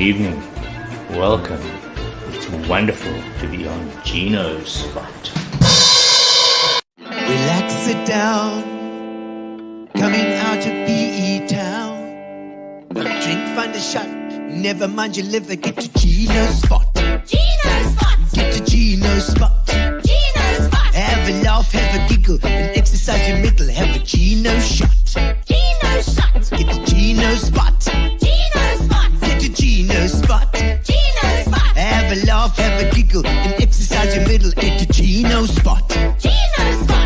evening. Welcome. It's wonderful to be on Gino's spot. Relax, sit down. Coming out of PE town. Want a drink, find a shot. Never mind your liver, get to Gino's spot. Gino's spot. Get to Gino's spot. Gino's spot. Have a laugh, have a giggle, and exercise your middle. Have a Gino shot. Gino's shot. Get to Gino's spot. Gino's spot. Get to Gino's spot. Gino's spot. Have a laugh, have a giggle, and exercise your middle. Get to Gino's spot. Gino's spot.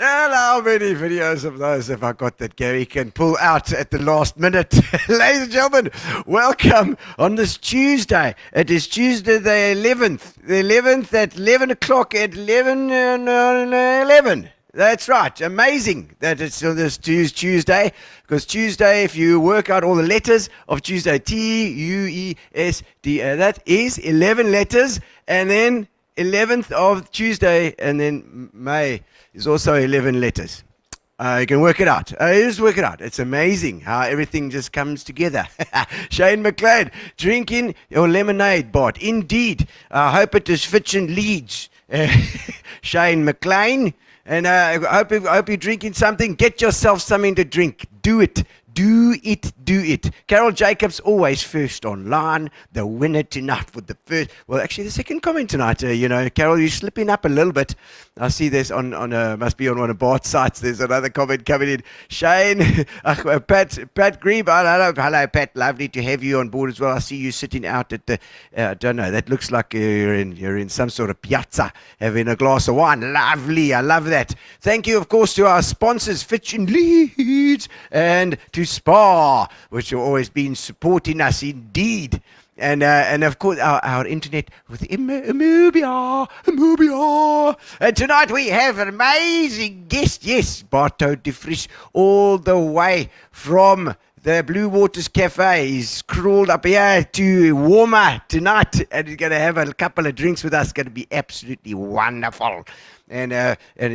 And how many videos of those have I got that Gary can pull out at the last minute? Ladies and gentlemen, welcome on this Tuesday. It is Tuesday the 11th. The 11th at 11 o'clock at 11. That's right. Amazing that it's on this Tuesday. Because Tuesday, if you work out all the letters of Tuesday, Tuesday, that is 11 letters. And then 11th of Tuesday, and then May is also 11 letters. You can work it out. Just work it out. It's amazing how everything just comes together. Shane McLeod, drinking your lemonade, Bart. Indeed. I hope it is Fitch and Leeds. Shane McLean. And I hope you're drinking something. Get yourself something to drink. Do it. Do it, do it. Carol Jacobs, always first online. The winner tonight for the first. Well, actually, the second comment tonight. Carol, you're slipping up a little bit. I see there's must be on one of Bart's sites. There's another comment coming in. Shane, Pat Grebe. Hello, Pat. Lovely to have you on board as well. I see you sitting out at the. I don't know. That looks like you're in some sort of piazza having a glass of wine. Lovely. I love that. Thank you, of course, to our sponsors, Fitch and Leeds, and to Spa, which have always been supporting us indeed. And of course our internet with Imubia. And tonight we have an amazing guest, yes, Bartho De Vries, all the way from the Blue Waters Cafe. He's crawled up here to Warmer tonight, and he's going to have a couple of drinks with us. It's going to be absolutely wonderful. And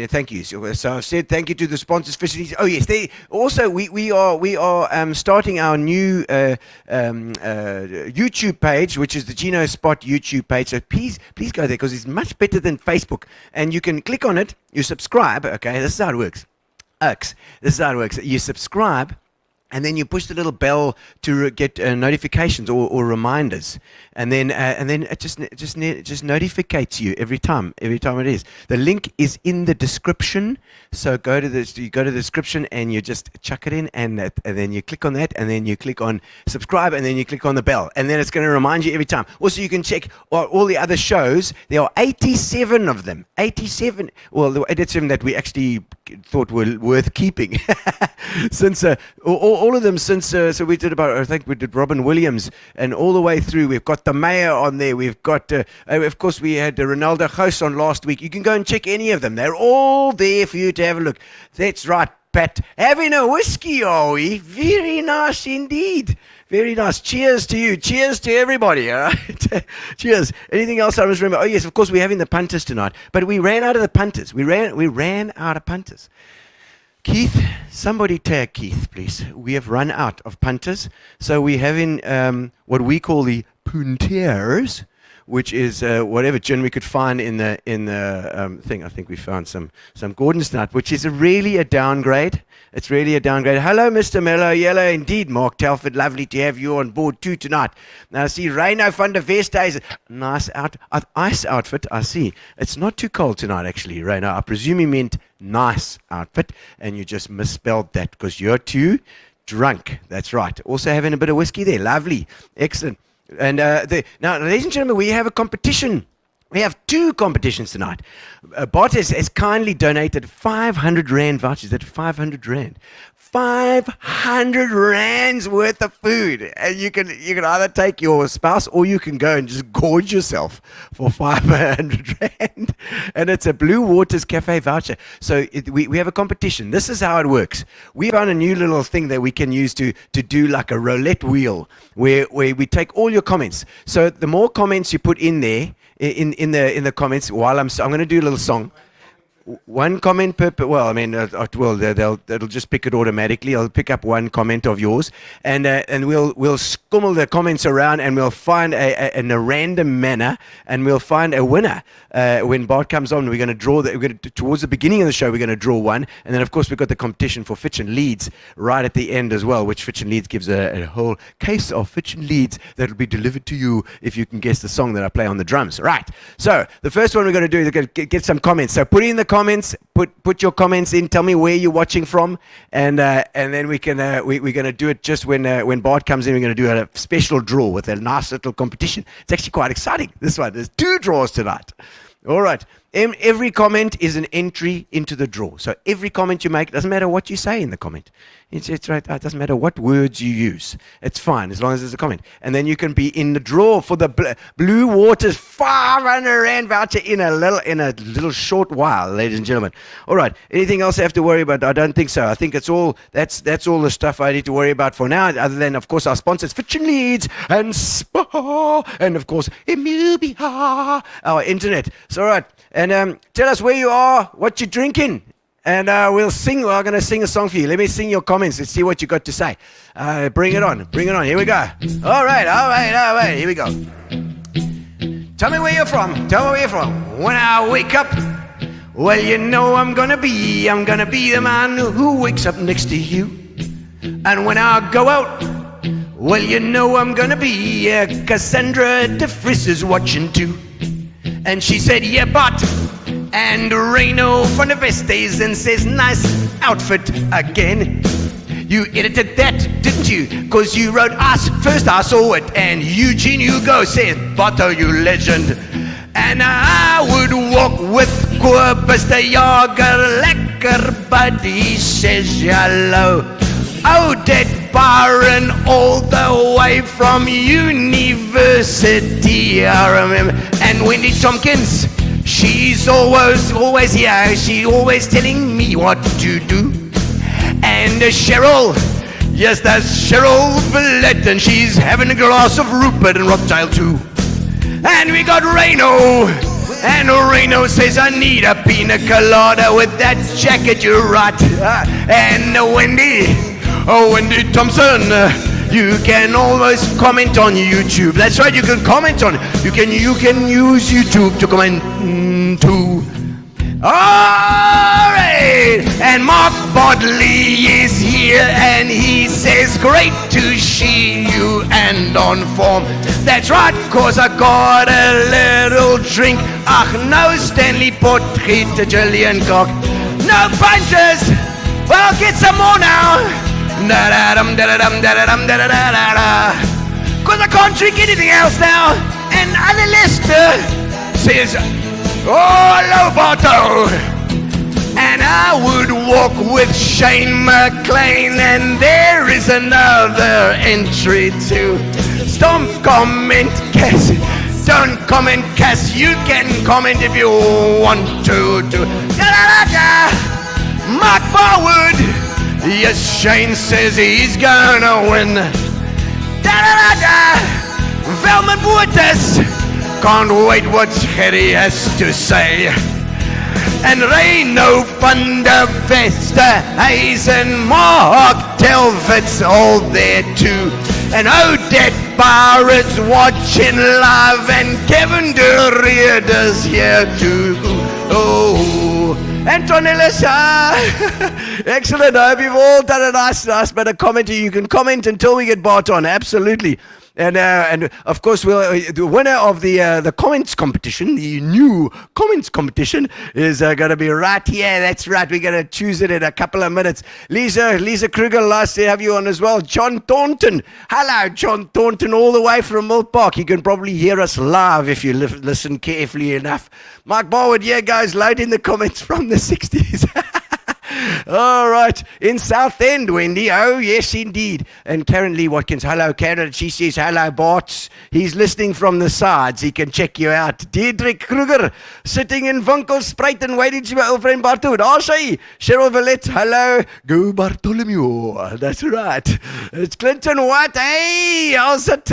thank you. So I've said thank you to the sponsors, Fisheries. Oh yes, they also we are starting our new YouTube page, which is the Gino Spot YouTube page. So please go there because it's much better than Facebook. And you can click on it, you subscribe. Okay, this is how it works. This is how it works. You subscribe. And then you push the little bell to get notifications or reminders, and then it just notificates you every time it is. The link is in the description, so you go to the description and you just chuck it in, and then you click on that, and then you click on subscribe, and then you click on the bell, and then it's going to remind you every time. Also, you can check all the other shows. There are 87 of them. 87. Well, the 87 that we actually thought were worth keeping since all of them since so we did about, I think we did Robin Williams, and all the way through we've got the mayor on there. We've got of course we had Ronaldo Gous on last week. You can go and check any of them. They're all there for you to have a look. That's right, Pat. Having a whiskey, are we? Very nice indeed. Very nice. Cheers to you. Cheers to everybody. All right. Cheers. Anything else I must remember? Oh yes, of course we're having the punters tonight. But we ran out of the punters. We ran out of punters. Keith, somebody tag Keith, please. We have run out of punters. So we're having what we call the punters, which is whatever gin we could find in the thing. I think we found some Gordon's Nut, which is really a downgrade. It's really a downgrade. Hello, Mr. Mellow Yellow. Indeed, Mark Telford. Lovely to have you on board too tonight. Now, I see Reino van der Veste. Nice ice outfit. I see. It's not too cold tonight, actually, Reino. I presume you meant nice outfit, and you just misspelled that because you're too drunk. That's right. Also having a bit of whiskey there. Lovely. Excellent. And now, ladies and gentlemen, we have a competition. We have two competitions tonight. Bart has kindly donated 500 Rand vouchers. That's 500 Rand. 500 rands worth of food, and you can either take your spouse or you can go and just gorge yourself for 500 rand. And it's a Blue Waters Cafe voucher. So we have a competition. This is how it works. We found a new little thing that we can use to do like a roulette wheel, where we take all your comments. So the more comments you put in there in the comments, while I'm going to do a little song. One comment per, well, I mean, they'll just pick it automatically. I'll pick up one comment of yours, and we'll scummel the comments around, and we'll find in a random manner, and we'll find a winner. When Bart comes on, we're going to draw. Towards the beginning of the show, we're going to draw one, and then of course we've got the competition for Fitch and Leeds right at the end as well, which Fitch and Leeds gives a whole case of Fitch and Leeds that will be delivered to you if you can guess the song that I play on the drums. Right. So the first one we're going to do is get some comments. So put in the comments, put your comments in, tell me where you're watching from, and then we can we're going to do it just when Bart comes in. We're going to do a special draw with a nice little competition. It's actually quite exciting, this one. There's 2 draws tonight. All right. Every comment is an entry into the draw. So every comment you make, doesn't matter what you say in the comment. It's right. It doesn't matter what words you use. It's fine as long as there's a comment. And then you can be in the draw for the Blue Waters 500 Rand voucher in a little short while, ladies and gentlemen. All right. Anything else I have to worry about? I don't think so. I think it's all. That's all the stuff I need to worry about for now. Other than, of course, our sponsors, Fitch and Leeds and Spa, and of course, Imubiha, our internet. So, all right. And tell us where you are, what you're drinking, and we'll sing. We're going to sing a song for you. Let me sing your comments. Let's see what you got to say. Bring it on. Bring it on. Here we go. All right. Here we go. Tell me where you're from. Tell me where you're from. When I wake up, well, you know I'm going to be the man who wakes up next to you. And when I go out, well, you know I'm going to be Cassandra De Vries is watching too. And she said, yeah, but, and Reno from the Vestes and says, nice outfit again. You edited that, didn't you? Cause you wrote us, first I saw it, and Eugene Hugo says, Bartho, you legend. And I would walk with Corpus de Jager, lekker buddy says hello. Oh, Dad Byron, all the way from university, I remember. And Wendy Tompkins, she's always here. She's always telling me what to do. And Cheryl, yes, that's Cheryl Villette, and she's having a glass of Rupert and Rothschild too. And we got Reno, and Reno says, I need a pina colada with that jacket, you're right. And Wendy Thompson, you can always comment on YouTube. That's right, you can comment on. You can use YouTube to comment too. Alright, and Mark Bodley is here, and he says, great to see you and on form. That's right, cause I got a little drink. Ach, no Stanley Potgieter, Gillian Cock. No punches. Well, get some more now. Da-da-dum, da-da-dum, da-da-dum, da-da-da-da-da. Cause I can't drink anything else now. And Anna Lester says, oh, hello, Bartho. And I would walk with Shane McLean, and there is another entry too. Don't comment, Cass. Don't comment, Cass. You can comment if you want to. Da-da-da-da. Mark forward. Yes, Shane says he's gonna win. Da-da-da-da. Velman Waters. Can't wait what Harry has to say. And Reno van der Vester, Hayes and Mark Telford's all there too. And Odette Barrett's watching live, and Kevin De Reeder's here too. Oh, Antonellis, excellent. I hope you've all done a nice bit of commenting. You can comment until we get Bart on, absolutely. And of course, the winner of the comments competition, the new comments competition, is going to be right here. That's right. We're going to choose it in a couple of minutes. Lisa Kruger, nice to have you on as well. John Thornton. Hello, John Thornton, all the way from Mill Park. You can probably hear us live if you listen carefully enough. Mike Barwood, yeah, guys, load in the comments from the 60s. All right. In Southend, Wendy. Oh, yes, indeed. And Karen Lee Watkins. Hello, Karen. She says, hello, Bart. He's listening from the sides. He can check you out. Deirdre Kruger, sitting in Winkelspruit and waiting to my old friend Bartho. Ashay. Cheryl Vallette. Hello. Go Bartholomew. That's right. It's Clinton White. Hey, how's it?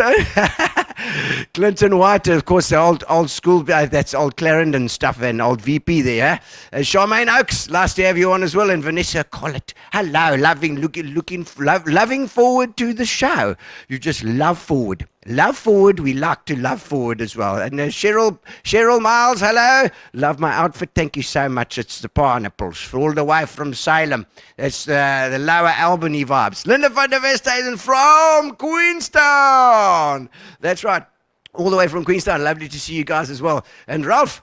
Clinton White, of course, the old school, that's old Clarendon stuff and old VP there. Charmaine Oakes, nice to have you on as well. And Vanessa Collett, hello, loving forward to the show. You just love forward. Love forward, we like to love forward as well. And Cheryl Miles, hello. Love my outfit, thank you so much. It's the pineapples, all the way from Salem. It's the Lower Albany vibes. Linda van der Westhuizen from Queenstown. That's right, all the way from Queenstown. Lovely to see you guys as well. And Ralph,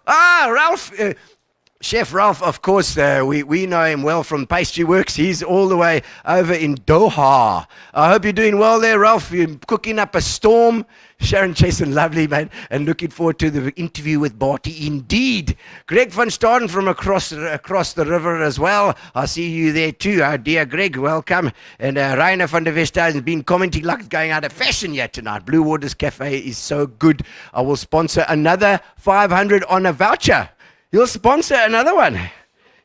Chef Ralph, of course, we know him well from Pastry Works. He's all the way over in Doha. I hope you're doing well there, Ralph. You're cooking up a storm. Sharon Chasen, lovely, man. And looking forward to the interview with Barty, indeed. Greg van Staden from across the river as well. I see you there too. Oh, dear Greg, welcome. And Rainer van der Westhuizen has been commenting like it's going out of fashion yet tonight. Blue Waters Cafe is so good. I will sponsor another 500 on a voucher. He'll sponsor another one.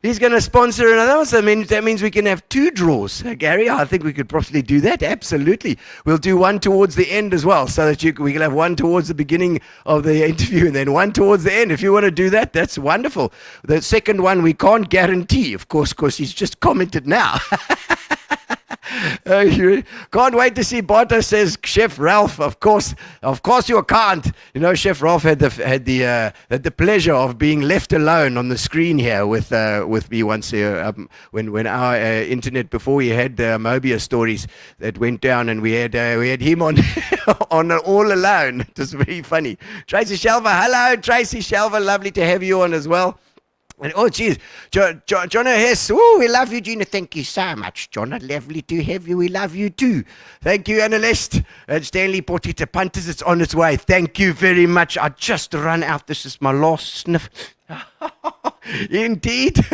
He's going to sponsor another one. So that means we can have 2 draws. Gary, I think we could possibly do that. Absolutely. We'll do one towards the end as well, so that we can have one towards the beginning of the interview and then one towards the end. If you want to do that, that's wonderful. The second one we can't guarantee, of course, because he's just commented now. Can't wait to see Bartho, says Chef Ralph. Of course you can't. You know, Chef Ralph had the pleasure of being left alone on the screen here with me once when our internet, before we had Mobius stories that went down, and we had him on on all alone. It was very funny. Tracy Shelver, hello Tracy Shelver, lovely to have you on as well. And, oh, geez, John Hess, oh, we love you, Gina. Thank you so much, John. Lovely to have you. We love you too. Thank you, Annalist. And Stanley Portita Punters, it's on its way. Thank you very much. I just run out. This is my last sniff. Indeed.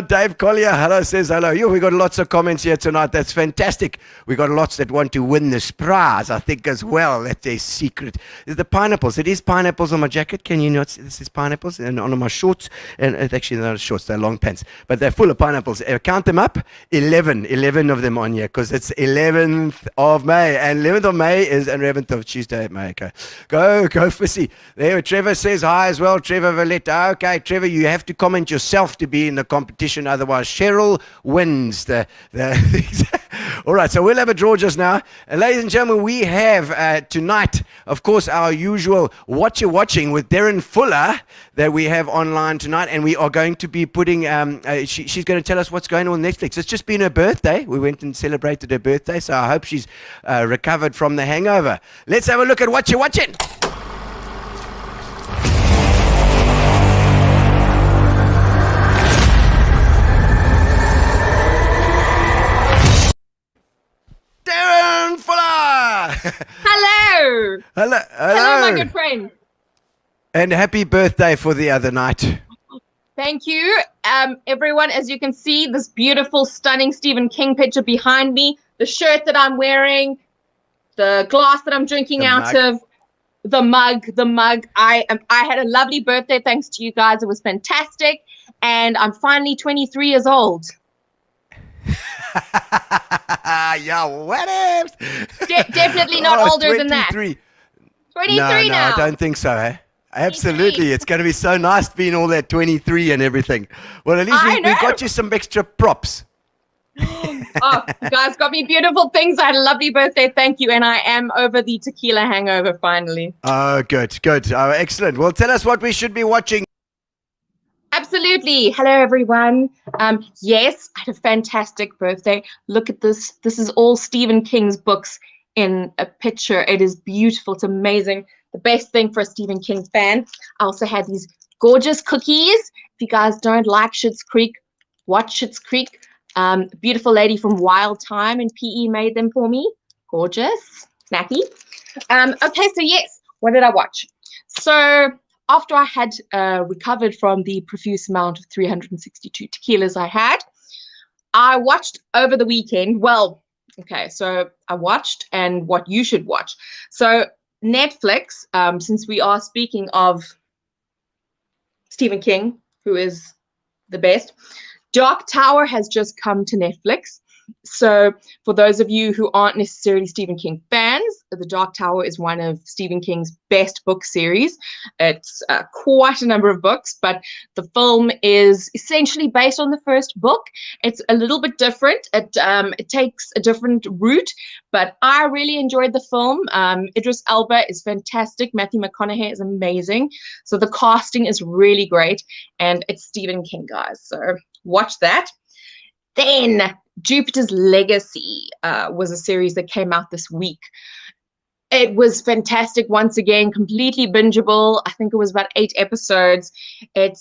Dave Collier, hello, says hello. We got lots of comments here tonight. That's fantastic. We got lots that want to win this prize, I think, as well. That's a secret. There's the pineapples. It is pineapples on my jacket. Can you not see? This is pineapples. And on my shorts. And it's actually not shorts, they're long pants. But they're full of pineapples. Count them up. 11 of them on here, because it's 11th of May. And 11th of May is 11th of Tuesday, May. Okay. Go, Fissy. There, Trevor says hi as well. Trevor Valletta. Okay, Trevor, you have to comment yourself to be in the competition, otherwise Cheryl wins the All right, so we'll have a draw just now. And ladies and gentlemen, we have tonight, of course, our usual What You're Watching with Darren Fuller that we have online tonight, and we are going to be putting, she's going to tell us what's going on Netflix. It's just been her birthday. We went and celebrated her birthday, so I hope she's recovered from the hangover. Let's have a look at What You're Watching. Darren Fuller! Hello. Hello, Hello, my good friend. And happy birthday for the other night. Thank you. Everyone, as you can see, this beautiful, stunning Stephen King picture behind me, the shirt that I'm wearing, the glass that I'm drinking out of, the mug. I had a lovely birthday thanks to you guys. It was fantastic. And I'm finally 23 years old. Yeah, what else? Definitely not older than that. 23 no, now. I don't think so, eh? Absolutely. It's going to be so nice being all that 23 and everything. Well, at least we got you some extra props. Oh, you guys got me beautiful things. I had a lovely birthday. Thank you. And I am over the tequila hangover finally. Oh, good. Oh, excellent. Well, tell us what we should be watching. Absolutely. Hello, everyone. Yes, I had a fantastic birthday. Look at this. This is all Stephen King's books in a picture. It is beautiful. It's amazing. The best thing for a Stephen King fan. I also had these gorgeous cookies. If you guys don't like Schitt's Creek, watch Schitt's Creek. Beautiful lady from Wild Time in PE made them for me. Gorgeous. Snacky. Okay, so yes, what did I watch? So after I had recovered from the profuse amount of 362 tequilas I had, I watched over the weekend. Well, okay, so I watched and what you should watch. So Netflix, since we are speaking of Stephen King, who is the best, Dark Tower has just come to Netflix. So, for those of you who aren't necessarily Stephen King fans, The Dark Tower is one of Stephen King's best book series. It's quite a number of books, but the film is essentially based on the first book. It's a little bit different. It takes a different route, but I really enjoyed the film. Idris Elba is fantastic. Matthew McConaughey is amazing. So the casting is really great, and it's Stephen King, guys. So watch that. Then Jupiter's Legacy was a series that came out this week. It was fantastic. Once again, completely bingeable. I think it was about 8 episodes. It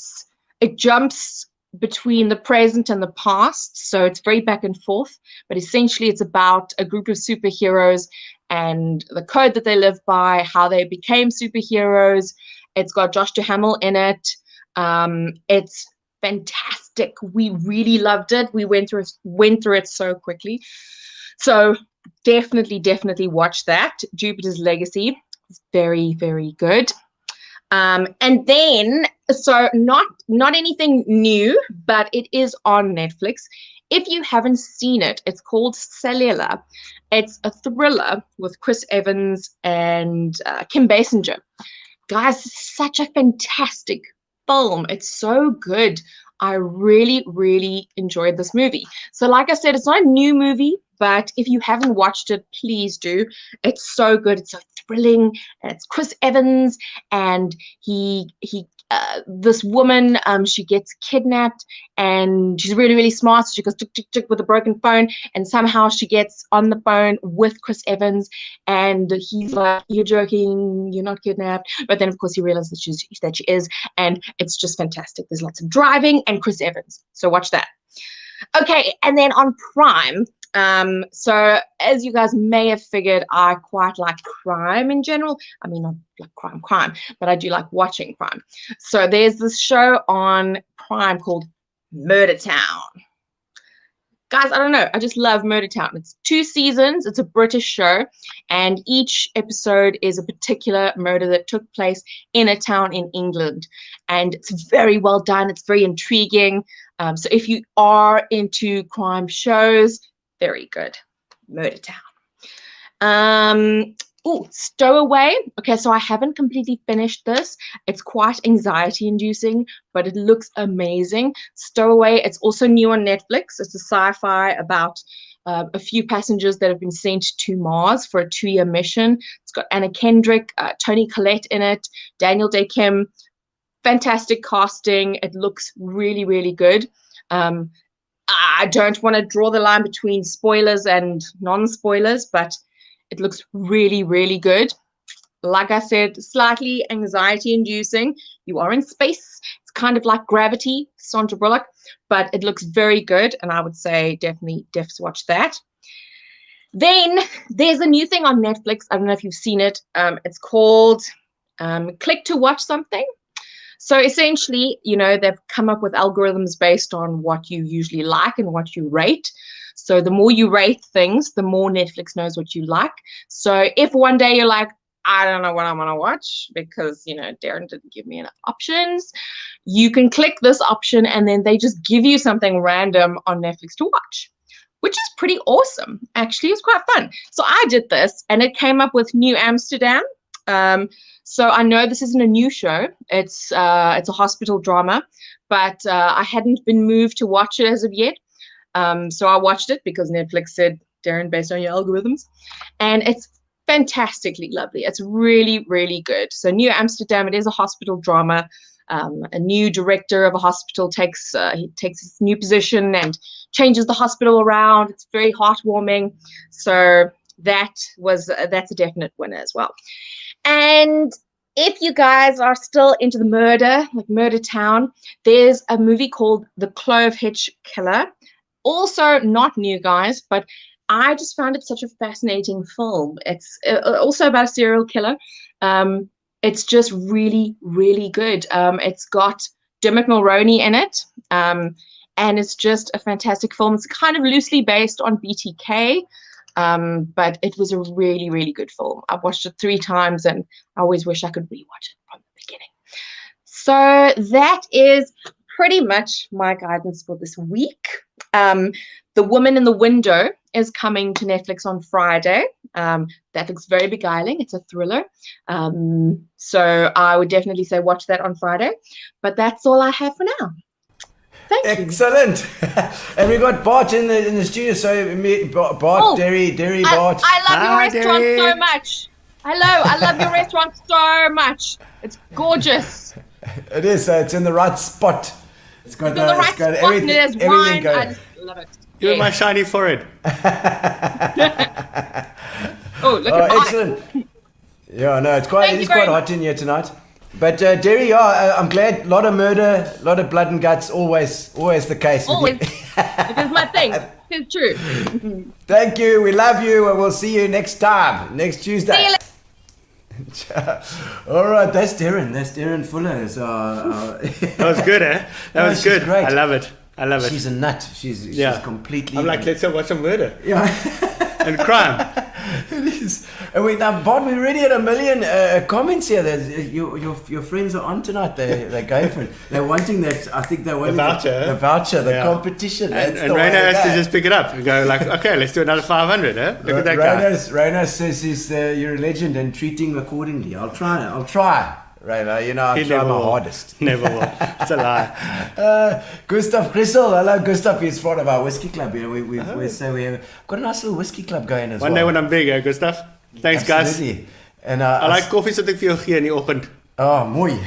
jumps between the present and the past, so it's very back and forth. But essentially, it's about a group of superheroes and the code that they live by, how they became superheroes. It's got Josh Duhamel in it. It's fantastic. We really loved it. We went through it so quickly. So definitely watch that. Jupiter's Legacy. It's very, very good. And then, so not anything new, but it is on Netflix. If you haven't seen it, it's called Cellular. It's a thriller with Chris Evans and Kim Basinger. Guys, such a fantastic film. It's so good. I really enjoyed this movie. So like I said, it's not a new movie, but if you haven't watched it, please do. It's so good. It's so thrilling. And it's Chris Evans, and this woman, she gets kidnapped, and she's really smart. So she goes tick tick tick with a broken phone, and somehow she gets on the phone with Chris Evans, and he's like, "You're joking, you're not kidnapped." But then of course he realizes that she is, and it's just fantastic. There's lots of driving and Chris Evans, so watch that. Okay, and then on Prime, so as you guys may have figured, I quite like crime in general. I mean, not like crime, but I do like watching crime. So there's this show on Prime called Murder Town. Guys, I don't know. I just love Murder Town. It's 2 seasons. It's a British show, and each episode is a particular murder that took place in a town in England, and it's very well done. It's very intriguing. So if you are into crime shows, very good. Murder Town. Stowaway. Okay, so I haven't completely finished this. It's quite anxiety inducing, but it looks amazing. Stowaway, it's also new on Netflix. It's a sci-fi about a few passengers that have been sent to Mars for a 2-year mission. It's got Anna Kendrick, Toni Collette in it, Daniel Day-Kim. Fantastic casting. It looks really good. I don't want to draw the line between spoilers and non-spoilers, but it looks really good. Like I said, slightly anxiety-inducing. You are in space. It's kind of like Gravity, Sandra Bullock, but it looks very good, and I would say definitely watch that. Then there's a new thing on Netflix. I don't know if you've seen it. It's called Click to Watch Something. So essentially, they've come up with algorithms based on what you usually like and what you rate. So the more you rate things, the more Netflix knows what you like. So if one day you're like, I don't know what I want to watch because, Darren didn't give me enough options, you can click this option and then they just give you something random on Netflix to watch, which is pretty awesome. Actually, it's quite fun. So I did this and it came up with New Amsterdam. So I know this isn't a new show. It's a hospital drama, but I hadn't been moved to watch it as of yet. So I watched it because Netflix said, Darren, based on your algorithms, and it's fantastically lovely. It's really good. So New Amsterdam, it is a hospital drama. A new director of a hospital takes his new position and changes the hospital around. It's very heartwarming. So that's a definite winner as well. And if you guys are still into the murder, like Murder Town, there's a movie called The Clove Hitch Killer. Also not new, guys, but I just found it such a fascinating film. It's also about a serial killer. It's just really good. It's got Dermot Mulroney in it. and it's just a fantastic film. It's kind of loosely based on BTK, but it was a really, really good film. I've watched it 3 times, and I always wish I could rewatch it from the beginning. So that is pretty much my guidance for this week. The Woman in the Window is coming to Netflix on Friday. That looks very beguiling. It's a thriller. So I would definitely say watch that on Friday. But that's all I have for now. Thank you. Excellent. And we got Bart in the studio. So Bart, Derry, Bart. I love your restaurant Derry. so much. Hello, I love your restaurant so much. It's gorgeous. It is. It's in the right spot. It's got It's in the right spot, and there's wine. going. I just love it. You're my shiny forehead. Oh, look at mine. Excellent. Yeah, no, it's quite Thank you quite very hot in here tonight. But Derry, I'm glad. A lot of murder, a lot of blood and guts. Always the case. with Always. you. It is my thing. It's true. Thank you. We love you, and we'll see you next time, next Tuesday. See you later. All right, that's Darren Fuller. So, That was good, eh? That was she's good. great. I love it. She's a nut. She's completely. I'm like, let's watch some murder Yeah. and crime. It is. And Bart, we already had 1 million comments here. Your friends are on tonight. They're going for it. They're wanting that. I think they're wanting voucher. the competition. And That's the Raina way has to go. just pick it up and go like, okay, let's do another 500, eh? Look at that guy. Raina says you're a legend and treating accordingly. I'll try. Raina, I'll He try never my will. hardest. Never will. It's a lie. Gustav Grissel, hello Gustav, he's part of our whiskey club. We have got a nice little whiskey club going as One well. day when I'm big, eh, Gustav? Thanks, guys. Absolutely. And I like koffie so ek vir jou gee in die oggend. Oh, mooi.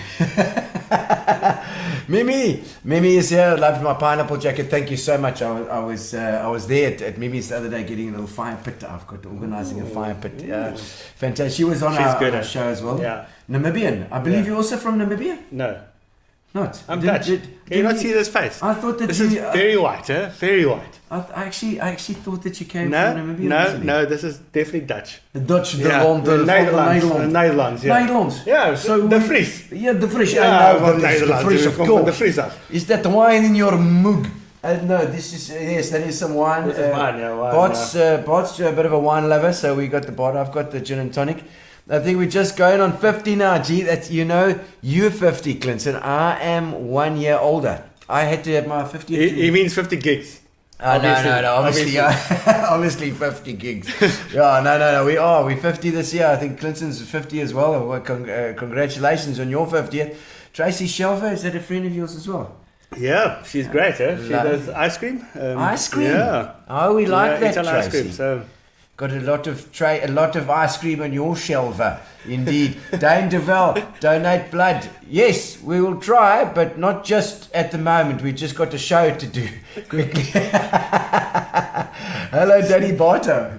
Mimi is here. Loved my pineapple jacket. Thank you so much. I was there at Mimi's the other day getting a little fire pit. I've got organising a fire pit. Fantastic. She was on our show as well. Yeah. Namibian. I believe you're also from Namibia. No. Not. I'm Dutch. Can you not see this face? I thought that this you. is very white, eh? Very white. I actually thought that you came from Namibia. No, this is definitely Dutch. The Dutch, the Yeah, land, the Nederlands. Nederlands, yeah. Nederlands. Yeah, So De Vries. Yeah, De Vries. Ja, I know want that is De Nederlands. Vries, Je of komt van De course. Vries af. Is that the wine in your mug? No, this is yes, that is some wine. This is wine, yeah, wine. Bart's a bit of a wine lover, so we got the Bart. I've got the gin and tonic. I think we're just going on 50 now. Gee, that's you're 50, Clinton. I am 1 year older. I had to have my 50th. He means 50 gigs. No, obviously, obviously 50 gigs. No, we're 50 this year. I think Clinton's 50 as well. Well, congratulations on your 50th. Tracy Shelver, is that a friend of yours as well? Yeah, she's great, eh? She does ice cream. Ice cream? Yeah. Oh, we like that, Italian Tracy. ice cream, so... Got a lot of ice cream on your shelver, indeed. Dane Devell, donate blood. Yes, we will try, but not just at the moment. We just got a show to do quickly. Hello, Daddy Bartho.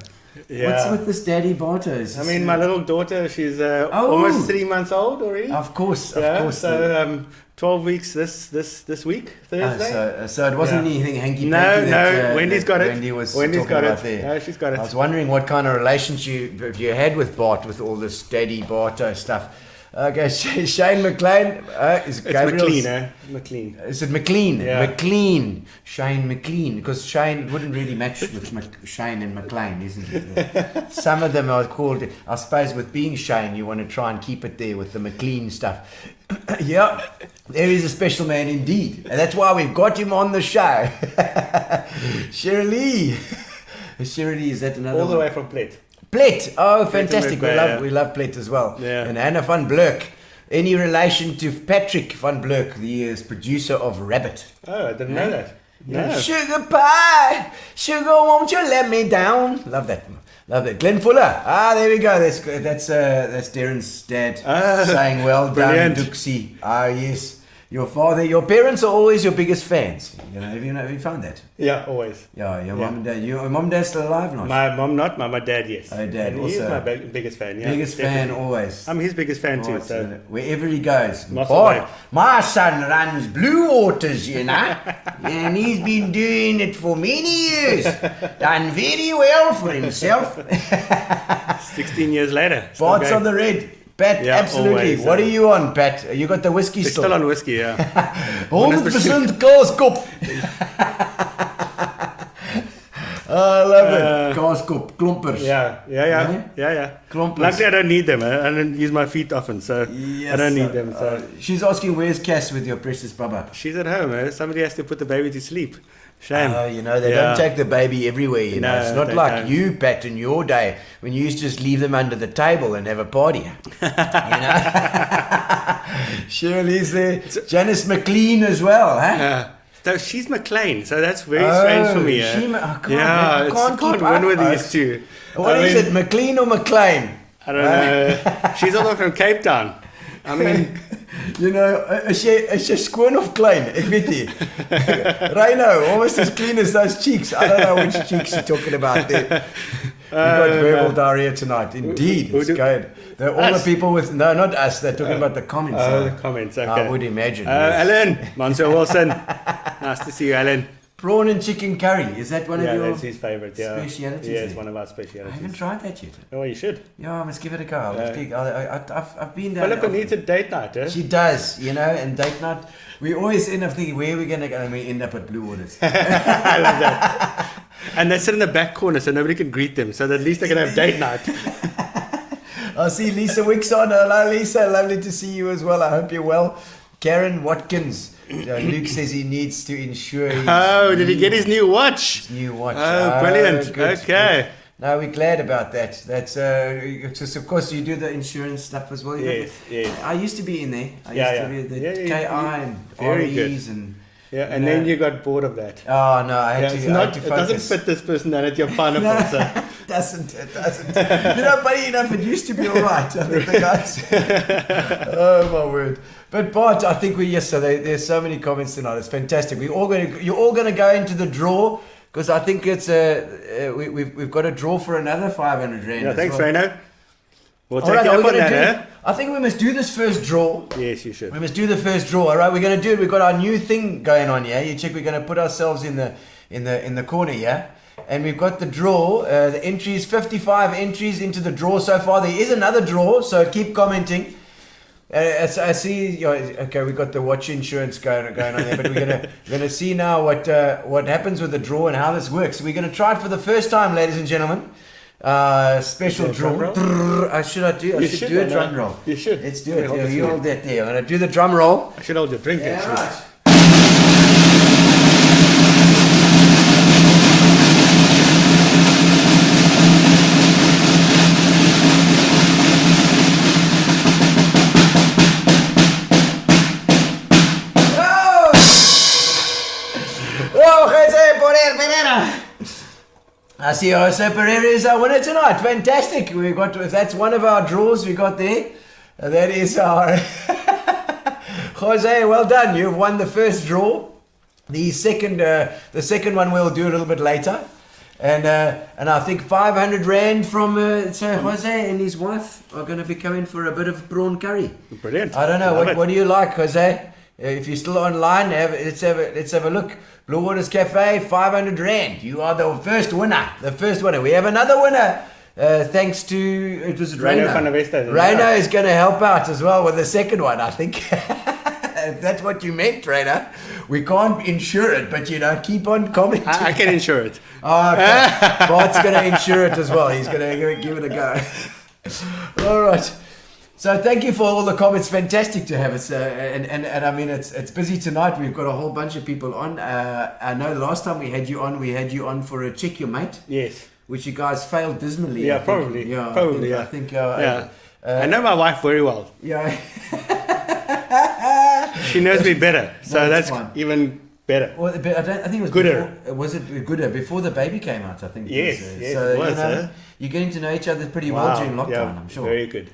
Yeah. What's with this Daddy Bartho? I mean, my little daughter, she's almost 3 months old already. Of course. So 12 weeks this week, Thursday. So it wasn't anything hanky-panky. No, Wendy's got it. Wendy's got it. There. No, she's got it. I was wondering what kind of relationship you had with Bart, with all this Daddy Bartho stuff. Okay, Shane McLean. It's McLean, eh? McLean. Is it McLean? Yeah. McLean. Shane McLean. Because Shane wouldn't really match with Shane and McLean, isn't it? Some of them are called, I suppose with being Shane, you want to try and keep it there with the McLean stuff. Yeah, there is a special man indeed. And that's why we've got him on the show. Shirley. Shirley, is that another All the one? way from Plet. Plet. Oh, fantastic. Plet, We love Plet as well. Yeah. And Anna van Blurk. Any relation to Patrick van Blurk, the producer of Rabbit? Oh, I didn't know that. No. Sugar pie, sugar, won't you let me down? Love that. Glenn Fuller. There we go. That's Darren's dad saying, "Well Brilliant. done, Duxie." Yes. Your parents are always your biggest fans. Have you found that? Yeah, always. Yeah, your mom and dad. Your mom and dad still alive now? My mom not, my dad yes. Oh, dad and also. he's my biggest fan. Yeah, Biggest fan always. I'm his biggest fan too. Oh, So wherever he goes. Muscle Boy, Wave. my son runs Blue Waters, and he's been doing it for many years. Done very well for himself. 16 years later. still Bart's going. on the red. Pat, Yeah, absolutely. always, What are you on, Pat? You got the whiskey It's still? still on whiskey, yeah. 100% kaaskop. I love it. Kaaskop, klompers. Yeah. Klompers. Luckily, I don't need them. I don't use my feet often, so I don't need them. So she's asking, where's Cass with your precious Baba? she's at home. Somebody has to put the baby to sleep. Shame. You know, they don't take the baby everywhere, you know. No, It's not they like don't. you, Pat, in your day, when you used to just leave them under the table and have a party. You know? Shirley's there. Janice McLean as well, huh? So she's McLean, so that's very strange for me. I can't keep win up. with these two. What is it, McLean or McLean? I don't know. She's all from Cape Town. I mean, You know, is jy skoon of klein? Ek weet nie. Rhino, almost as clean as those cheeks. I don't know which cheeks you're talking about there. We got verbal diarrhea tonight. Indeed, it's good. They're all the people with... No, not us. They're talking about the comments. the comments, okay. I would imagine. Yes. Alan, Monsieur Wilson. Nice to see you, Alan. Prawn and chicken curry. Is that one of your... that's his favourite, specialities, Yeah, it's eh? one of our I specialities. haven't tried that yet. Oh, you should. Yeah, I must give it a go. I've been down... Philippa needs a date night, eh? She does, you know, and date night. We always end up thinking, where are we going to go? And we end up at Blue Waters. I love that. And they sit in the back corner so nobody can greet them, so that at least they can have date night. I see Lisa Wicks on. Hello, Lisa. Lovely to see you as well. I hope you're well. Karen Watkins. Luke says he needs to insure his Did he get his new watch? new watch. Oh, brilliant. Good, Okay. good. No, we're glad about that. That's just, of course, you do the insurance stuff as well. Yes. I used to be in there. I Yeah, used to be the yeah. KI and Very good. REs and... Yeah, and then you got bored of that. Oh, no, I had to It's I had not, to it doesn't focus. fit this personality of pineapple, so... It doesn't. You know, funny enough, it used to be all right. I think the guys... Oh, my word. But Bart, I think there's so many comments tonight. It's fantastic. You're all going to go into the draw, because I think it's we've got a draw for another 500 rand. Yeah, thanks, well. Reno. We'll All take right, you are we up on gonna that, do- eh? I think we must do this first draw. Yes, you should. We must do the first draw. All right, we're going to do it. We've got our new thing going on here. You check. We're going to put ourselves in the corner here, and we've got the draw. The entries, 55 entries into the draw so far. There is another draw, so keep commenting. I see. Okay, we've got the watch insurance going on there, but we're gonna see now what happens with the draw and how this works. We're going to try it for the first time, ladies and gentlemen. Special draw. I should do a drum roll. You should. Let's do it. You hold that there. I'm going to do the drum roll. I should hold your drink, Yeah, actually. right. Oh, Jose Pereira. I see Jose Pereira is our winner tonight. Fantastic. We got, if that's one of our draws we got there. That is our Jose. Well done. You've won the first draw. The second one we'll do a little bit later, and I think 500 rand from so Jose and his wife are going to be coming for a bit of prawn curry. Brilliant. I don't know Love it. what do you like, Jose? If you're still online, let's have a look. Blue Waters Cafe, 500 rand. You are the first winner. We have another winner. Thanks to Rhino Rhino. van der Wester. Rhino is going to help out as well with the second one, I think. If that's what you meant, Rhino. We can't insure it, but keep on commenting. I can insure it. Oh, okay. Bart's going to insure it as well. He's going to give it a go. All right. So thank you for all the comments. Fantastic to have us. And I mean, it's busy tonight. We've got a whole bunch of people on. I know the last time we had you on for a Check Your Mate. Yes. Which you guys failed dismally. Yeah, I think. probably. Yeah, Probably, I think. Yeah. I know my wife very well. Yeah. She knows me better, so No, that's fine. even better. Well, but I think it was Gooder. Before, was it Gooder before the baby came out? I think. Yes, it was, yes, so, it was, you're getting to know each other pretty well during lockdown. yeah, I'm sure. Very good.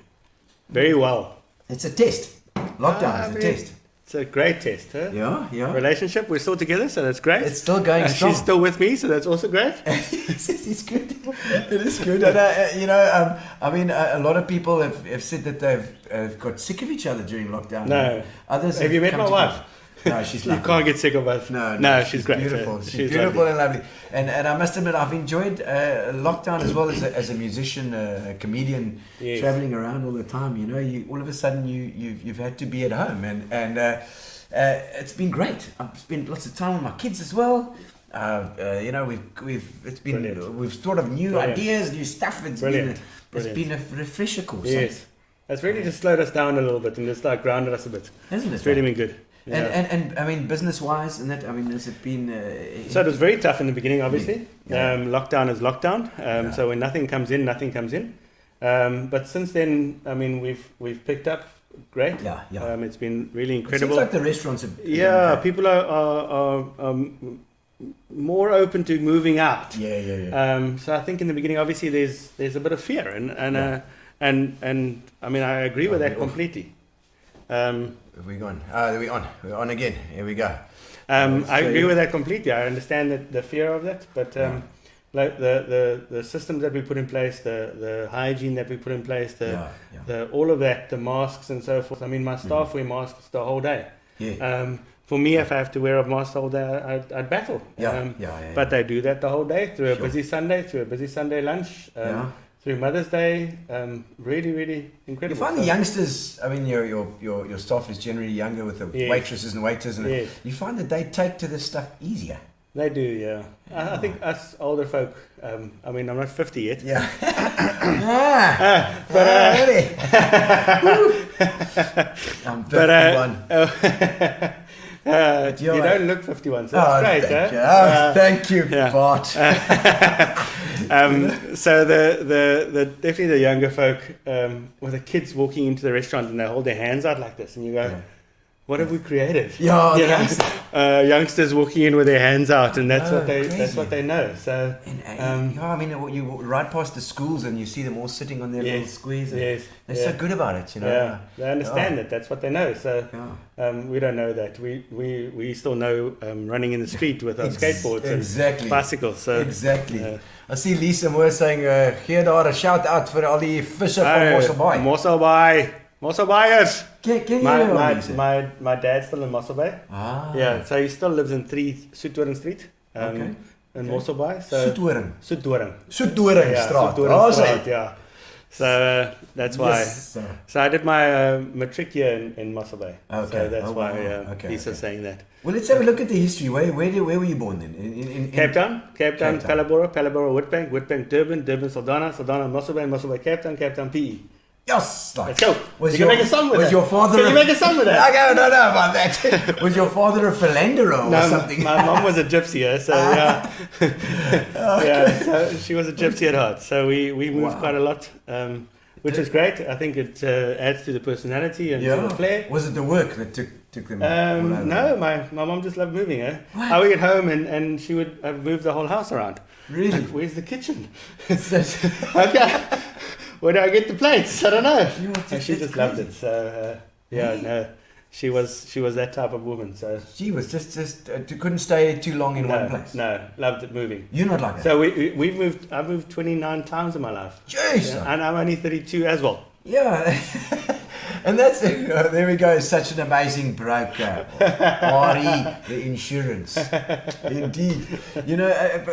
Very well. It's a test. Lockdown is a test. It's a great test, huh? Yeah. Relationship, we're still together, so that's great. It's still going strong. She's still with me, so that's also great. It's good. It is good. And, I mean, a lot of people have said that they've got sick of each other during lockdown. No. Others Have you met come my to- wife? No, she's You lovely. can't get sick of her. No, she's great. Beautiful. She's lovely. beautiful and lovely. And I must admit, I've enjoyed lockdown as well as a musician, a comedian, Yes. traveling around all the time. You know, you all of a sudden you've had to be at home, and it's been great. I've spent lots of time with my kids as well. You know, we've thought of new Brilliant. ideas, new stuff. It's Brilliant. been a refresher course. Yes. It's really just slowed us down a little bit and just like grounded us a bit. Hasn't it? It's really been good. Yeah. And I mean, business wise, and that, I mean, has it been? So it was very tough in the beginning, obviously. Yeah. Lockdown is lockdown. Yeah. So when nothing comes in, nothing comes in. But since then, I mean, we've picked up great. Yeah. It's been really It incredible. seems like the restaurants have. Yeah, people are more open to moving out. Yeah. So I think in the beginning, obviously, there's a bit of fear, and I mean, I agree with that completely. We're on. We're on. We're on again. Here we go. I agree with that completely. I understand the fear of that, but like the systems that we put in place, the hygiene that we put in place, the all of that, the masks and so forth. I mean, my staff wear masks the whole day. Yeah. For me, if I have to wear a mask the whole day, I'd battle. But they do that the whole day through a busy Sunday, through a busy Sunday lunch. Through Mother's Day, really, really incredible. You find the youngsters. I mean, your staff is generally younger with the waitresses and waiters, and you find that they take to this stuff easier. They do, yeah. I think us older folk. I mean, I'm not 50 yet. Yeah. Really? I'm 51. You don't look 51, so that's great, thank you. eh? Thank you, Bart. So the definitely the younger folk, with the kids walking into the restaurant and they hold their hands out like this, and you go, "What have we created?" Yeah, You know? Youngsters walking in with their hands out, and that's crazy. what they know. So I mean, you ride past the schools and you see them all sitting on their little squares. And they're so good about it, you know. Yeah, they understand it. That's what they know. So we don't know that. We still know running in the street with our skateboards and bicycles. So exactly. I see Lisa Moore saying, "Here daar, a shout out for all the visser from Mossel Bay." Mossel Bay. Mossel Bayers. Can you My dad's still in Mossel Bay. Yeah, so he still lives in 3 Soetdoring Street. In Mossel Bay. So Soetdoring. Soetdoring Yeah, Straat. Soetdoring Straat, yeah. So that's why. Yes, So I did my matric year in Mossel Bay. Okay. So that's why Okay, Lisa's saying that. Well, let's have a look at the history. Where were you born then? In Cape Town, Palabora, Witbank, Durban, Saldanha, Mossel Bay, Cape Town, PE. Yes, Let's go. Was you can make a song with was that. your father? Can you make a song with that? I don't know about that. Was your father a philanderer or something? My mom was a gypsy, so yeah. Yeah, so she was a gypsy at heart. So we moved quite a lot, which is great. I think it adds to the personality and to the flair. Was it the work that took them? No, my mom just loved moving. I would get home and she would move the whole house around. Really? Like, where's the kitchen? Okay. Where do I get the plates? I don't know. And she just loved it. So no, she was that type of woman. So she was just couldn't stay too long in one place. No, loved it moving. You're not like that. So we moved. I've moved 29 times in my life. Jeez. Yeah, and I'm only 32 as well. Yeah. And that's there we go. Such an amazing broker, Ari, the insurance. Indeed, you know.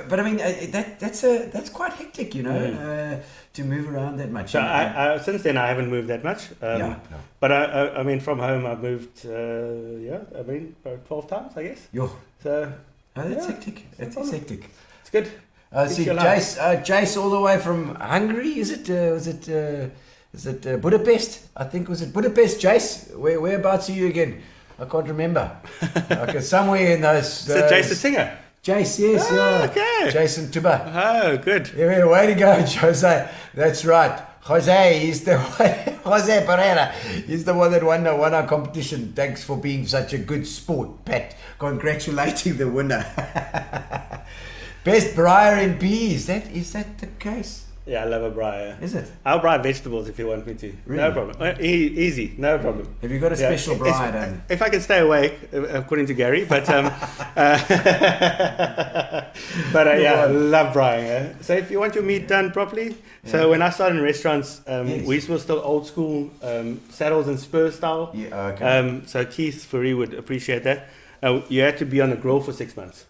But I mean, that's quite hectic, you know, to move around that much. So I since then I haven't moved that much. But I mean, from home I've moved. I mean, about 12 times, I guess. So that's hectic. That's hectic. It's good. See, Jace, all the way from Hungary. Is it Budapest? I think was it Budapest, Jace? Whereabouts are you again? I can't remember. Okay, somewhere in those. Is it Jace the singer? Jace, yes, okay. Jason Tuba. Oh, good. Yeah, way to go, Jose. That's right. Jose, he's the Jose Pereira. He's the one that won our competition. Thanks for being such a good sport, Pat. Congratulating the winner. Best Briar in PE. Is that the case? Yeah, I love a braai. Yeah. Is it? I'll braai vegetables if you want me to. Really? No problem. Easy, no problem. Have you got a special braai then? If I can stay awake, according to Gary, but yeah, I love braai. Yeah. So if you want your meat done properly, so when I started in restaurants, we were still old school saddles and spur style. Yeah, okay. So Keith Furry would appreciate that. You had to be on the grill for 6 months,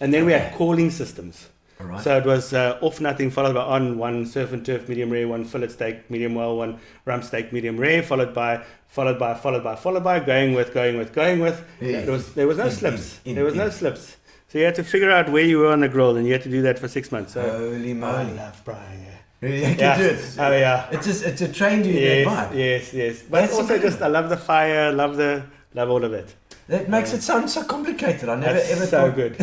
and then we had calling systems. Right. So it was off nothing, followed by on, one surf and turf medium rare, one fillet steak medium well, one rump steak medium rare, followed by, going with. Yeah. There was no slips. There was no slips. So you had to figure out where you were on the grill, and you had to do that for 6 months. So Holy moly! I love braai. Really, you Yeah. can do it. Oh yeah. It's a trained you in that vibe. Yes. But That's also incredible. just I love the fire, love all of it. That makes it sound so complicated. I never That's ever so thought. good.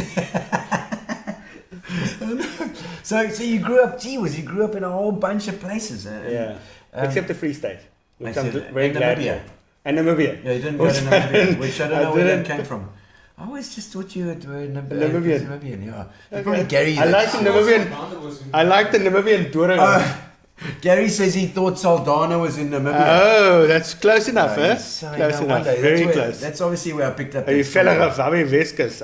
So you grew up, you grew up in a whole bunch of places. Yeah. Except the Free State, which I I'm said- very and glad Namibia. for. And Namibia. Yeah, you didn't go to Namibia, which I don't know where that didn't. came from. I always just thought you were Namibian. Namibian, yeah. Okay. Probably Gary. I like the Namibian. I like the Namibian Doring. Gary says he thought Saldanha was in Namibia. Oh, that's close enough, eh? So Close no enough. wonder. Very That's where- close. That's obviously where I picked up. Are you that story. fella of Abby Weskus?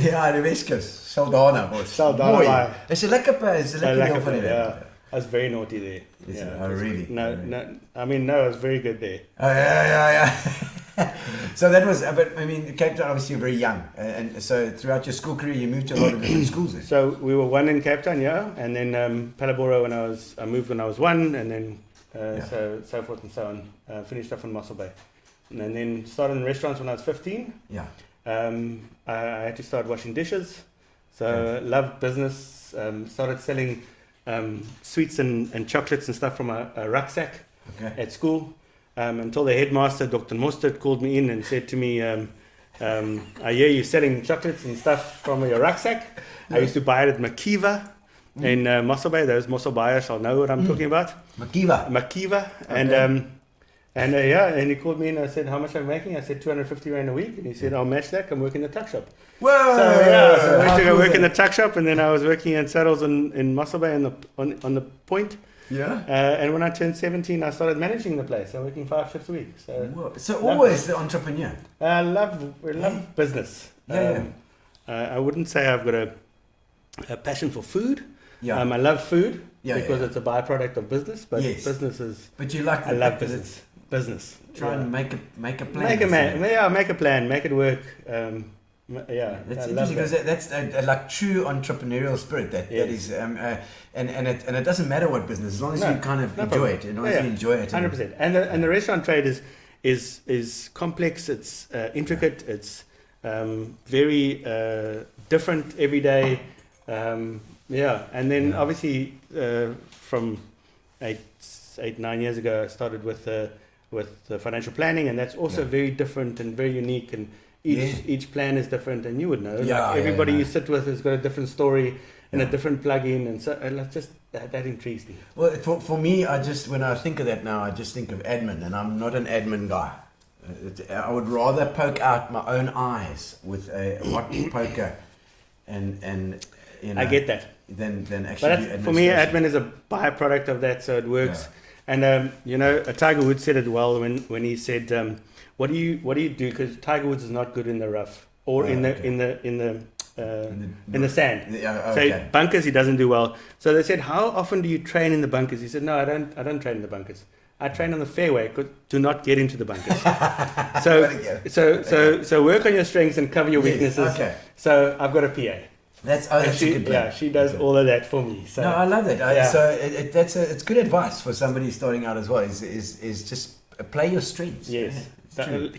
Ja, die Weskus. Saldanha was. Saldanha, Mooi. maar- Is 'n lekker is 'n lekker deel van die Yeah. land. I was very naughty there. Is Yeah, it? Oh, really? No, I mean, no, I was very good there. Oh, yeah. So that was, but I mean, Cape Town, obviously you're very young, and so throughout your school career, you moved to a lot of different schools. Then. So we were one in Cape Town, yeah, and then Palabora I moved when I was one, and then so forth and so on. Finished off in Mossel Bay, and then started in restaurants when I was 15. Yeah. I had to start washing dishes, so loved business. Started selling sweets and chocolates and stuff from a rucksack at school. Until the headmaster, Dr. Mustard, called me in and said to me, I hear you selling chocolates and stuff from your rucksack. I used to buy it at Makiva in Mossel Bay. Those Mossel buyers shall know what I'm talking about. Makiva. And he called me in and I said, how much am I making? I said, 250 Rand a week. And he said, I'll match that. Come work in the tuck shop. Whoa! So I went to go work in the tuck shop, and then I was working at Saddles in Mossel Bay on the point. Yeah. And when I turned 17, I started managing the place. I'm working 5 shifts a week. So always the entrepreneur. I love business. Yeah. I wouldn't say I've got a passion for food. Yeah. I love food because yeah. it's a byproduct of business. But Yes. business is. But you like. I love business. Business. Try and make a plan. Make a plan. Make it work. That's I interesting love because that's a like true entrepreneurial spirit. That is, and it doesn't matter what business, as long as you kind of enjoy it. As long as you enjoy it. 100%. And the restaurant trade is complex. It's intricate. It's very different every day. And then obviously from 8-9 years ago, I started with the financial planning, and that's also very different and very unique. And each plan is different, and you would know. Everybody you sit with has got a different story and a different plug-in, and so just that intrigues me. Well, for me, when I think of that now, I just think of admin, and I'm not an admin guy. I would rather poke out my own eyes with a hot poker, and you know, I get that. Than actually. But for me, admin is a byproduct of that, so it works. And Tiger Woods said it well when he said, "What do you do?" Because Tiger Woods is not good in the rough or in the sand. So bunkers he doesn't do well. So they said, "How often do you train in the bunkers?" He said, "No, I don't train in the bunkers. I train on the fairway to not get into the bunkers." so work on your strengths and cover your weaknesses. Okay. So I've got a PA. That's a good plan. Yeah, she does all of that for me. So. No, I love that. So it's good advice for somebody starting out as well. Is just play your strengths. Yes,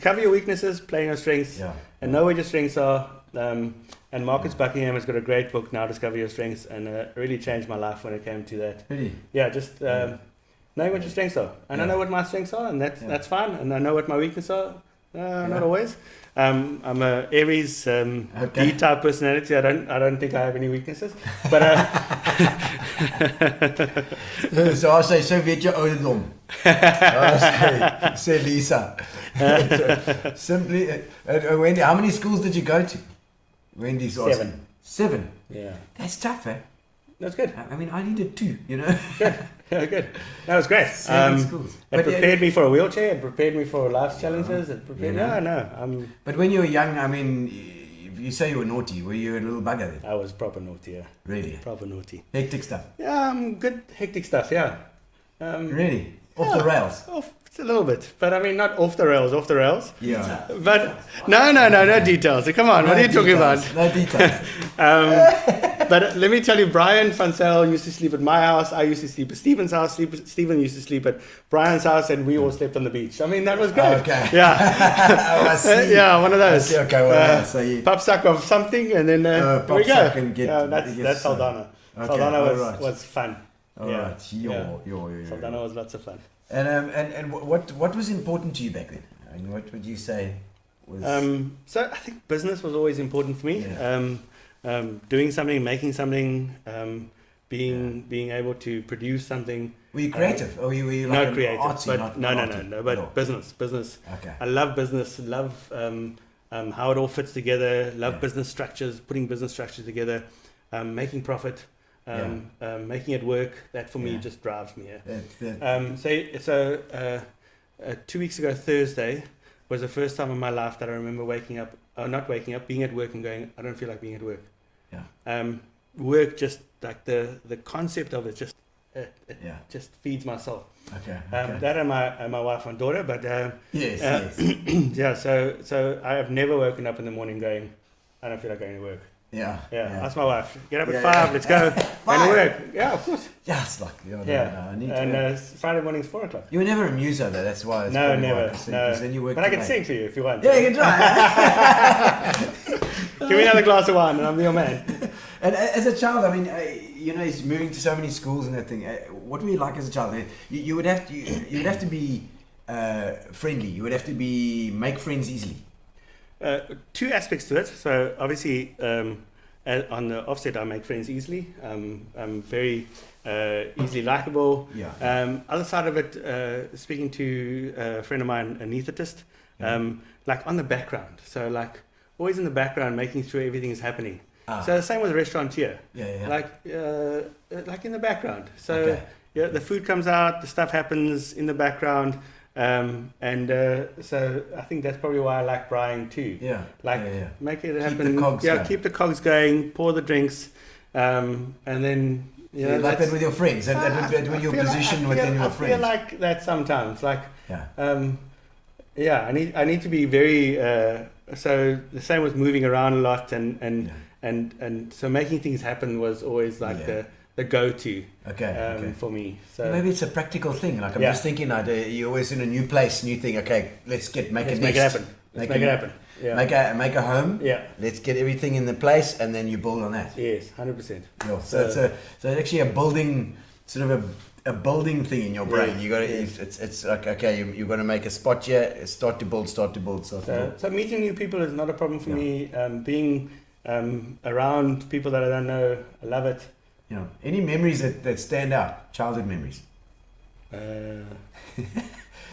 cover your weaknesses, play your strengths, and know where your strengths are. And Marcus Buckingham has got a great book now, Discover Your Strengths, and really changed my life when it came to that. Really? Yeah, just knowing what your strengths are, and I know what my strengths are, and that's fine. And I know what my weaknesses are. Not always. I'm a Aries D-type personality. I don't think I have any weaknesses. But so I say, so weet je ouderdom. Say Lisa. Simply, Wendy, how many schools did you go to? Wendy's 7. 7. Yeah. That's tough, eh? That's good. I mean, I needed 2, you know. Good. That was great. Schools. It But, prepared me for a wheelchair. It prepared me for life's challenges. It prepared. But when you were young, I mean, you say you were naughty. Were you a little bugger then? I was proper naughty. Yeah. Really? Proper naughty. Hectic stuff. Yeah, good hectic stuff. Yeah. Really? Off the rails? It's a little bit, but I mean, not off the rails. Off the rails. Yeah. But no details. Come on, what are you talking about? No details. But let me tell you, Brian Fansel used to sleep at my house. I used to sleep at Stephen's house. Stephen used to sleep at Brian's house, and we all slept on the beach. I mean, that was great. Okay. Yeah. Oh, I see. Yeah, one of those. I see. Okay, well, so you... Pop suck of something, and then here we go. That's Saldana. Okay, Saldana was fun. All right. Saldana was lots of fun. And what was important to you back then? I mean, what would you say was... So I think business was always important for me. Yeah. Doing something, making something, being able to produce something. Were you creative, or were you like no creative? artsy, But not but business. Okay. I love business. Love how it all fits together. Love business structures, putting business structures together, making profit. Making it work, that for me just drives me. So 2 weeks ago, Thursday, was the first time in my life that I remember being at work and going, I don't feel like being at work. Work, just like the concept of it, just feeds my soul. Okay. That and my wife and daughter, but yes. yeah. So I have never woken up in the morning going, I don't feel like going to work. Yeah. Ask my wife. Get up at 5. Let's go and work. Yeah, of course. Yeah, it's like I need to. Friday morning's 4 o'clock. You were never a muser though. That's why. No, never. Then you work. But I can sing for you if you want. Yeah, you can try. Give me another glass of wine, and I'm your man. And as a child, I mean, he's moving to so many schools and that thing. What were you like as a child? You would have to be friendly. You would have to make friends easily. 2 aspects to it. So obviously, on the offset, I make friends easily. I'm very easily likable. Yeah. Other side of it, speaking to a friend of mine, an anesthetist, like on the background. So like always in the background, making sure everything is happening. So the same with restaurateur. Like in the background. So the food comes out, the stuff happens in the background. So I think that's probably why I like Brian too. Make it happen. Keep the cogs going. Keep the cogs going. Pour the drinks, and then you like that with your friends, and when you're positioned within your friends. I feel like that sometimes. I need to be very. So the same with moving around a lot, and so making things happen was always like the go-to for me. So maybe it's a practical thing. Like I'm just thinking, you're always in a new place, new thing. Okay, let's make it happen. Make it happen. Yeah. Make a home. Yeah. Let's get everything in the place, and then you build on that. Yes, 100%. So it's actually a building, sort of a building thing in your brain. You got to. It's like you're going to make a spot here. Start to build. So meeting new people is not a problem for me. Being around people that I don't know, I love it. Any memories that stand out? Childhood memories.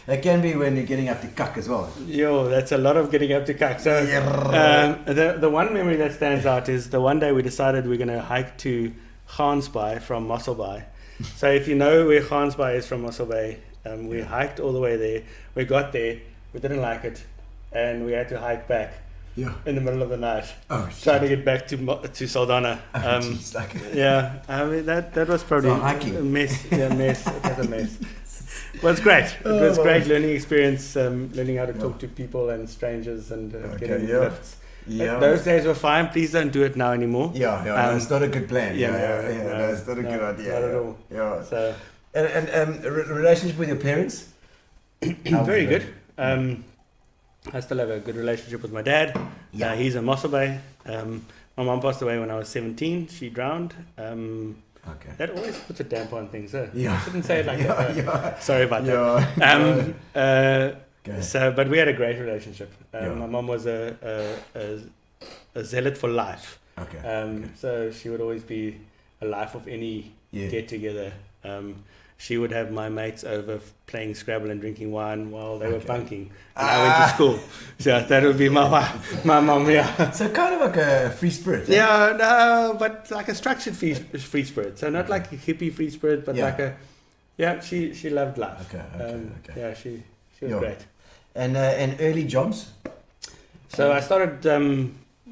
That can be when you're getting up to cuck as well. That's a lot of getting up to cuck. So the one memory that stands out is the one day we decided we're going to hike to Gansbaai from Mossel Bay. So if you know where Gansbaai is from Mossel Bay, we hiked all the way there. We got there, we didn't like it, and we had to hike back. In the middle of the night, trying to get back to Saldana. I mean that was probably hiking. a mess. It was a mess. Well, it's great. It was great learning experience, learning how to talk to people and strangers and getting lifts. Those days were fine. Please don't do it now anymore. It's not a good plan. No, it's not a good idea. Not at all. So and relationship with your parents? Very good. I still have a good relationship with my dad. He's in Mossel Bay. My mom passed away when I was 17. She drowned. That always puts a damp on things. I shouldn't say it like that. Sorry about that. But we had a great relationship. My mom was a zealot for life. So she would always be a life of any get together. she would have my mates over playing Scrabble and drinking wine while they were bunking. And I went to school. So that would be my mom, yeah. So kind of like a free spirit. Yeah, no, but like a structured free spirit. So not like a hippie free spirit, but like a, she loved life. Okay. Yeah, she was great. And early jobs? So I started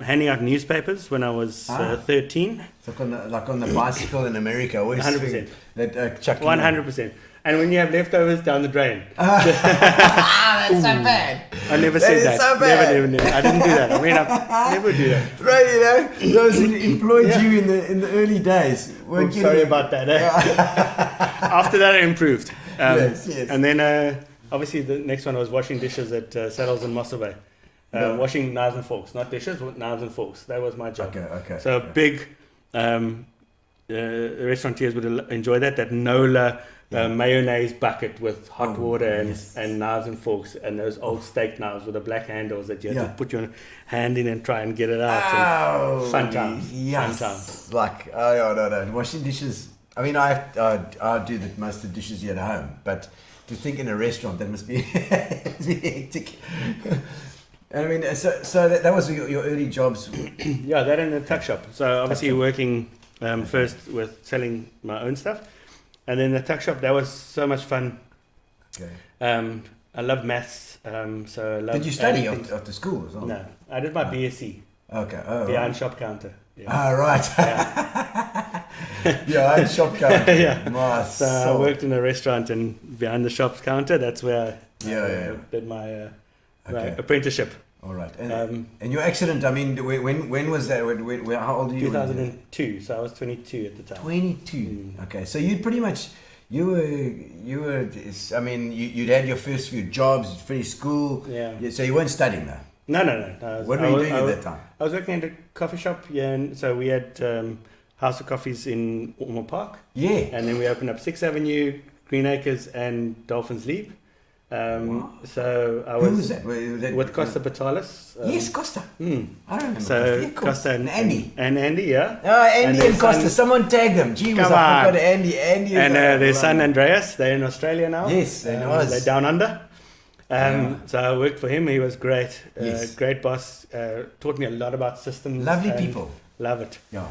handing out newspapers when I was 13. It's like on the bicycle in America. 100%. That chucking 100%. And when you have leftovers down the drain. That's so bad. I never said that. So bad. Never. I didn't do that. I mean, I never do that. Right, those who employed you in the early days. Sorry about that. After that, I improved. Yes. And then, obviously, the next one was washing dishes at Saddles in Mossel Bay. Washing knives and forks, not dishes, knives and forks. That was my job. Okay. So big restaurateurs would enjoy that Nola mayonnaise bucket with hot water and knives and forks, and those old steak knives with the black handles that you have to put your hand in and try and get it out. Fun times. Yes. Fun times. Like, no. Washing dishes. I mean, I do most of the dishes here at home, but to think in a restaurant, that must be hectic. I mean, so that was your early jobs. Yeah, that in the tuck shop. So obviously working first with selling my own stuff, and then the tuck shop, that was so much fun. Okay. I love maths. So I love. Did you study after school as well? No, I did my BSc. Okay. Behind shop counter. Yeah. Right. Yeah. Behind shop counter. Yeah. So I worked in a restaurant, and behind the shop counter, that's where I did my apprenticeship. All right. And your accident, I mean, when was that? How old are you? 2002. So I was 22 at the time. 22. Okay. So you pretty much, you were. I mean, you'd had your first few jobs, you'd finished school. Yeah. So you weren't studying though. No. What were you doing at that time? I was working at a coffee shop. Yeah, and so we had House of Coffees in Ormond Park. Yeah. And then we opened up 6th Avenue, Green Acres, and Dolphins Leap. So I was, who was that? With Costa Batalis. Yes, Costa. I remember. So Costa and Andy. And Andy, yeah. Oh, Andy and Costa. Son, someone tagged them. Gee, I forgot Andy. Andy and their son Andreas. They're in Australia now. Yes, they know. They're down under. So I worked for him. He was great. Great boss. Taught me a lot about systems. Lovely people. Love it. Yeah.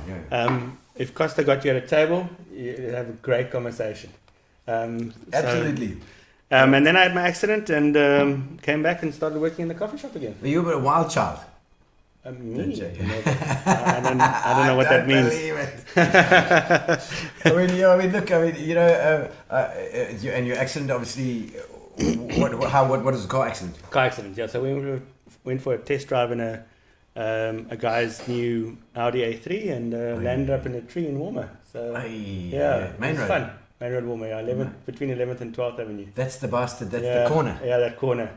If Costa got you at a table, you'd have a great conversation. Absolutely. And then I had my accident and came back and started working in the coffee shop again. You were a wild child. Me? I don't know what that means. Believe it. I mean, look. And your accident, obviously. What is a car accident? Car accident. Yeah. So we went for a test drive in a guy's new Audi A3 and landed up in a tree in Walmer. So main road. Fun. Main road Walmer. Between 11th and 12th Avenue. That's the bastard. That's the corner. Yeah, that corner.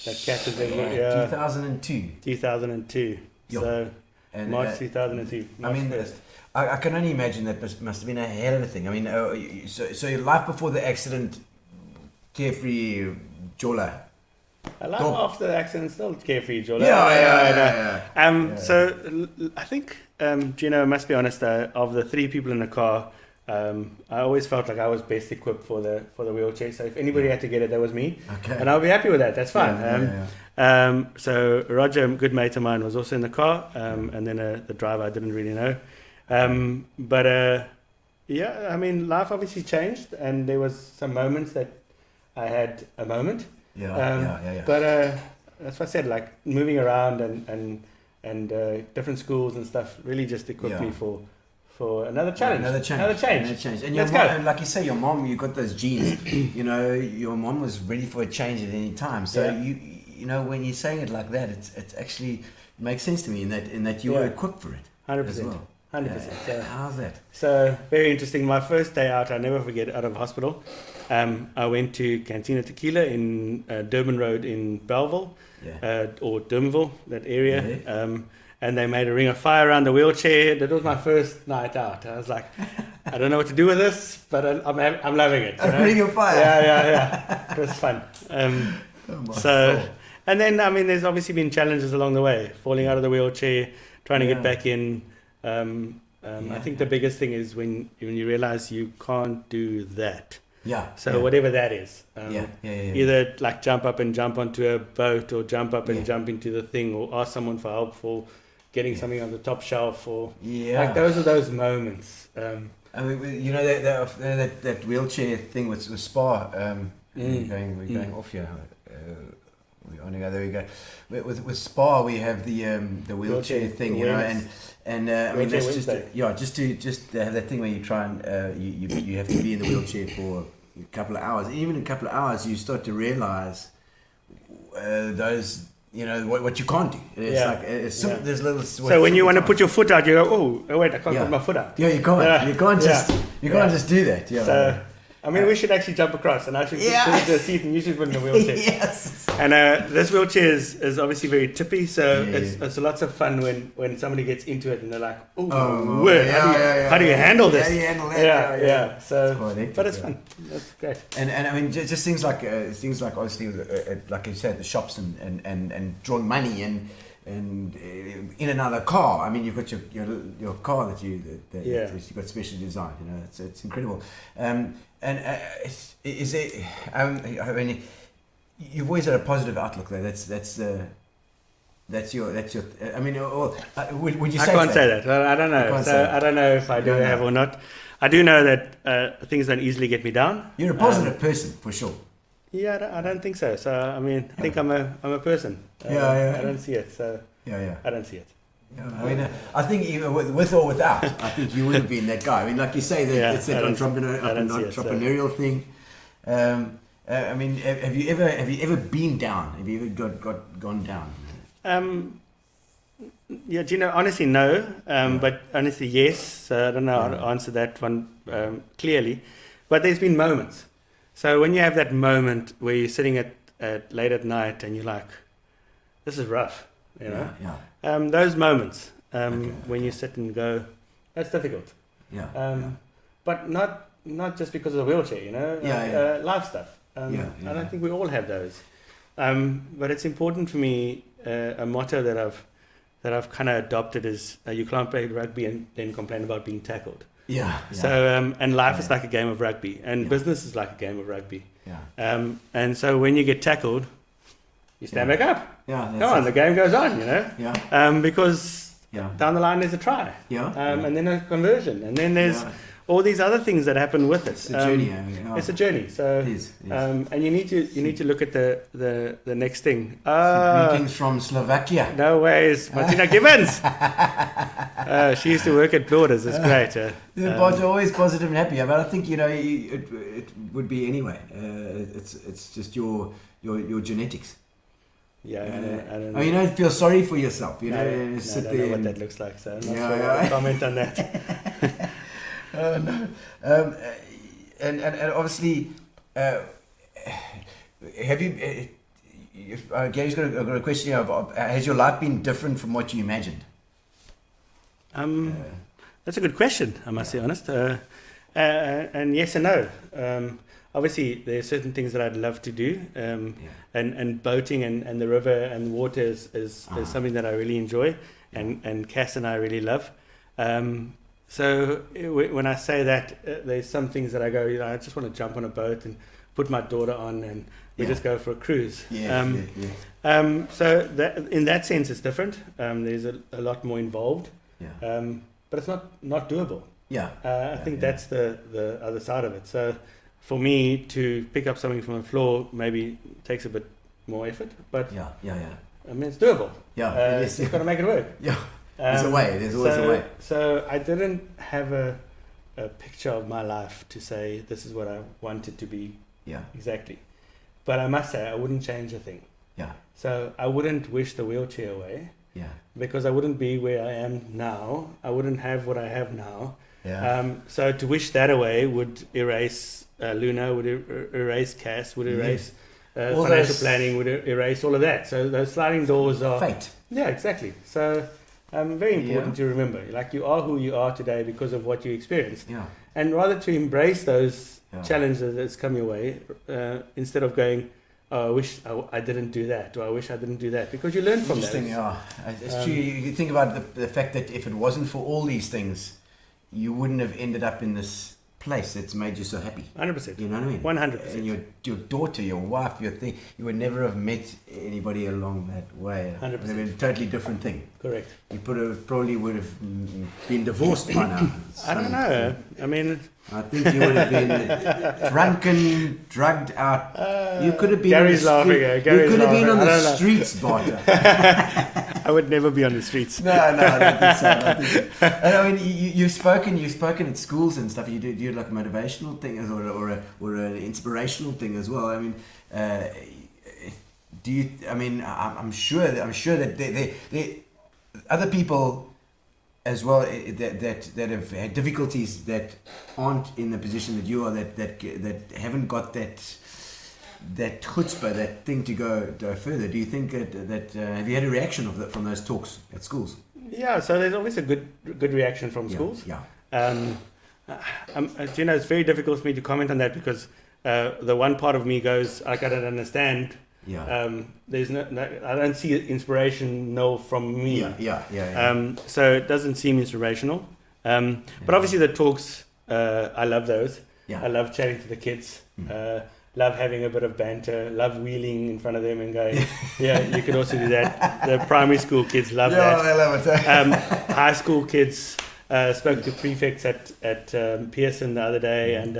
That cat is there. 2002. 2002. Yo. So And, March 2002. I mean, I can only imagine that must have been a hell of a thing. I mean, so your life before the accident, carefree, Jola. I like after the accident, still carefree, Jola. Yeah. So I think, Gino, must be honest, of the 3 people in the car, I always felt like I was best equipped for the wheelchair. So if anybody had to get it, that was me. Okay. And I'll be happy with that. That's fine. So Roger, a good mate of mine, was also in the car, and then the driver I didn't really know. I mean, life obviously changed, and there was some moments that I had a moment. But that's what I said, like moving around and different schools and stuff really just equipped me for another challenge. Another change. And your mom, and like you say, your mom, you got those genes. Your mom was ready for a change at any time. So you know, when you're saying it like that, it's actually makes sense to me in that you were equipped for it. 100%. As well. 100%. So, how's that? So very interesting. My first day out, I'll never forget, out of hospital. I went to Cantina Tequila in Durban Road in Belleville, or Durbanville, that area. And they made a ring of fire around the wheelchair. That was my first night out. I was like, I don't know what to do with this, but I'm loving it. A ring of fire. Yeah. It was fun. And then, I mean, there's obviously been challenges along the way. Falling out of the wheelchair, trying to get back in. I think the biggest thing is when you realize you can't do that. Yeah. So yeah. whatever that is. Yeah. Either like jump up and jump onto a boat, or jump up and jump into the thing, or ask someone for help for getting something on the top shelf, or like those are those moments. I mean, you know that wheelchair thing with Spa. We're going off here. There we go. With Spa, we have the wheelchair thing, you know, and I mean that's just to have that thing where you try and you have to be in the wheelchair for a couple of hours. Even in a couple of hours, you start to realize those. You know what you can't do. It's like there's little. So when you want to put your foot out, you go, oh wait, I can't put my foot out. Yeah, you can't. Yeah. You can't just do that. Yeah. So I mean, we should actually jump across and actually put into a seat and usually put in a wheelchair. Yes. And this wheelchair is obviously very tippy, so it's lots of fun when somebody gets into it and they're like, oh, how do you handle this? How do you handle that? Yeah. So, it's but it's fun. That's great. And I mean, just things like obviously, like you said, the shops and drawing money and in another car. I mean, you've got your car that you've got special design. You know, it's incredible. Is it? I mean, you've always had a positive outlook though. That's your. I mean, would you say? I can't say that. I don't know. I don't know if I do have or not. I do know that things don't easily get me down. You're a positive person for sure. Yeah, I don't think so. So I mean, I think I'm a person. I don't see it. So I don't see it. Yeah, I mean, I think even with or without, I think you would have been that guy. I mean, like you say, it's that entrepreneurial thing. I mean, have you ever been down? Have you ever gone down? Yeah, Gino, honestly, no. But honestly, yes. So I don't know how to answer that one clearly. But there's been moments. So when you have that moment where you're sitting at late at night and you're like, this is rough, you know? Those moments when you sit and go, that's difficult. But not just because of the wheelchair, you know? Life stuff. I don't think we all have those. But it's important for me, a motto that I've kind of adopted is you can't play rugby and then complain about being tackled. So and life is like a game of rugby, and business is like a game of rugby. And so when you get tackled, you stand back up. Come on, the game goes on, you know. Because down the line there's a try. And then a conversion, and then there's all these other things that happen with it. It's a journey. It's a journey. So it is. and you need to look at the next thing. Greetings from Slovakia. No ways, Martina Gibbons. She used to work at Borders. It's great. But always positive and happy. But I think it would be anyway. It's just your genetics. I don't know. You don't feel sorry for yourself. You know, I don't know what that looks like. So I'm not sure what to comment on that. No. And obviously, have you? Gary's got a question here about: has your life been different from what you imagined? That's a good question. I must be honest. And yes and no. Obviously, there are certain things that I'd love to do, and boating and the river and the water is something that I really enjoy, and Cass and I really love. So when I say that, there's some things that I go, you know, I just want to jump on a boat and put my daughter on, and we just go for a cruise. So that, in that sense, it's different. There's a lot more involved, but it's not doable. I think that's the other side of it. So for me to pick up something from the floor maybe takes a bit more effort, but I mean, it's doable. You've got to make it work. There's a way. There's always a way. So I didn't have a picture of my life to say this is what I wanted to be. Exactly. But I must say I wouldn't change a thing. So I wouldn't wish the wheelchair away. Because I wouldn't be where I am now. I wouldn't have what I have now. So to wish that away would erase Luna, would erase Cass, would erase financial planning, would erase all of that. So those sliding doors are fate. Yeah, exactly. So very important to remember. Like, you are who you are today because of what you experienced. And rather to embrace those challenges that's come your way, instead of going, oh, I wish I didn't do that, or I wish I didn't do that, because you learn from that. It's true. You think about the fact that if it wasn't for all these things, you wouldn't have ended up in this place that's made you so happy. 100%. You know what I mean? 100%. And your daughter, your wife, your thing, you would never have met anybody along that way. 100%. It would have been a totally different thing. Correct. You probably would have been divorced by now. I don't know. I mean, I think you would have been drunken, drugged out. You could have been Gary's on the street. laughing. Gary's You could have been on laughing. I the don't know. streets, Bartho. I would never be on the streets. No, I don't think so. I don't think so. And I mean, you've spoken at schools and stuff. You do like motivational things or an inspirational thing as well. I mean, do you? I mean, I'm sure that they other people as well that have had difficulties that aren't in the position that you are, that haven't got that chutzpah, that thing to go further. Do you think that have you had a reaction from those talks at schools? Yeah, so there's always a good reaction from schools. Yeah. You know, it's very difficult for me to comment on that because the one part of me goes, I don't understand. Yeah. There's no, I don't see inspirational from me. Yeah. So it doesn't seem inspirational. But obviously the talks, I love those. Yeah. I love chatting to the kids. Love having a bit of banter. Love wheeling in front of them and going, yeah, you could also do that. The primary school kids love that. I love it. High school kids spoke to prefects at Pearson the other day, and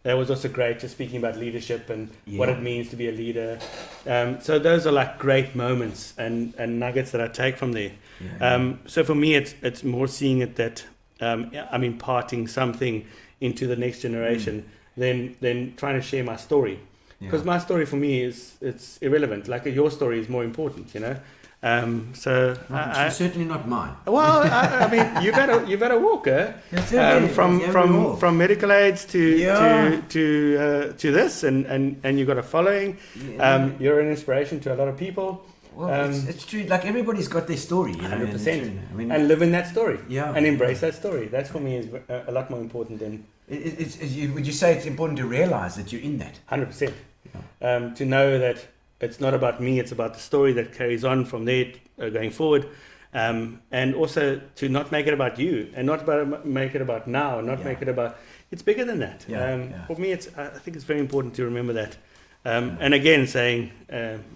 that was also great, just speaking about leadership and what it means to be a leader. So those are like great moments and nuggets that I take from there. So for me, it's more seeing it that I'm imparting something into the next generation than trying to share my story. Because my story for me it's irrelevant. Like your story is more important, you know. It's certainly not mine. Well, I mean, you've had a walker from medical aids to this, and you've got a following. You're an inspiration to a lot of people. Well, it's true. Like everybody's got their story. 100%. I mean, and live in that story. Yeah. And embrace that story. That's for me is a lot more important than. Would you say it's important to realize that you're in that? 100%. To know that it's not about me, it's about the story that carries on from there going forward. And also to not make it about you and not make it about now, and not make it about, it's bigger than that. For me, I think it's very important to remember that. And again, saying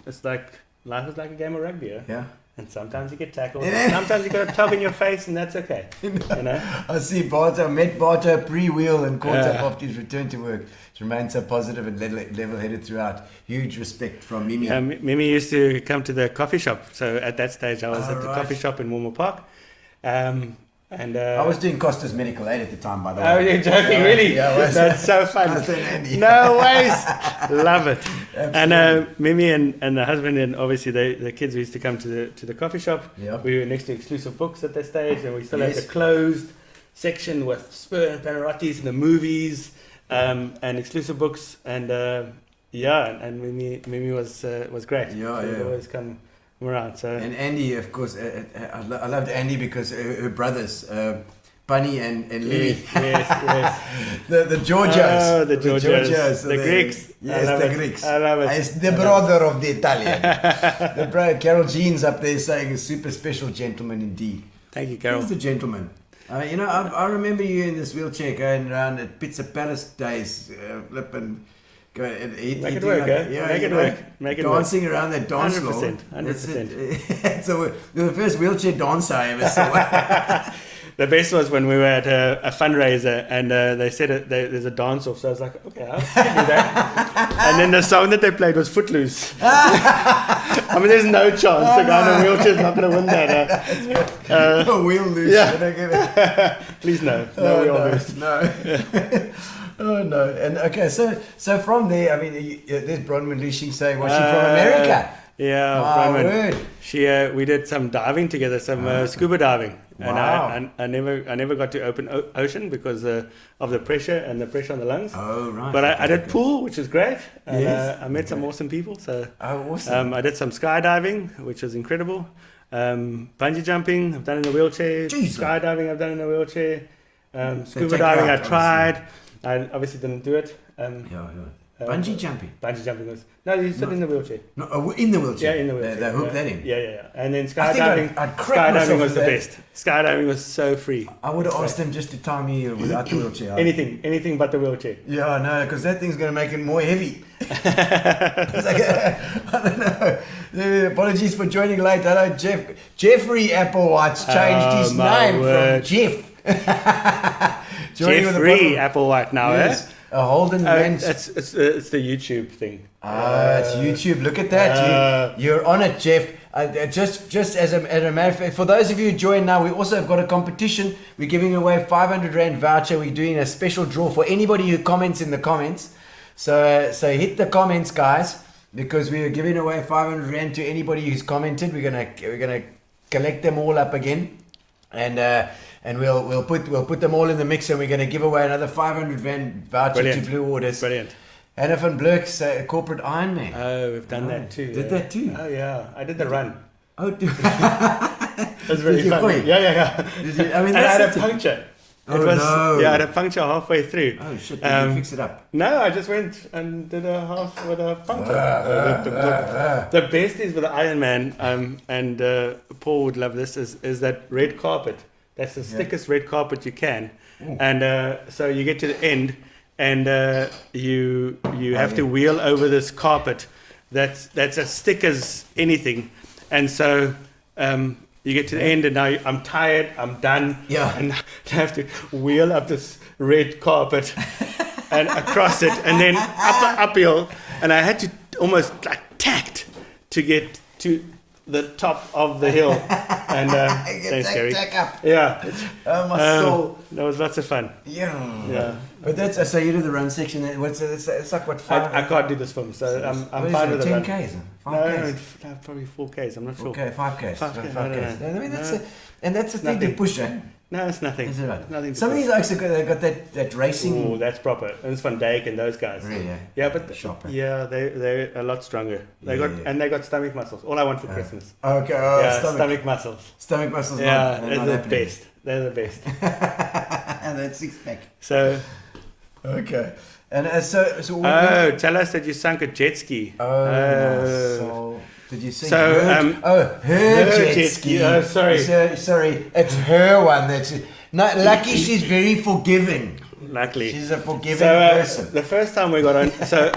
it's like, life is like a game of rugby. Yeah. And sometimes you get tackled, sometimes you got a tug in your face, and that's okay. You know? I see met Bartho pre-wheel and caught up after his return to work. He remained so positive and level-headed throughout. Huge respect from Mimi. Mimi used to come to the coffee shop. So at that stage, I was at the coffee shop in Warmer Park. And I was doing Costa's medical aid at the time, by the way. Oh, you're joking, really? Yeah, that's so fun. Costa and Andy. No ways. Love it. Absolutely. And Mimi and the husband and obviously the kids used to come to the coffee shop. Yep. We were next to Exclusive Books at that stage, and we still had the closed section with Spur and Panarottis and the movies, and Exclusive Books, and and Mimi was great. She would always come around. So. And Andy, of course, I loved Andy because her brothers, Bunny and Louis. Yes. the Georgios. Oh, the Georgios. The Greeks. Yes, the Greeks. I love it. It's the brother of the Italian. The brother, Carol Jean's up there saying, a super special gentleman indeed. Thank you, Carol. Who's the gentleman? I remember you in this wheelchair going around at Pizza Palace days, flipping. Make it work, Make it dancing work. around that dance floor. 100%. So you're the first wheelchair dancer I ever saw. The best was when we were at a fundraiser and they said there's a dance off. So I was like, okay, I'll do that. And then the song that they played was Footloose. I mean, there's no chance. The guy in a wheelchair is not going to win that. Wheel loose. Yeah. Please no. No wheel loose. No. Oh no! And okay, so from there, I mean, there's Bronwyn Leashing saying, "Was she from America?" Yeah, Bronwyn. We did some diving together, some scuba diving, and I never got to open ocean because of the pressure and the pressure on the lungs. Oh right! But I did pool, which was great. And, I met some awesome people. So awesome! I did some skydiving, which was incredible. Bungee jumping, I've done in a wheelchair. Jesus. Skydiving, I've done in a wheelchair. Scuba diving, I tried. I obviously didn't do it. Bungee jumping. Bungee jumping was no. You sit in the wheelchair. No, in the wheelchair. Yeah, in the wheelchair. They hook that in. Yeah. And then I skydiving. think I'd crack myself Skydiving was with the that. best. Skydiving was so free. I would have asked them just to tie me without the wheelchair. Anything but the wheelchair. Yeah, no, because that thing's going to make it more heavy. It's like, I don't know. Apologies for joining late. Hello, Jeff. Jeffrey Applewhite's changed his my name word. from Jeff. Joining with the Jeffrey bottom- Applewhite now, Yes, eh? a Holden men's. It's the YouTube thing. It's YouTube. Look at that. You're on it, Jeff. Just as a matter of fact, for those of you who join now, we also have got a competition. We're giving away 500 Rand voucher. We're doing a special draw for anybody who comments in the comments. So hit the comments, guys, because we are giving away 500 Rand to anybody who's commented. We're gonna collect them all up again, and we'll put them all in the mix, and we're gonna give away another 500 Rand voucher Brilliant. to Blue Waters. Brilliant. Hannah van Blerk's corporate Ironman. Oh, we've done that too. Did that too? Oh yeah, I did the run. Oh, dude. It was really Did you fun. quit? Yeah. Did you- I mean, And I had a that's puncture. Oh, no. Yeah, I had a puncture halfway through. Oh shit! Did you fix it up? No, I just went and did a half with a puncture. The best is with the Ironman, and Paul would love this, is that red carpet. That's the thickest red carpet you can. And so you get to the end, and you have to wheel over this carpet that's as thick as anything. And so you get to the end, and now I'm tired, I'm done, and I have to wheel up this red carpet and across it, and then uphill, and I had to almost like tact to get to the top of the hill, and thanks, Gary. Yeah, Oh my soul! that was lots of fun. Yeah. But that's so you did the run section. It's like what 5? I can't do this film, so I'm what fine is with it, the run. 10Ks, No, 5Ks. no, probably 4Ks. I'm not sure. Okay, 5Ks. 5Ks, 5Ks. I don't know. I mean No. and that's the thing to Nothing. push, eh? No, it's nothing. Is it right? Nothing. Some of these oaks have got that racing. Oh, that's proper. And it's Van Dijk and those guys. Really, yeah. Yeah, but Sharp, eh? yeah, they're a lot stronger. They got stomach muscles. All I want for Christmas. Okay, Stomach muscles. Stomach muscles. Yeah, not they're the happening. best. They're the best. And that 6-pack. So, Okay. And so tell us that you sunk a jet ski. my soul. Did you see? So, her jet ski. Oh, sorry. Sorry, it's her one. Lucky she's very forgiving. Luckily. She's a forgiving So person. the first time we got on, so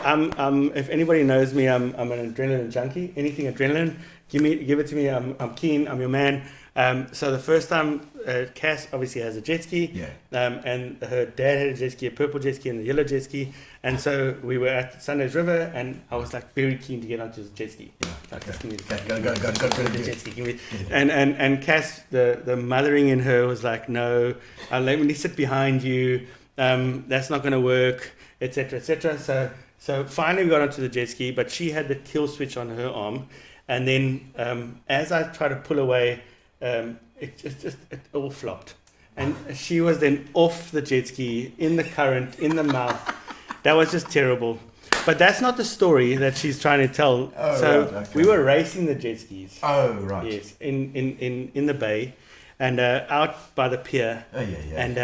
if anybody knows me, I'm an adrenaline junkie. Anything adrenaline, give it to me. I'm keen. I'm your man. So the first time, Cass obviously has a jet ski, and her dad had a jet ski, a purple jet ski and a yellow jet ski, and so we were at Sundays River, and I was like very keen to get onto the jet ski. Like, just give me the jet ski. Give me, and Cass, the mothering in her was like, no, I'll let me sit behind you. That's not going to work, etc., etc. So finally we got onto the jet ski, but she had the kill switch on her arm, and then as I tried to pull away, it all flopped, and she was then off the jet ski in the current, in the mouth. That was just terrible. But that's not the story that she's trying to tell. We were racing the jet skis. Oh, right. Yes, in the bay, and out by the pier. Oh, yeah. And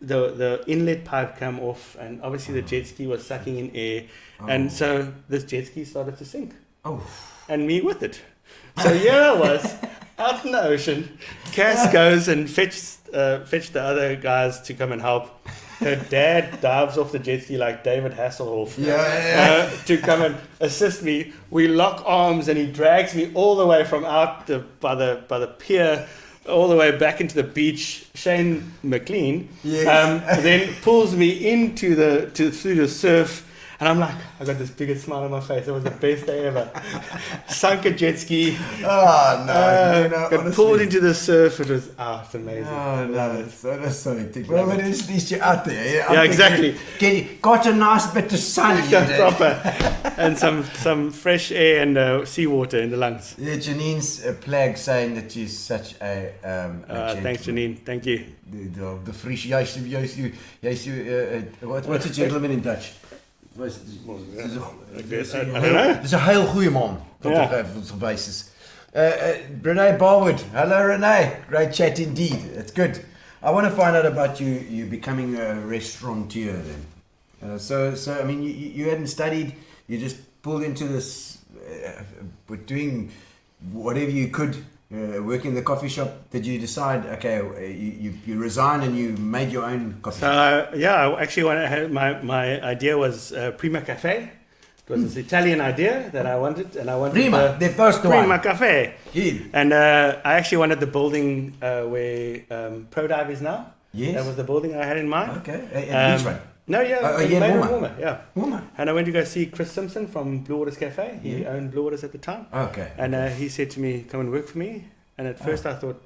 the inlet pipe came off, and obviously the jet ski was sucking in air, and so this jet ski started to sink. Oh. And me with it. So here I was out in the ocean. Cass goes and fetched the other guys to come and help. Her dad dives off the jet ski like David Hasselhoff to come and assist me. We lock arms, and he drags me all the way from out by the pier all the way back into the beach. Shane McLean then pulls me into through the surf. And I'm like, I got this biggest smile on my face. It was the best day ever. Sunk a jet ski. Oh, no. Got honestly. pulled into the surf. It was, it's amazing. Oh, no. That's so hectic. Well, at least you're out there. Yeah, exactly. Got a nice bit of sun. Proper. And some fresh air and seawater in the lungs. Yeah, Janine's flag saying that she's such a thanks, Janine. Thank you. The Fries. What's a gentleman in Dutch? I don't know. Het is een heel goede man. Dat Ja. toch even verwijs is. Renee Barwood. Hello, Renee. Great chat indeed. It's good. I want to find out about you becoming a restaurateur then. So I mean, you hadn't studied. You just pulled into this, doing whatever you could, working in the coffee shop. Did you decide, okay, you resign and you made your own coffee shop? I actually my idea was Prima Cafe. It was this Italian idea that I wanted, and I wanted Prima, the first one. Prima Cafe. Yeah. And I actually wanted the building where ProDive is now. Yes. That was the building I had in mind. Okay. And which one? No, yeah, Warmer. Yeah. Warmer. And I went to go see Chris Simpson from Blue Waters Cafe. He owned Blue Waters at the time. Okay. And he said to me, "Come and work for me." And at first I thought,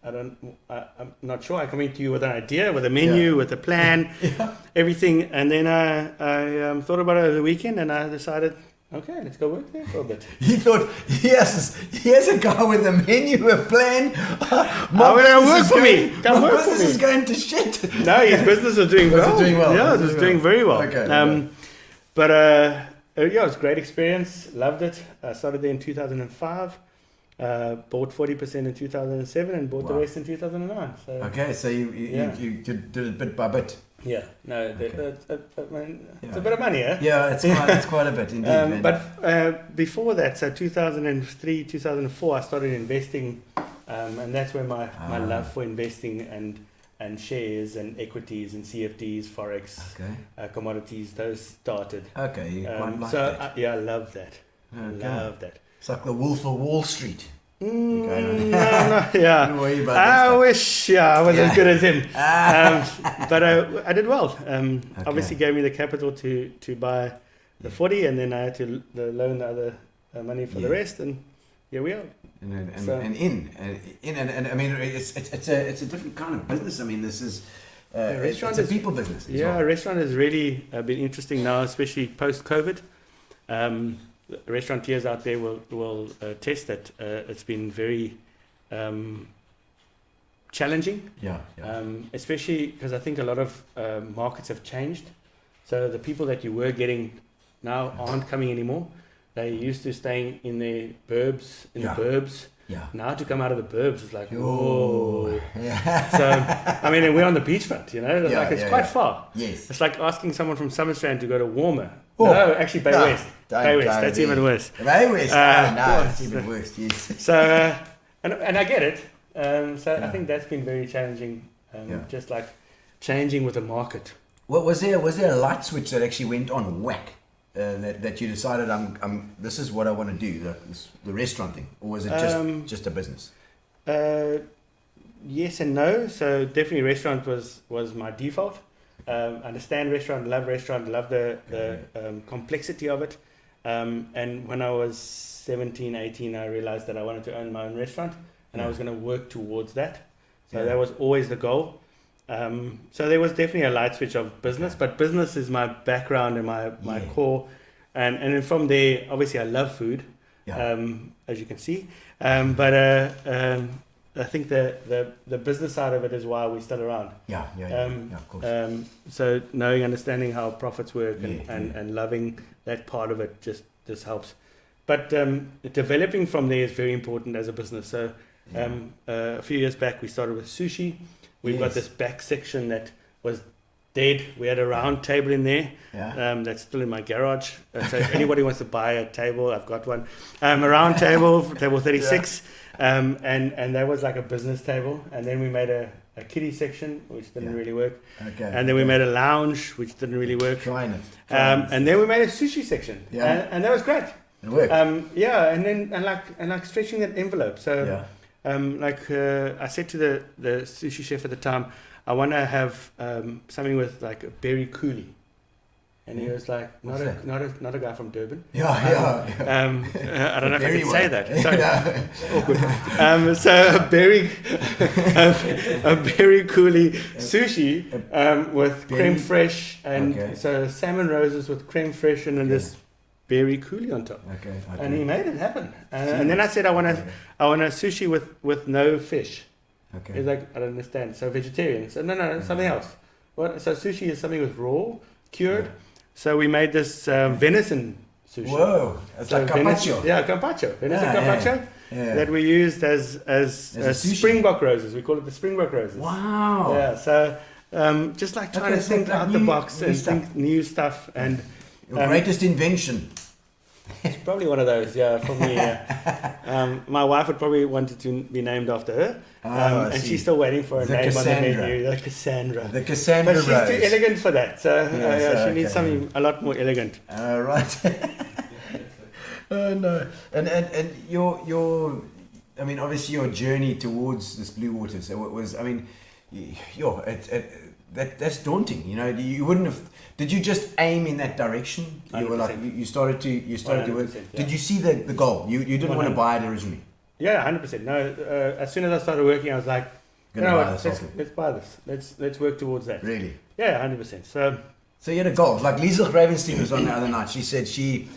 I'm not sure. I come into you with an idea, with a menu, with a plan, everything. And then I thought about it over the weekend, and I decided, okay, let's go work there for a bit. He thought, here's a guy with a menu, a plan. My business is going to shit. No, his business was doing well. Yeah, it was doing very well. Okay. But it was a great experience. Loved it. I started there in 2005. Bought 40% in 2007 and bought the rest in 2009. So okay, so you did it bit by bit. Yeah, no, it's a bit of money, eh? Yeah, it's quite a bit indeed. But before that, so 2003, 2004, I started investing, and that's where my love for investing and shares and equities and CFDs, forex, commodities, those started. Okay, you quite like that. I love that. Okay. Love that. It's like the Wolf of Wall Street. No, yeah. Don't worry about I wish I was as good as him. But I did well. Obviously gave me the capital to buy the 40, and then I had to loan the other money for the rest, and here we are. And I mean, it's a different kind of business. I mean, this is it's a people business. Restaurant has really been interesting now, especially post-COVID. Restaurateurs out there will attest that it's been very challenging. Especially because I think a lot of markets have changed. So the people that you were getting now aren't coming anymore. They used to staying in their burbs, the burbs. Yeah. Now to come out of the burbs is like, whoa. Yeah. So, I mean, we're on the beachfront, it's quite far. Yes. It's like asking someone from Summerstrand to go to Warmer. Oh. No, actually Bay West. Bay West, that's even worse. Bay West? No, it's even worse, yes. So, and I get it. I think that's been very challenging, just like changing with the market. What was there a light switch that actually went on whack? That you decided this is what I want to do, the restaurant thing, or was it just a business? Yes and no. So definitely restaurant was my default. Understand restaurant, love the complexity of it. And when I was 17, 18, I realized that I wanted to own my own restaurant, and I was going to work towards that. So that was always the goal. So there was definitely a light switch of business, but business is my background and my core. And then from there, obviously I love food, as you can see. I think the business side of it is why we're still around. Of course. So understanding how profits work and loving that part of it just helps. But developing from there is very important as a business. So a few years back, we started with sushi. We've got this back section that was dead. We had a round table in there. That's still in my garage. So if anybody wants to buy a table, I've got one. A round table, table 36. And that was like a business table. And then we made a kiddie section, which didn't really work. And then we made a lounge, which didn't really work. Trying it. And then we made a sushi section. And that was great. It worked. And like stretching that envelope. So I said to the sushi chef at the time, I want to have something with like a berry coulis. And he was like, not a guy from Durban. I don't know if I can say that. Awkward. So a berry coulis sushi with creme fraiche, and so salmon roses with creme fraiche and then this berry coulis on top. And he made it happen. And then I said, I want a sushi with no fish. He's like, I don't understand. So vegetarian. So no, something else. What? So sushi is something with raw, cured. So we made this venison sushi. Whoa, it's like carpaccio. Carpaccio. Venison carpaccio that we used as Springbok roses. We call it the Springbok roses. Wow. Yeah. So Just like trying Okay, to so think like out the new- box new and stuff. think new stuff. And Your greatest invention. it's probably one of those, yeah, for me. My wife would probably want it to be named after her. I And see. she's still waiting for a The name Cassandra. on the menu. The Cassandra. The Cassandra But she's Rose. too elegant for that. So Yes, she needs okay. something a lot more elegant. Right. Oh no. And your I mean, obviously your journey towards this Blue Water. So it was. I mean, that's daunting. You know, you wouldn't have. Did you just aim in that direction? You were like 100%. you started to work. 100%, yeah. Did you see the goal? You didn't want to 100%. buy it originally. Yeah, 100%. No, as soon as I started working, I was like, you Gonna know buy what, this let's buy this. Let's work towards that. Really. Yeah, 100%. So You had a goal. Like Liesl Gravenstein was on the other night. She said she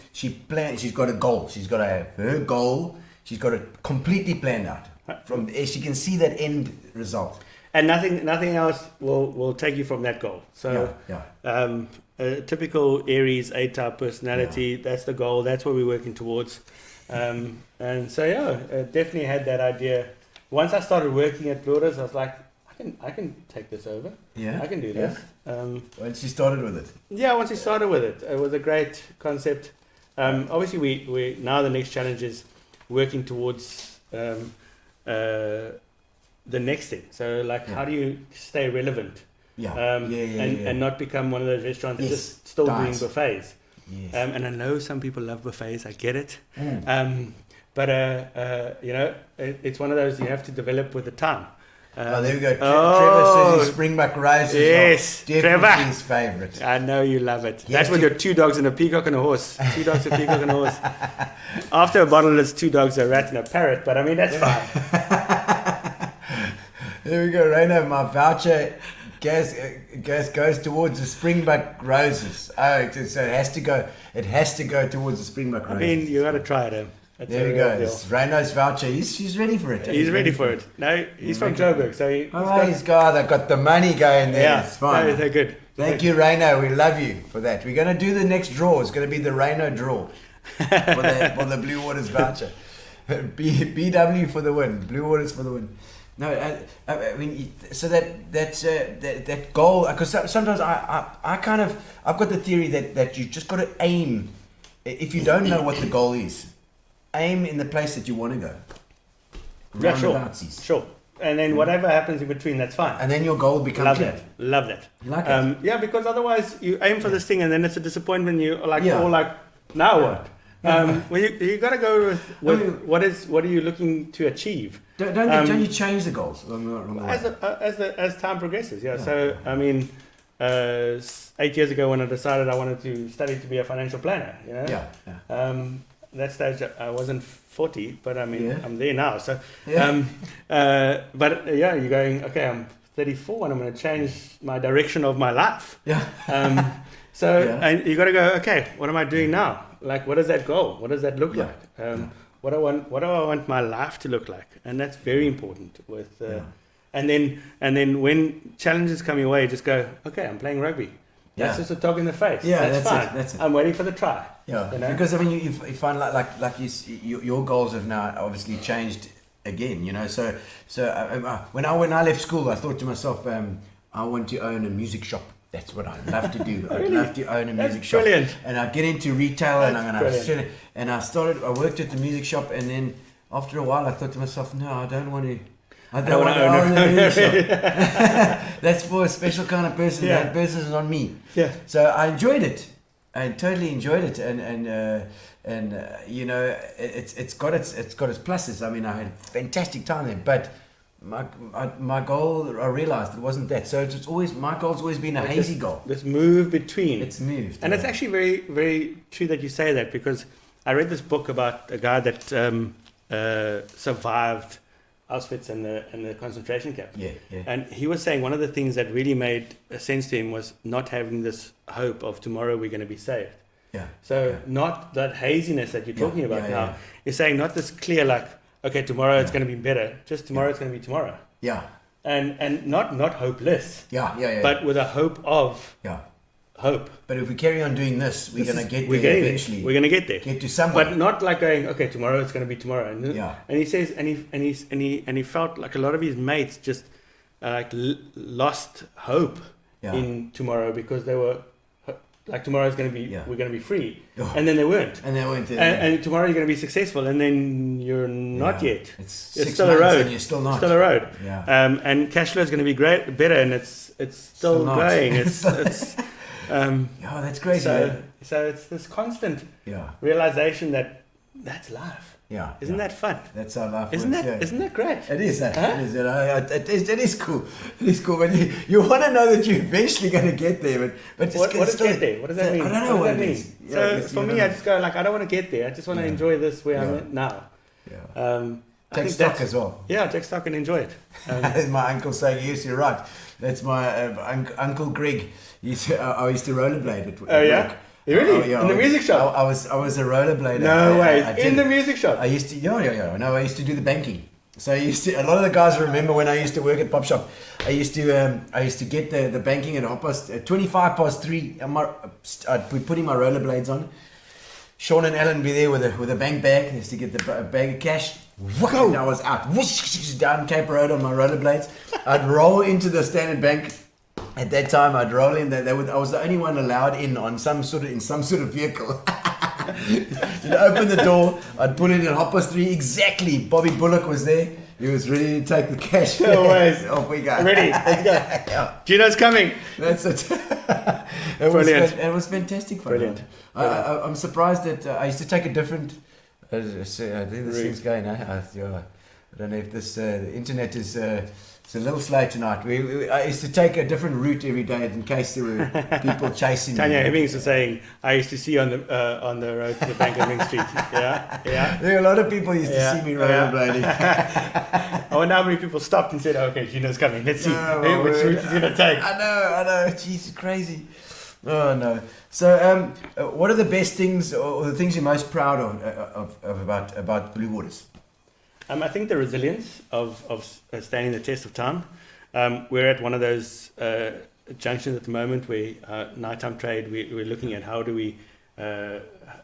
planned. She's got a goal. She's got her goal. She's got it completely planned out. From she can see that end result. and nothing else will take you from that goal. So Yeah. a typical Aries A-type personality. That's the goal. That's what we're working towards. And so I definitely had that idea. Once I started working at Blorders, I was like, I can take this over. Yeah. I can do this. Once you started with it. Yeah, once we started with it, it was a great concept. Obviously, we now the next challenge is working towards the next thing. So, like, how do you stay relevant? And not become one of those restaurants that just still doing buffets. Yes. And I know some people love buffets. I get it. But it's one of those you have to develop with the time. There we go. Trevor says his Springbuck rice is Yes, definitely Trevor. his favourite. I know you love it. Yes, That's with your 2 dogs and a peacock and a horse. 2 dogs, a peacock and a horse. After a bottle, it's 2 dogs, a rat and a parrot. But I mean, that's fine. There we go, Rainer. My voucher goes towards the Springbuck roses. Oh, so it has to go. It has to go towards the Springbuck roses. I mean, you got to try it. That's There a we real go. deal. It's Reno's voucher. He's ready for it. He's ready for it. No, he's from Joburg, so He's got the money going there. yeah, It's fine. no, they're good. Thank you, Reno. We love you for that. We're going to do the next draw. It's going to be the Reno draw for the Blue Waters voucher. BW for the win. Blue Waters for the win. No, I mean, so that goal. Because sometimes I've got the theory that you just got to aim. If you don't know what the goal is, aim in the place that you want to go. Yeah, Roundaboutsies. sure. And then whatever happens in between, that's fine. And then your goal becomes Love clear. that. Love that. You like it? Yeah, because otherwise you aim for this thing and then it's a disappointment. You are like, Yeah. all like, now what? Well, you got to go with what are you looking to achieve? Don't you change the goals? As time progresses, yeah. So I mean, 8 years ago when I decided I wanted to study to be a financial planner, you know. Yeah. That stage I wasn't 40, but I mean I'm there now. So, Yeah. but yeah, you're going. Okay, I'm 34 and I'm going to change my direction of my life. Yeah. And you got to go. Okay, what am I doing now? Like, what is that goal? What does that look like? What do I want my life to look like? And that's very important. And then when challenges come your way, just go. Okay, I'm playing rugby. That's just a dog in the face. Yeah, that's fine. That's it. I'm waiting for the try. Yeah, you know? because I mean, you find like your goals have now obviously changed again. You know, so when I left school, I thought to myself, I want to own a music shop. That's what I'd love to do. I'd love to own a music shop. Brilliant. And I get into retail, and I'm gonna brilliant. and I worked at the music shop, and then after a while, I thought to myself, no, I don't want to. I don't want to own a music shop. That's for a special kind of person. Yeah. That person is not me. Yeah. So I enjoyed it. I totally enjoyed it, and you know, it's got its pluses. I mean, I had a fantastic time there, but my goal, I realized it wasn't that. So it's always, my goal's always been a hazy goal. This move between. It's moved, and it's actually very, very true that you say that, because I read this book about a guy that survived Auschwitz and the concentration camp. Yeah. And he was saying one of the things that really made sense to him was not having this hope of tomorrow we're going to be saved. Yeah. So not that haziness that you're talking about now. Yeah. You're saying not this clear like, okay, tomorrow it's going to be better. Just tomorrow it's going to be tomorrow. Yeah. And not hopeless. Yeah. But with a hope of hope. But if we carry on doing this, we're going to get We're there getting eventually. We're going to get there. Get to somewhere. But not like going, okay, tomorrow it's going to be tomorrow. And he says, and he felt like a lot of his mates just lost hope in tomorrow because they were like tomorrow's going to be we're going to be free, and then they weren't, and tomorrow you're going to be successful, and then you're not yet. It's still a road. And you're still not. Still a road. Yeah. And cash flow is going to be better, and it's still going. It's that's crazy. So it's this constant realization that that's life. Yeah, isn't that fun? That's our life. Isn't that great? It is. It is cool. It is cool. But you want to know that you're eventually going to get there. But what does get there? What does that mean? I don't know what that means. So for me, I just go like, I don't want to get there. I just want to enjoy this where I'm at now. Yeah. Take stock as well. Yeah, take stock and enjoy it. As my uncle saying, yes, you're right. That's my Uncle Greg. I used to rollerblade at work. Really? In the music shop? I was a rollerblader. No way. In the music shop? I used to, No, I used to do the banking. So a lot of the guys remember when I used to work at Pop Shop. I used to get the banking at 25 past 3. I'd be putting my rollerblades on. Sean and Alan be there with a bank bag. I used to get the bag of cash. And I was out. Down Cape Road on my rollerblades. I'd roll into the Standard Bank. At that time, I'd roll in. I was the only one allowed in some sort of vehicle. You'd open the door. I'd pull in at 3:30 exactly. Bobby Bullock was there. He was ready to take the cash. Always. Off we go. Ready. Let's go. Gino's coming. That's it. Brilliant. It was fantastic fun. Brilliant. I'm surprised that I used to take a different. I think this thing's going. I don't know if this the internet is. It's a little slow tonight. I used to take a different route every day in case there were people chasing me. Tanya Hemmings was saying, I used to see you on the road to the Bank of Ring Street. Yeah. There are a lot of people used to see me rollerblading. I wonder how many people stopped and said, okay, Gino's coming. Let's see which route he's going to take. I know. Jeez, it's crazy. Oh, no. So, what are the best things or the things you're most proud of about Blue Waters? I think the resilience of standing the test of time. We're at one of those junctions at the moment where nighttime trade. We're looking at how do we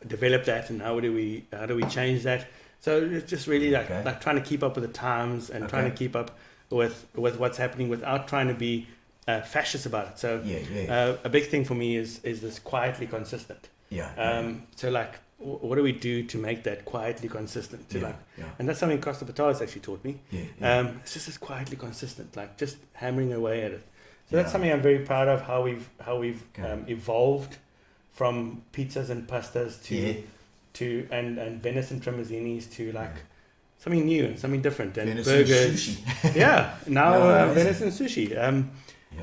develop that and how do we change that. So it's just really like trying to keep up with the times and trying to keep up with what's happening without trying to be fascist about it. So a big thing for me is this quietly consistent. So like. What do we do to make that quietly consistent? And that's something Costa Patalis actually taught me. It's just as quietly consistent, like just hammering away at it. So that's something I'm very proud of. How we've evolved from pizzas and pastas to and venison trimozzinis to like something new and something different and venison burgers. Sushi. Now venison sushi.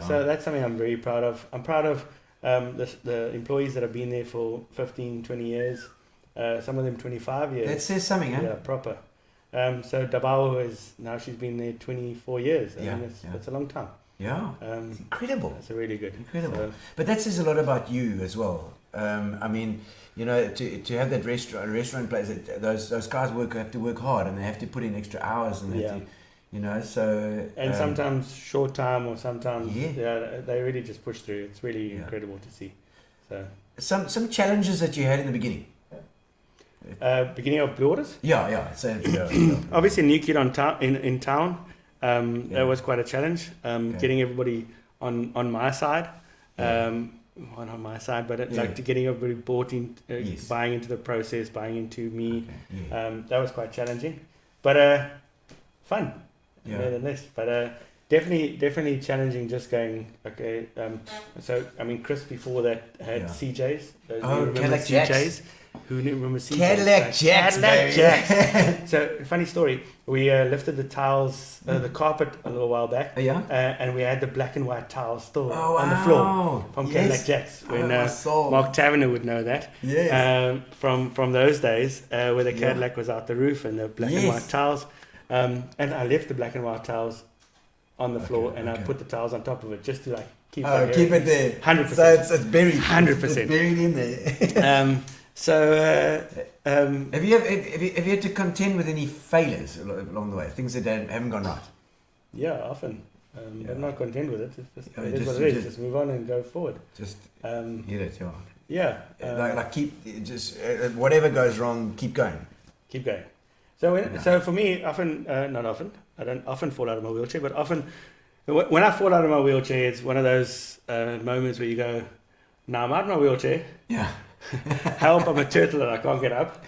So that's something I'm very proud of. I'm proud of the employees that have been there for 15, 20 years. Some of them 25 years. That says something, eh? Yeah, proper. So Dabao she's been there 24 years. That's a long time. Yeah, it's incredible. That's really good. Incredible. So, but that says a lot about you as well. I mean, to have that restaurant place, those guys have to work hard and they have to put in extra hours and they have to, so. And sometimes short time or sometimes they really just push through. It's really incredible to see. So some challenges that you had in the beginning. Beginning of Blue Waters? Yeah. So, obviously, a new kid in town. That was quite a challenge. Getting everybody on my side, not on my side, but like to getting everybody bought in, buying into the process, buying into me. That was quite challenging, but fun, nevertheless. But definitely challenging. Just going so I mean, Chris before that had CJs. Cadillac Jacks. Who remember CJs? Cadillac Jacks. So funny story. We lifted the towels, the carpet a little while back. And we had the black and white towels still on the floor from Cadillac Jacks. When Mark Taverner would know that. From those days where the Cadillac was out the roof and the black and white towels. And I left the black and white towels on the floor and I put the towels on top of it just to like keep it there. 100%. So it's buried. 100%. It's buried in there. Have you had to contend with any failures along the way? Things that haven't gone right? Yeah, often. But not contend with it. It's just, it is what it is. Just move on and go forward. Just hit it, yeah. Like keep just whatever goes wrong, keep going. Keep going. So so for me, often not often. I don't often fall out of my wheelchair, but often When I fall out of my wheelchair, it's one of those moments where you go, now I'm out of my wheelchair. Yeah. Help, I'm a turtle and I can't get up.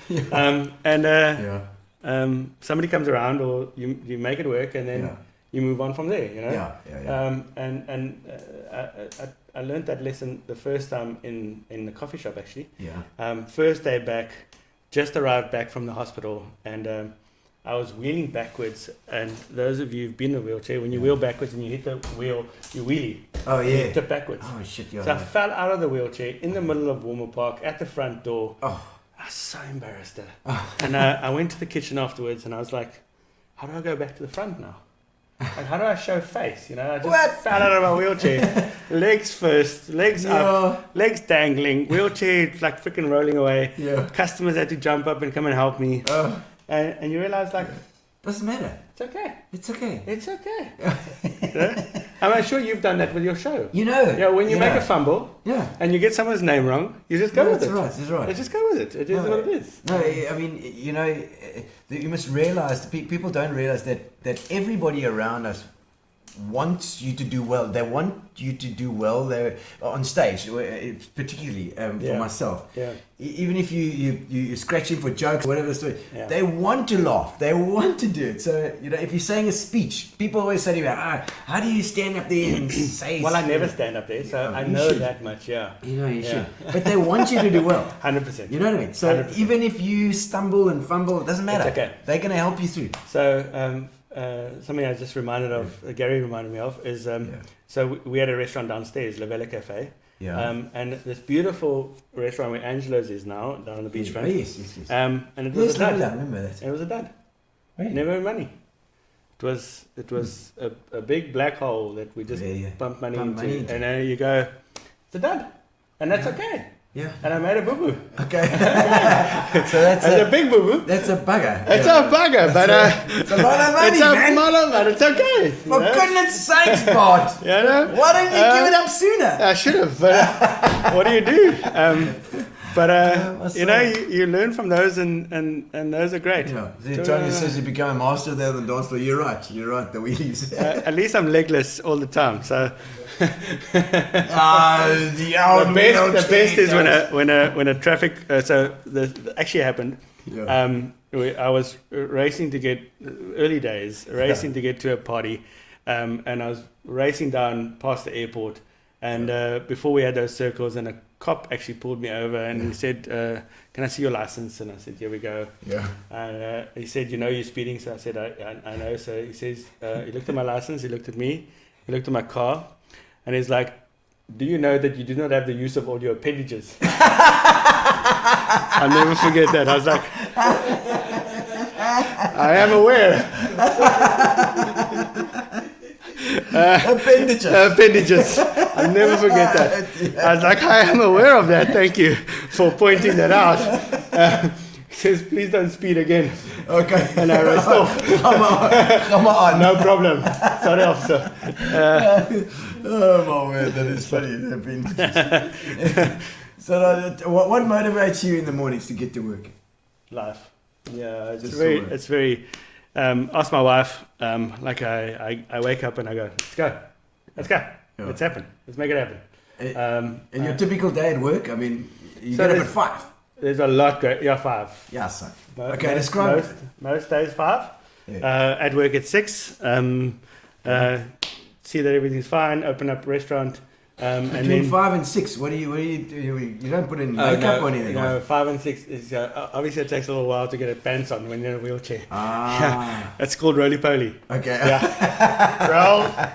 Somebody comes around or you make it work and then you move on from there, you know. I learned that lesson the first time in the coffee shop actually. First day back, just arrived back from the hospital, and I was wheeling backwards. And those of you who've been in a wheelchair, when you wheel backwards and you hit the wheel, you wheelie. Oh yeah. You tip backwards. Oh shit. So I fell out of the wheelchair in the middle of Warmer Park at the front door. Oh. I was so embarrassed. And I went to the kitchen afterwards and I was like, how do I go back to the front now? And how do I show face? You know, I just fell out of my wheelchair. Legs first, legs up, legs dangling, wheelchair like freaking rolling away. Yeah. Customers had to jump up and come and help me. And you realize like, doesn't matter. it's okay. It's okay. It's okay. You know? I'm sure you've done that with your show. You know. Yeah, when you make a fumble and you get someone's name wrong, you just go with it. That's right. You just go with it. It is what it is. No, I mean, you know, you must realize, people don't realize that everybody around us wants you to do well. They want you to do well. They're on stage, particularly for myself. Yeah. Even if you're scratching for jokes, whatever the story, they want to laugh. They want to do it. So, you know, if you're saying a speech, people always say to me, how do you stand up there and say... Well, I never stand up there, so I know that much, You know, you should. But they want you to do well. 100%. You know what I mean? So 100%. Even if you stumble and fumble, it doesn't matter. It's okay. They're going to help you through. So, something I just reminded of, Gary reminded me of, is so we had a restaurant downstairs, La Vella Cafe. And this beautiful restaurant where Angelo's is now, down on the beachfront. Yes. And it was a dud. I remember that. It was a dud. Really? Never made money. It was a big black hole that we just pumped money into. And then you go, it's a dud. And that's okay. Yeah. And I made a boo-boo. Okay. So that's a big boo-boo. That's a bugger. It's a bugger, but it's a lot of money, it's a lot of money. It's okay. For goodness sakes, Bart. You know? Why don't you give it up sooner? I should have, but what do you do? You know, you learn from those, and those are great. Yeah. Tony says you become a master there than dance floor. You're right. The wheelies. At least I'm legless all the time, so. The best is when a traffic actually happened. I was racing to get to get to a party, and I was racing down past the airport, and before we had those circles, and a cop actually pulled me over and he said, can I see your license? And I said, here we go. And he said, you know you're speeding. So I said, I know. So he says, he looked at my license, he looked at me, he looked at my car. And he's like, do you know that you do not have the use of all your appendages? I'll never forget that. I was like, I am aware. Appendages. I'll never forget that. I was like, I am aware of that. Thank you for pointing that out. He says, please don't speed again. Okay. And I raced off. Come on. No problem. Sorry, officer. Oh my word, that is funny. So, what motivates you in the mornings to get to work? Life. Yeah, it's very. Ask my wife. Like I wake up and I go, let's go. Yeah. Let's happen. Let's make it happen. And your typical day at work. I mean, you so get up at 5. There's a lot going. Yeah, 5. Yeah, son. Okay, describe it. Most days 5. At work at 6. See that everything's fine. Open up restaurant. And Between then 5 and 6, what do you do? You don't put in makeup or anything. No, 5 and 6 is obviously it takes a little while to get a pants on when you're in a wheelchair. That's called roly poly. Okay. Yeah. roll. I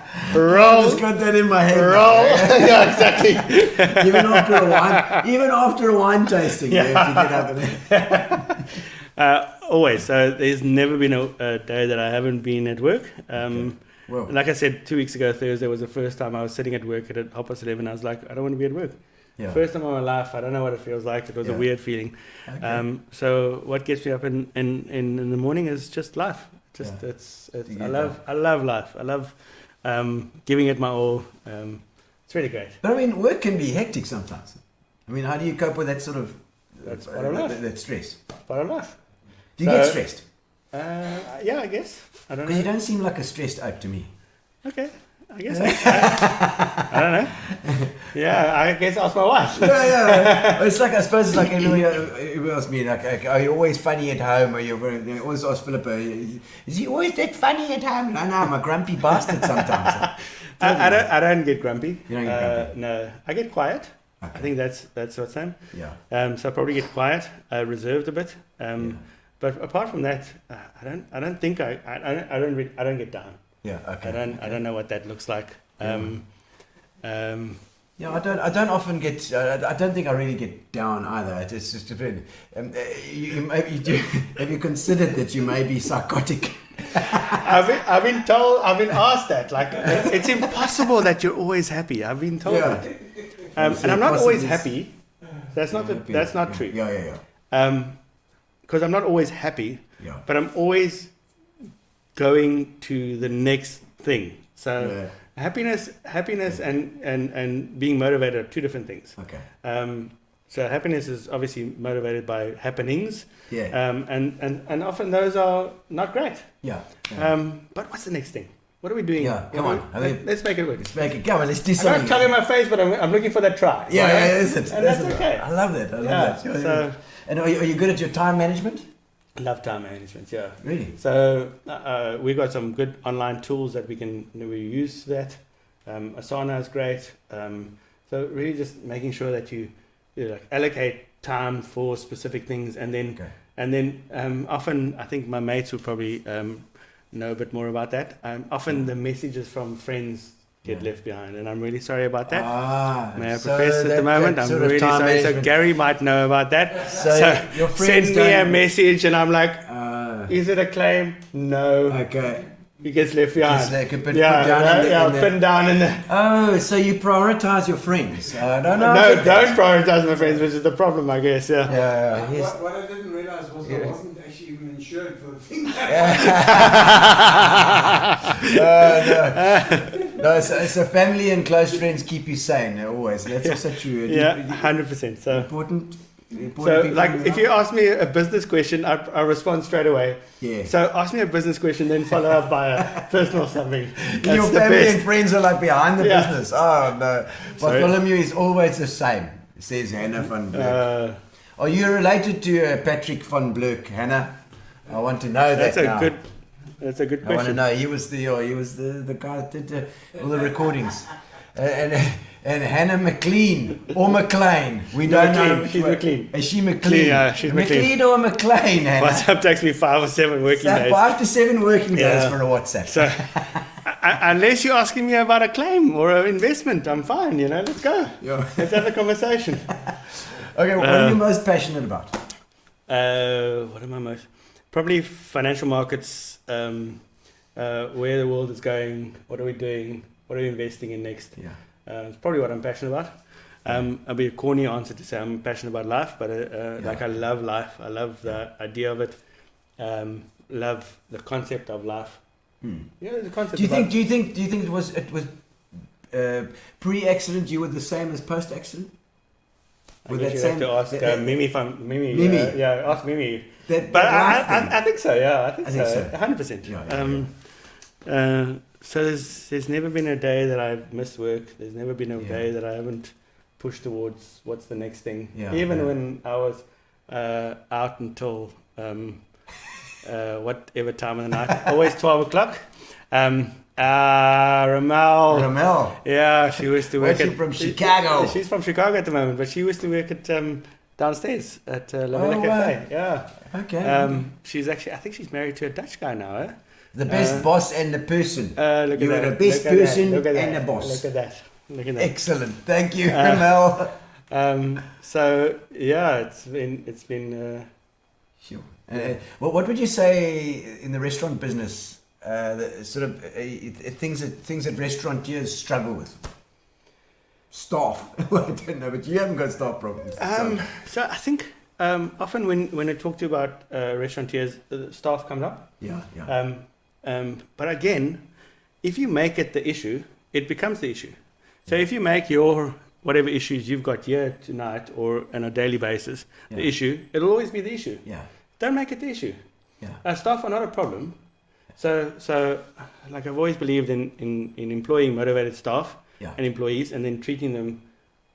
just got that in my head. Roll. Yeah, exactly. even after a wine tasting, you have to get up and always. So there's never been a day that I haven't been at work. Well, like I said, 2 weeks ago, Thursday was the first time I was sitting at work at 11:30. I was like, I don't want to be at work. Yeah. First time in my life, I don't know what it feels like. It was a weird feeling. Okay. So what gets me up in the morning is just life. I love life. I love giving it my all. It's really great. But I mean, work can be hectic sometimes. I mean, how do you cope with that sort of that stress? Part of life. Do you get stressed? Yeah, I guess. I don't know. Because you don't seem like a stressed oak to me. Okay. I guess I don't know. Yeah, I guess ask my wife. Yeah. It's like, I suppose it's like everyone else me, like, are you always funny at home? Or you always ask Philippa, is he always that funny at home? And I know, I'm a grumpy bastard sometimes. I don't get grumpy. You don't get grumpy? No, I get quiet. Okay. I think that's what's name. Yeah. So I probably get quiet, reserved a bit. But apart from that, I don't think I don't get down. Yeah. Okay. I don't know what that looks like. Yeah, I don't often get. I don't think I really get down either. It's just a bit. Maybe do. Have you considered that you may be psychotic? I've been asked that. Like, it's impossible that you're always happy. I've been told that. And I'm not always happy. That's not true. Yeah. Because I'm not always happy. Yeah. But I'm always going to the next thing. So happiness and being motivated are two different things. Okay. So happiness is obviously motivated by happenings. Yeah. And often those are not great. Yeah. But what's the next thing? What are we doing? Yeah, come on. Let's make it work. Come on, let's do I something. don't tell you my face, but I'm looking for that try. Yeah, is it? And that's okay. I love that. I love that. So, and are you good at your time management? I love time management, yeah. Really? So we've got some good online tools that we use that. Asana is great. So really just making sure that you like allocate time for specific things, and then often I think my mates would probably know a bit more about that. Often the messages from friends get left behind, and I'm really sorry about that. May I profess at the moment? I'm really sorry. Management. So Gary might know about that. So your friends send me a message, and I'm like, is it a claim? No. Okay. He gets left behind. Put down pinned down in the. Oh, so you prioritize your friends? No, don't prioritize my friends, which is the problem, I guess. Yeah. What I didn't realize was I wasn't actually even insured for the thing. No, so family and close friends keep you sane always. That's also true. 100%. So important. So, like, if you ask me a business question, I respond straight away. Yeah. So, ask me a business question, then follow up by a personal something. That's your the family best. and friends are like behind the business. Oh no, Sorry. Bartholomew is always the same. Says Hannah van Blurk. Are you related to Patrick van Blurk, Hannah? I want to know That's that. That's a good question. I want to know. He was the guy that did all the recordings. And Hannah McLean or McLean. We don't know. She's McLean. Is she McLean? Yeah, she's McLean or McLean, Hannah? WhatsApp takes me 5 or 7 working days. 5 to 7 working days for a WhatsApp. So, unless you're asking me about a claim or an investment, I'm fine. Let's go. Yeah. Let's have a conversation. Okay, what are you most passionate about? What am I most? Probably financial markets. Where the world is going. What are we doing? What are we investing in next? Yeah. It's probably what I'm passionate about. It'll be a corny answer to say I'm passionate about life, but like I love life. I love the idea of it. Love the concept of life. The concept. Do you think it was pre-accident? You were the same as post-accident? I guess you have to ask Mimi. Mimi. Ask Mimi. I think so. Yeah, I think so. 100%. So there's never been a day that I've missed work. There's never been a day that I haven't pushed towards what's the next thing. Even when I was out until whatever time of the night, always 12 o'clock. Ramel. Yeah, she used to work. Where's she from? Chicago. She's from Chicago at the moment, but she used to work at downstairs at La Villa Cafe. Yeah. Okay. She's actually, I think she's married to a Dutch guy now. Eh? The best boss and the person. Look you at were that. the best Look at person that. and the boss. Look at that. Excellent. Thank you, Ramel. So yeah, it's been. Sure. What would you say in the restaurant business? The sort of things that restaurateurs struggle with. Staff. I don't know, but you haven't got staff problems. So I think often when I talk to you about restaurateurs, staff comes up. Yeah. But again, if you make it the issue, it becomes the issue. So if you make your whatever issues you've got here tonight or on a daily basis, the issue, it'll always be the issue. Yeah. Don't make it the issue. Yeah. Staff are not a problem. So like I've always believed in employing motivated staff Yeah. and employees, and then treating them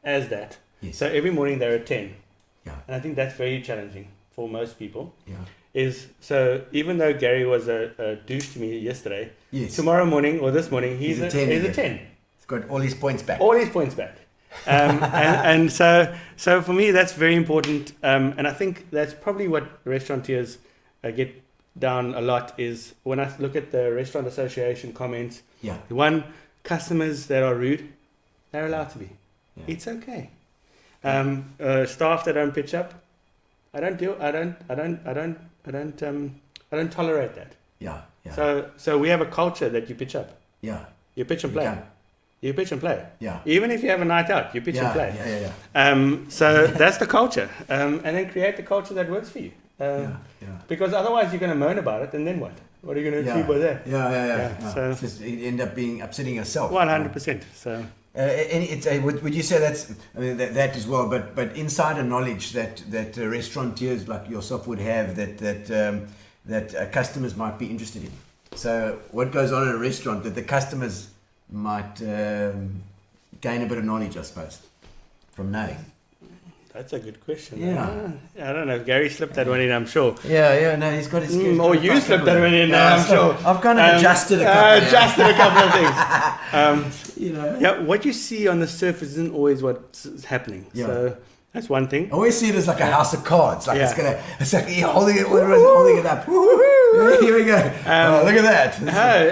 as that. Yes. So every morning they're at 10. Yeah. And I think that's very challenging for most people. Yeah. So even though Gary was a douche to me yesterday, Yes. tomorrow morning or this morning he's He's a a 10 He's a again. 10. He's got all his points back. All his points back. And so for me that's very important. And I think that's probably what restaurateurs get down a lot is when I look at the Restaurant Association comments. Yeah. One, customers that are rude, they're allowed to be. Yeah. It's okay. Staff that don't pitch up, I don't tolerate that. Yeah. Yeah. So we have a culture that you pitch up. Yeah. You pitch and You play. can. You pitch and play. Yeah. Even if you have a night out, you pitch and play. Yeah. So that's the culture. And then create the culture that works for you. Yeah. Because otherwise you're going to moan about it, and then what? What are you going to achieve by that? Yeah. So- It's just, you end up being upsetting yourself. 100%. So And it's would you say that's that as well? But insider knowledge that restaurateurs like yourself would have that customers might be interested in. So what goes on in a restaurant that the customers might gain a bit of knowledge, I suppose, from knowing. that's a good question. Yeah. I don't know. Gary slipped that one in, I'm sure. Yeah. No, he's got his. Or you slipped that one in, I'm sure. I've kind of adjusted a couple. Adjusted a couple of things. You know. Yeah, what you see on the surface isn't always what's happening. Yeah. So that's one thing. I always see it as like a house of cards. Like Yeah. it's like you're holding it up. Here we go. Look at that.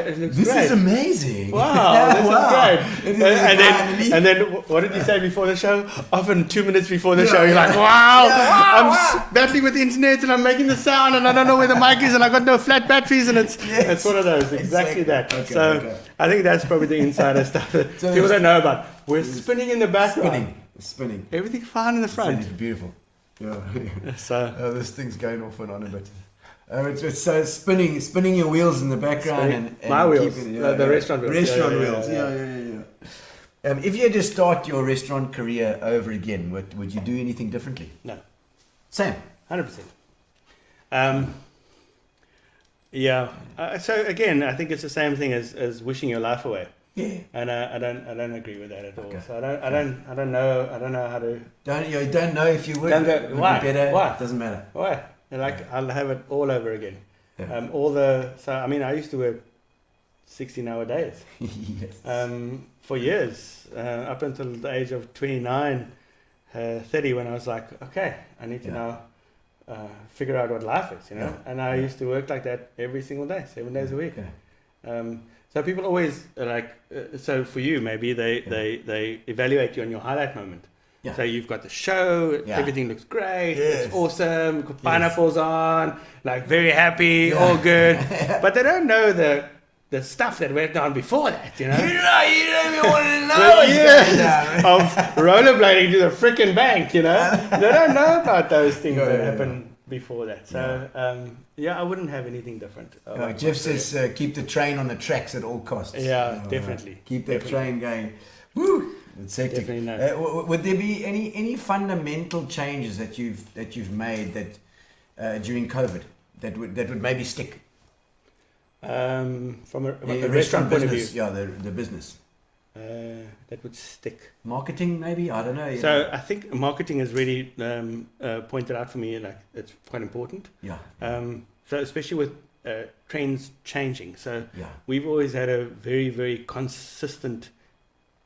It looks This great. is amazing. Wow, this is great. It is a guy underneath. And then what did you say before the show? Often 2 minutes before the show, you're like, wow, I'm battling with the internet and I'm making the sound and I don't know where the mic is and I got no flat batteries and it's one of those, exactly that. Okay, so okay. I think that's probably the insider stuff that So people don't know about. We're spinning in the background. Spinning. Everything fine in the front. It's beautiful. Yeah. So This thing's going off and on a bit. It's so spinning your wheels in the background and my wheels, keeping- the restaurant wheels. Restaurant Yeah, wheels. Yeah. If you had to start your restaurant career over again, would you do anything differently? No. Same. 100%. So again, I think it's the same thing as wishing your life away. Yeah. And I don't agree with that at all. Okay. So I don't know how to. You don't know if you would. Don't go- would be why? better. Why? Doesn't matter. Why? I'll have it all over again. Yeah. I used to work 16-hour days Yes. for years up until the age of 29, 30, when I was like, okay, I need to now figure out what life is, you know. Yeah. And I used to work like that every single day, 7 days a week. Okay. So people always so for you maybe they evaluate you on your highlight moment. Yeah. So you've got the show, Yeah. everything looks great, Yes. it's awesome, got pineapples on, like very happy, all good. But they don't know the stuff that went on before that, you know. You don't even want to know what's going down. of rollerblading to the frickin' bank, you know. They don't know about those things that happened before that. So I wouldn't have anything different. Jeff says keep the train on the tracks at all costs. Yeah, definitely. Keep that train going. Woo! It's hectic. Definitely no. Would there be any fundamental changes that you've made that during COVID that would maybe stick? From The a restaurant point of business, view, the business. that would stick. Marketing, maybe, I don't know. So I think marketing has really pointed out for me, like it's quite important. Yeah. So especially with trends changing. So Yeah. we've always had a very, very consistent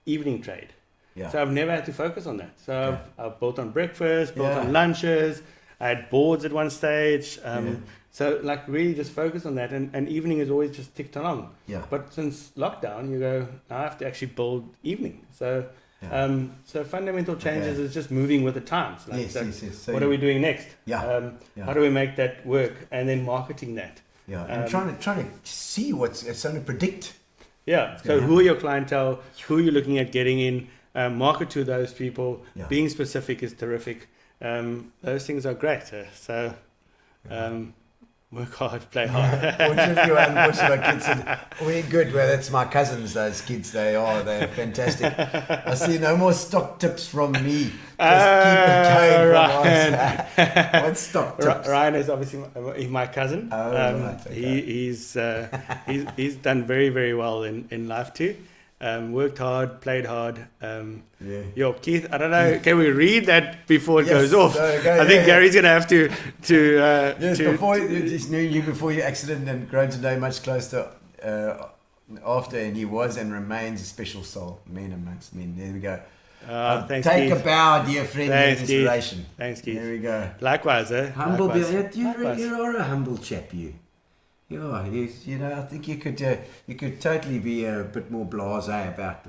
evening trade. Yeah. So I've never had to focus on that. So I've built on breakfast, built Yeah. on lunches. I had boards at one stage. Yeah. So like really just focus on that. And evening is always just ticked along. Yeah. But since lockdown, you go, now I have to actually build evening. So Yeah. so fundamental changes is just moving with the times. Like, Yes, so yes. So what are we doing next? Yeah. How do we make that work? And then marketing that. Yeah. And trying to see what's trying to predict. Yeah. So Yeah. who are your clientele? Who are you looking at getting in? Market to those people. Yeah. Being specific is terrific. Those things are great. work hard, play hard. Fortunately, unfortunately, my kids said, we're good. Well, that's my cousins, those kids. They're fantastic. I see no more stock tips from me. Just keep it going from us. What stock tips? Ryan is obviously my cousin. Right, okay. He's done very, very well in life too. Worked hard, played hard. Yo, Keith, I don't know. Can we read that before it goes off? I think Gary's going to have to. Yes, before you just knew you before your accident and grown to know much closer after, and he was and remains a special soul, men amongst men. There we go. Thanks, Take Keith. a bow, dear friend. Thanks, Inspiration. Keith. Thanks, Keith. There we go. Likewise, Humble, Likewise. you are a humble chap, you. Yeah, you know, I think you could totally be a bit more blasé about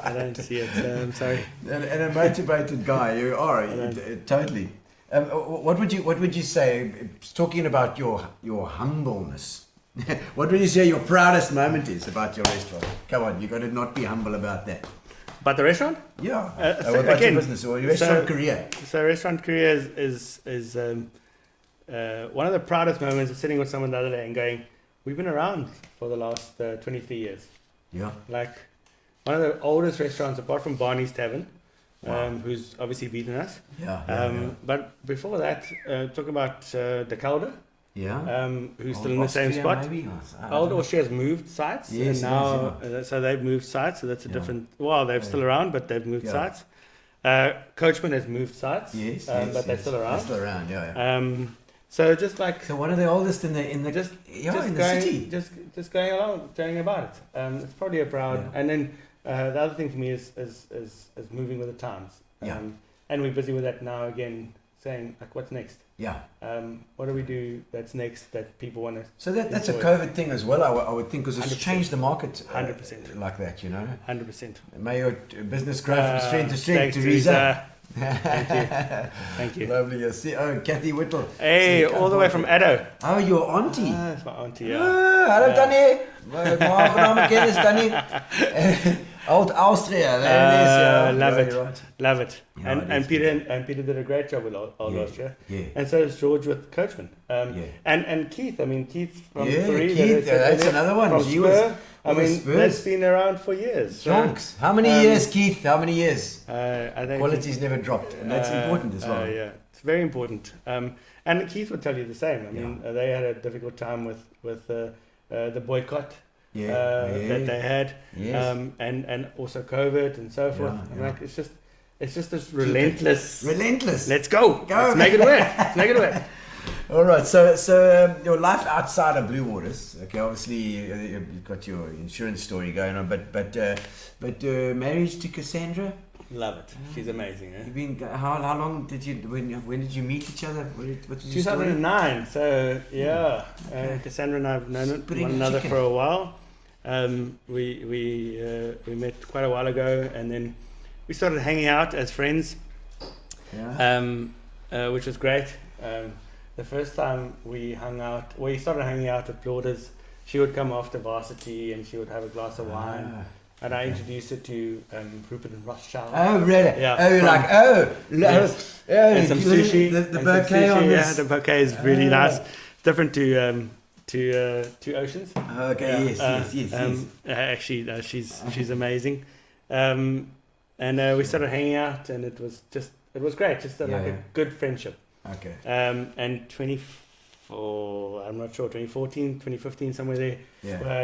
I don't see it. I'm sorry. and a motivated guy. You are totally. What would you say? Talking about your humbleness. What would you say your proudest moment is about your restaurant? Come on, you got to not be humble about that. But the restaurant? Yeah. So what about again, your business or your restaurant career? So restaurant career is one of the proudest moments of sitting with someone the other day and going, we've been around for the last 23 years. Yeah. Like one of the oldest restaurants apart from Barney's Tavern, Wow. who's obviously beaten us. Yeah. But before that, talk about De Calder, Yeah. who's Old still in the same Austria, spot. maybe? Old Austria has moved sites. Yes, and now, so they've moved sites. So that's a different. Well, they're still around, but they've moved sites. Coachman has moved sites. Yes, but they're still around. They're still around. Yeah. So just like So one of the oldest in the in the city. just going along, telling about it. It's probably a proud. Yeah. And then the other thing for me is moving with the times. Yeah. And we're busy with that now again, saying like, what's next? Yeah. What do we do that's next that people want to? So that's a enjoy? COVID thing as well. I would think because it's 100%. changed the market 100%. like that. You know. 100%. May your business grow from strength to strength, Thanks, Teresa. Thank you. Thank you. Lovely. You see, Kathy Whittle. Hey, all the way from Addo. Oh, your auntie. That's my auntie. Yeah. Hallo Tannie. Mijn naam is Tannie. Old Austria. There it is. Yeah. Love Yeah, it. you're right. Love it. Yeah, and it and is Peter did a great job with Old Austria. Yeah. And so is George with Coachman. Yeah. And Keith. I mean, Keith from Yeah, Paris. Keith, that's another one. From He was- Spur. I mean, Spurs. that's been around for years. Jonks. How many years, Keith? How many years? I think Quality's never dropped, and that's important as well. Yeah, it's very important. And Keith would tell you the same. I mean, they had a difficult time with the boycott that they had, and also COVID and so forth. Yeah, I'm like, it's just this relentless. Let's go. Go. Let's make it work. Let's make it work. All right. So your life outside of Blue Waters. Okay. Obviously, you've got your insurance story going on, but marriage to Cassandra. Love it. She's amazing. You've been how long did you when did you meet each other? What was your story? 2009. So yeah, Cassandra and I have known Spitting one another chicken. for a while. We met quite a while ago, and then we started hanging out as friends, which was great. The first time we started hanging out at Plauders. She would come after varsity, and she would have a glass of wine. And I introduced her to Rupert and Rothschild. Oh, really? Yeah, Oh, you're like, yes. And some sushi. The and bouquet some sushi, on this. Yeah, the bouquet is really nice. It's different to Oceans. Okay, yes. Actually, she's amazing. And we started hanging out, and it was great. Just like a good friendship. Okay. And 2014, 2015, somewhere there,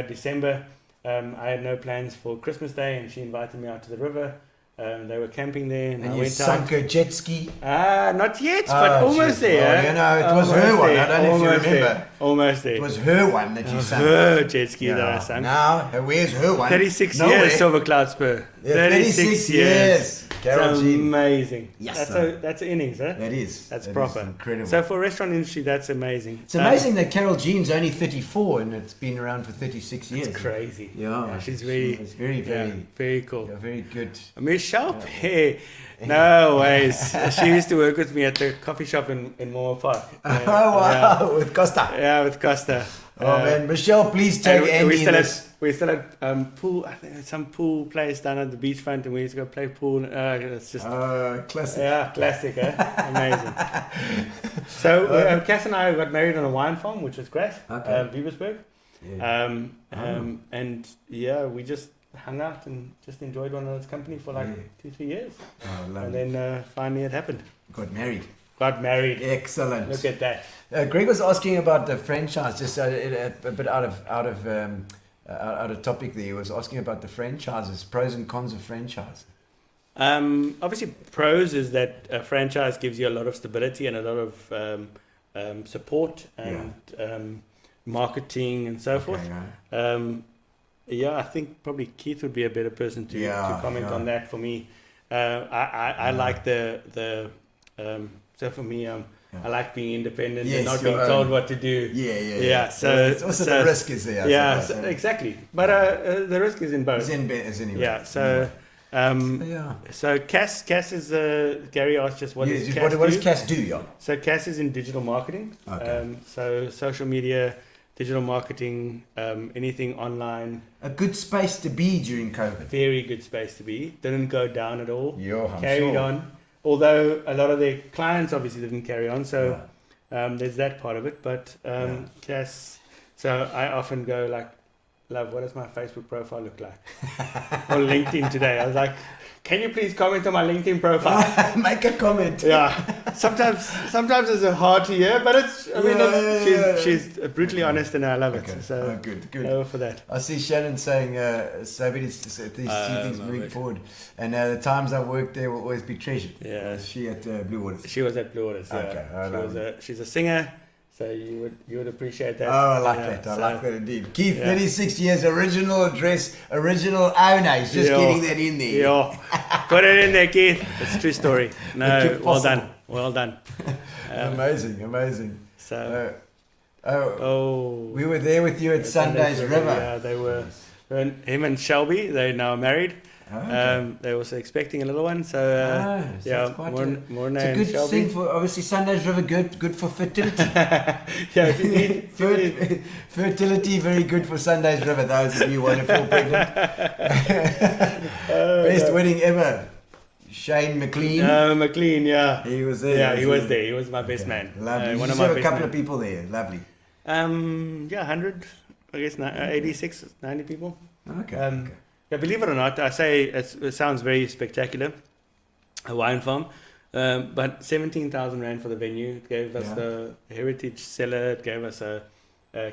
December. I had no plans for Christmas Day, and she invited me out to the river. They were camping there, and I you went sunk a jet ski? not yet, but almost there. Oh, you know, it was her one. I don't know if you remember. Almost there. It was her one that you sunk. Her jet ski that I sunk. Now, where's her one? 36 Nowhere. years, Silver Cloud Spur. Yeah, 36 years. Carol It's Jean. amazing. Yes, that's an innings, huh? That is. That's That proper. is incredible. So for restaurant industry, that's amazing. It's amazing that Carol Jean's only 34 and it's been around for 36 years. It's crazy. Yeah, she's really. It's very, very, very cool. yeah, very good. Michelle Pay. No ways. She used to work with me at the coffee shop in Moore Park. Oh, wow. With Costa. Yeah, with Costa. man, Michelle, please take and Andy in this. we still had pool. I think some pool place down at the beachfront, and we used to go play pool. It's just Classic. yeah, classic, amazing. So Cass and I got married on a wine farm, which was great. Okay. Vieversburg. Yeah. And yeah, we just hung out and just enjoyed one another's company for like 2-3 years. Oh, And lovely. then finally it happened. Got married. Got married. Excellent. Look at that. Greg was asking about the franchise, just a bit out of topic there. He was asking about the franchises, pros and cons of franchise. Obviously, pros is that a franchise gives you a lot of stability and a lot of support and marketing and so forth. Yeah. I think probably Keith would be a better person to comment on that for me. I like the so for me, I like being independent and not being told what to do. Yeah. So it's also the risk is there. Yeah, exactly. But the risk is in both. Is anyway. Yeah. So. So Cass is Gary asked just what does Cass do? Yeah. So Cass is in digital marketing. Okay. So social media, digital marketing, anything online. A good space to be during COVID. Very good space to be. Didn't go down at all. I'm Carried sure. on. Although a lot of their clients obviously didn't carry on. So there's that part of it. But Cass, so I often go like, love, what does my Facebook profile look like? Or LinkedIn today. I was like, can you please comment on my LinkedIn profile? Make a comment. Yeah. Sometimes it's hard to hear, but she's brutally honest and I love it. So good. over for that. I see Shannon saying these two things moving forward. And the times I worked there will always be treasured. Yeah. Was she at Blue Waters? She was at Blue Waters, she's a singer. So you would appreciate that. Oh, I like that. I like that indeed. Keith, 36 years, original address, original owner. He's just getting that in there. Yeah. Put it in there, Keith. It's a true story. No, well done. Amazing. So, we were there with you at Sunday's River. Yeah, they were. Him and Shelby, they're now married. They're also expecting a little one, so Morna it's a good Shelby. thing for obviously Sunday's River, good for fertility. Fertility, very good for Sunday's River. Those of you want to fall pregnant. Best wedding ever. Shane McLean. McLean, yeah. He was there. Yeah, he was there. He was my best man. Lovely. One You of my saw a best couple men. of people there. Lovely. 100, I guess 86, 90 people. Okay. Yeah, believe it or not, I say it sounds very spectacular, a wine farm, but 17,000 rand for the venue. It gave us the heritage cellar. It gave us a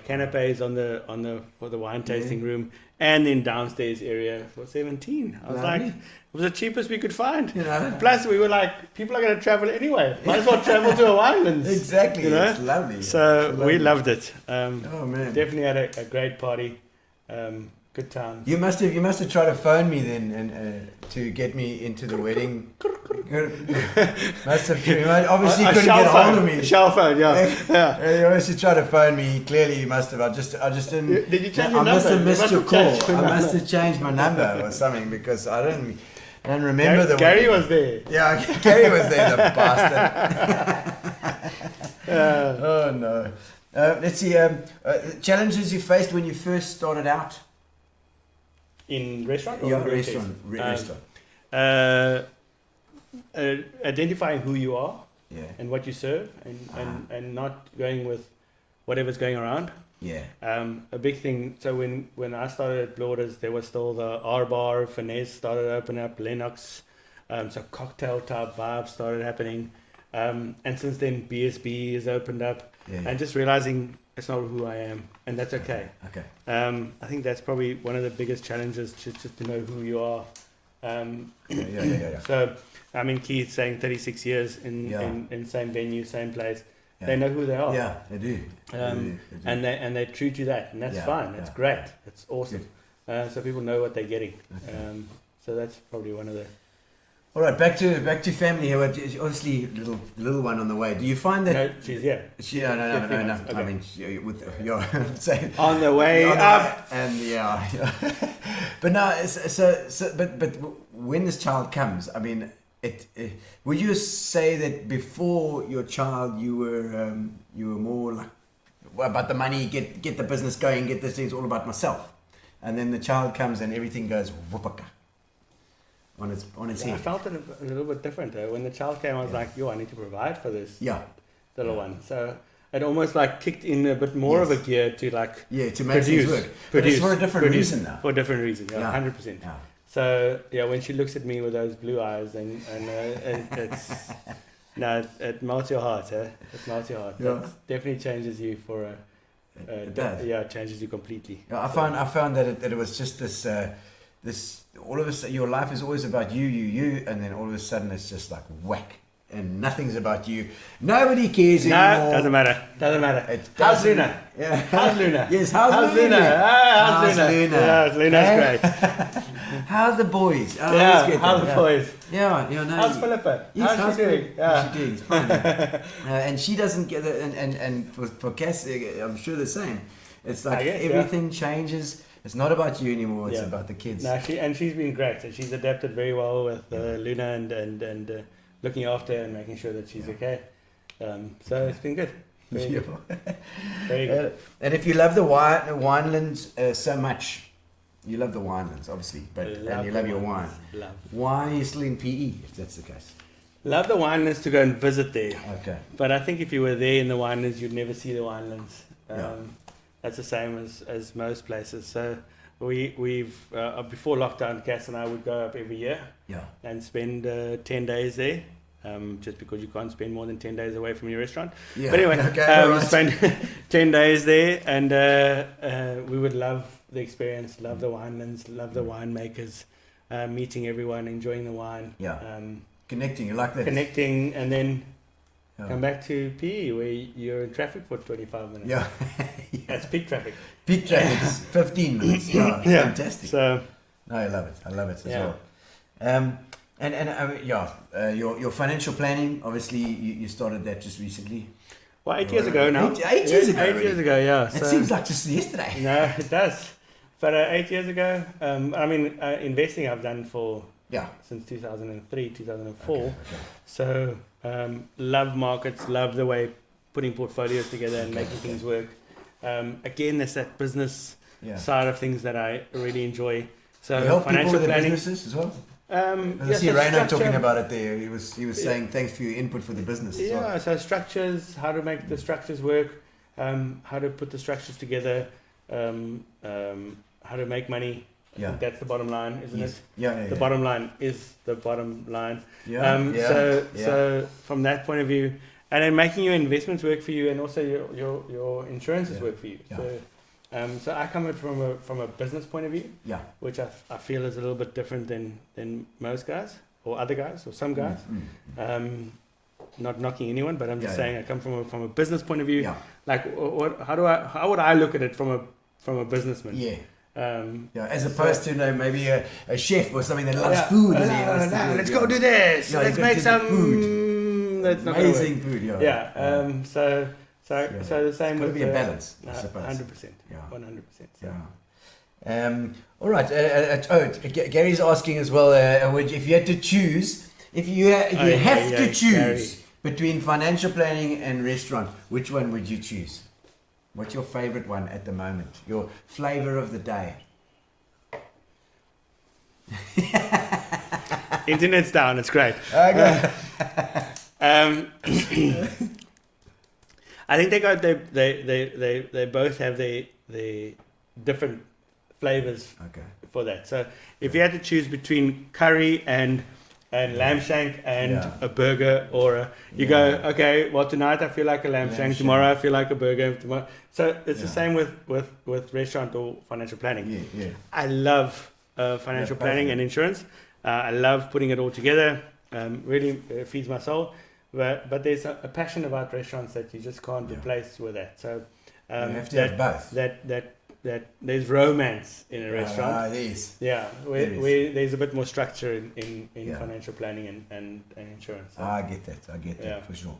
canapes for the wine tasting room, and then downstairs area for 17. I was like, it was the cheapest we could find. Plus, we were like, people are going to travel anyway. Might as well travel to a winelands. Exactly. It's lovely. So we loved it. Man, Definitely had a great party. Good time. You must have tried to phone me then and to get me into the wedding. Must have. Obviously, couldn't get hold of me. Shell phone, yeah. You obviously tried to phone me. Clearly, you must have. I just didn't. Did you change I your number? must have missed your call. changed your I must number. have changed my number or something because I don't remember the Gary wedding. was there. Yeah, Gary was there, the bastard. Oh no. Let's see. Challenges you faced when you first started out. In restaurant? Or Yeah, in restaurant. Identifying who you are Yeah. and what you serve and not going with whatever's going around. Yeah. A big thing, so when I started at Blue Waters, there was still the R-Bar, Finesse started to open up, Lennox, so cocktail type vibes started happening. And since then, BSB has opened up. And just realizing it's not who I am, and that's okay. Okay. I think that's probably one of the biggest challenges, just to know who you are. Yeah. So, I mean, Keith saying 36 years in same venue, same place. Yeah. They know who they are. Yeah, they do. And they're true to that, and that's fine. It's great. It's awesome. So people know what they're getting. Okay. So that's probably one of the. All right, back to family here. Obviously, little one on the way. Do you find that? No, she's here. No. Okay. I mean, with your saying On the way up. and but no. But when this child comes, I mean, would you say that before your child, you were more like about the money, get the business going, get this thing. It's all about myself. And then the child comes and everything goes whoopaka on its I head. felt it a little bit different. When the child came, I was like, I need to provide for this little one. So it almost like kicked in a bit more of a gear to like to make things work. But it's for a different reason now. For a different reason, 100%. Yeah. So when she looks at me with those blue eyes and it's it melts your heart, It melts your heart. Yeah. That definitely changes you for a. It does. It changes you completely. Yeah, I found that it was just this all of a sudden your life is always about you, and then all of a sudden it's just like whack, and nothing's about you. Nobody cares anymore. No, doesn't matter. How's doesn't- Luna? Yeah. How's Luna? Yes, how's Luna? How's Luna? Yeah, Luna's Okay. great. How's the boys? Oh, let's get how's them. the boys? Yeah, no. How's Philippa? Yes, How's she doing? How's she doing? It's fine. And she doesn't get it. And for Cass, I'm sure the same. It's like I guess, everything changes. It's not about you anymore. It's about the kids. No, she's been great. So she's adapted very well with Luna and looking after her and making sure that she's okay. So it's been good. Very good. Very good. And if you love the winelands so much, you love the winelands, obviously, and you love your wine. Why are you still in PE, if that's the case? Love the winelands to go and visit there. Okay. But I think if you were there in the winelands, you'd never see the winelands. That's the same as most places. So we've before lockdown, Cass and I would go up every year and spend 10 days there. Just because you can't spend more than 10 days away from your restaurant. Yeah. But anyway, right. spend 10 days there, and we would love the experience, love the winelands, love the winemakers, meeting everyone, enjoying the wine. Connecting, you like that? Connecting, and then come back to PE where you're in traffic for 25 minutes. Yeah. That's peak traffic. Peak traffic, 15 minutes. Yeah, fantastic. So, no, I love it as well. Your financial planning, obviously you started that just recently. Well, 8 years ago now. 8 years ago. 8 years ago, yeah. It seems like just yesterday. No, it does. But 8 years ago, investing I've done since 2003, 2004. Okay. So love markets, love the way putting portfolios together and making things work. Again, there's that business side of things that I really enjoy. So you help financial people with planning businesses as well. I yes, see Rayno structure. talking about it there. He was saying thanks for your input for the business. As well. So structures, how to make the structures work, how to put the structures together, how to make money. I think that's the bottom line, isn't it? Yeah. The bottom line is the bottom line. So from that point of view, and then making your investments work for you, and also your insurances work for you. So I come at it from a business point of view, which I feel is a little bit different than most guys or other guys or some guys. Not knocking anyone, but I'm just saying I come from a business point of view. Like how would I look at it from a businessman? As opposed to maybe a chef or something that loves food. Let's go do this. Let's make some food. That's not amazing food. So the same with with be a balance, I suppose. 100%. 100%. All right. Gary's asking as well. If you had to choose, you have to choose Gary, between financial planning and restaurant, which one would you choose? What's your favorite one at the moment? Your flavor of the day? Internet's down. It's great. Okay. I think they both have the different flavors for that. So if you had to choose between curry and lamb shank and a burger, or go, okay, well, tonight I feel like a lamb shank, tomorrow I feel like a burger. So it's the same with restaurant or financial planning. I love financial planning and insurance. I love putting it all together. Really feeds my soul. But there's a passion about restaurants that you just can't replace with that. So you have to have both. That there's romance in a restaurant. Where there's a bit more structure in financial planning and insurance. So. I get that for sure.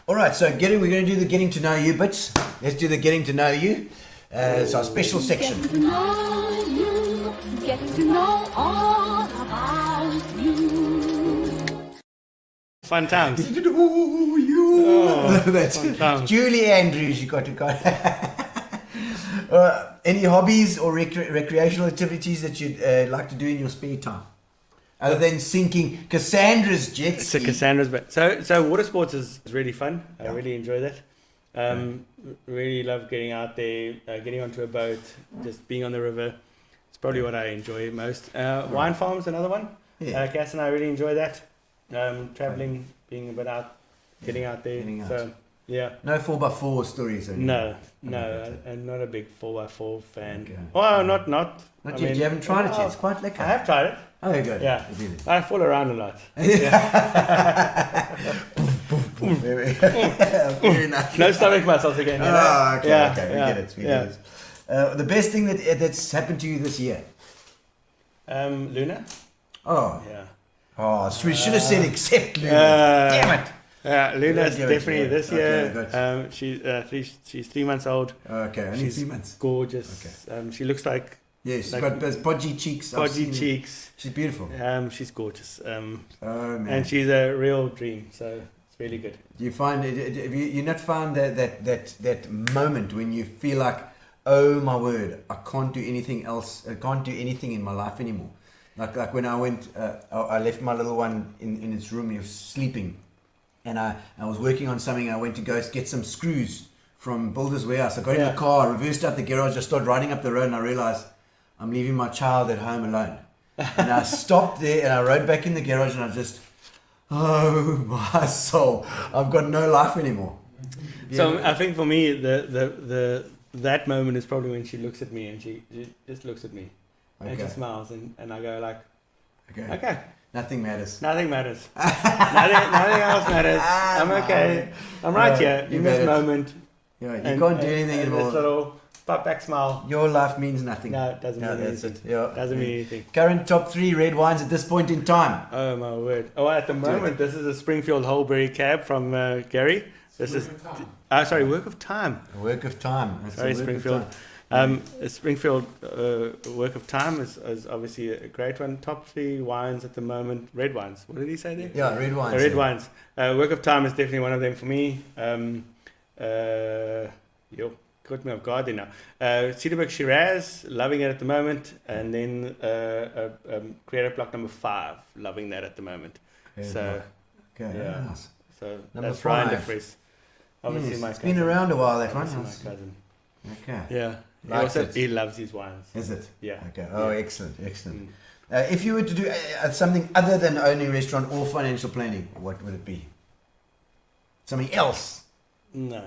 All right, so we're going to do the getting to know you bits. Let's do the getting to know you. It's our special section. Get to know you, get to know all about you. Fun times. That's fun. Julie Andrews. You got to go. Any hobbies or recreational activities that you'd like to do in your spare time, other than sinking Cassandra's jet ski? So Cassandra's, but so water sports is really fun. I really enjoy that. Really love getting out there, getting onto a boat, just being on the river. It's probably what I enjoy most. Wine farms, another one. Yeah. Cass and I really enjoy that. Traveling, being a bit out, getting out there. Getting out. So yeah. No 4x4 stories. Or No, I'm not a big 4x4 fan. Okay. Well, not. Not yet. You haven't tried it yet. It's quite lekker. I have tried it. Oh, good. Yeah. Really. I fall around a lot. Very nice. No stomach muscles again. Oh, okay. Yeah, Okay. yeah, We get it. The best thing that's happened to you this year? Luna. Oh. Yeah. Oh, we should have said except Luna. Damn it. Yeah, Luna's Give it to definitely her. this year. Okay, She's 3 months old. Okay, only She's 3 months. gorgeous. Okay. She looks like Yes, she's like got those podgy cheeks. I've podgy seen it. cheeks. She's beautiful. She's gorgeous. Oh man. And she's a real dream. So it's really good. Do you find have you not found that moment when you feel like, oh my word, I can't do anything else. I can't do anything in my life anymore. Like when I went, I left my little one in its room. He was sleeping, and I was working on something. I went to go get some screws from Builder's Warehouse. I got in the car, reversed out the garage, just started riding up the road, and I realized I'm leaving my child at home alone. And I stopped there and I rode back in the garage, and I just, oh my soul, I've got no life anymore. So I think for me, that moment is probably when she looks at me and she just looks at me. Okay. And she smiles and I go like, Okay. okay, Nothing matters. nothing matters. nothing else matters. I'm okay. I'm right here you in this made it. moment. Yeah, you can't do anything and anymore. this little pop back smile. Your life means nothing. No, it doesn't mean that's anything. it. Yeah. Doesn't mean anything. Current top 3 red wines at this point in time. Oh my word. Oh, at the moment, this is a Springfield Wholeberry cab from Gary. This is, sorry, Work of Time. A work of time. That's Sorry, a work Springfield. Of time. Springfield Work of Time is obviously a great one. Top 3 wines at the moment. Red wines. What did he say there? Yeah, red wines. Red wines. Work of Time is definitely one of them for me. Yo, caught me off guard there now. Cedarburg Shiraz, loving it at the moment. And then Creative Block number 5, loving that at the moment. Creative So, Block. Okay, yeah. very nice. So Number that's Ryan De 5. Vries. Obviously Yes, my it's cousin. been around a while, that one. Obviously my cousin. Okay. Yeah. Liked it. He loves his wines. Is it? Yeah. Okay. Oh, excellent, excellent. Mm. If you were to do something other than owning a restaurant or financial planning, what would it be? Something else? No.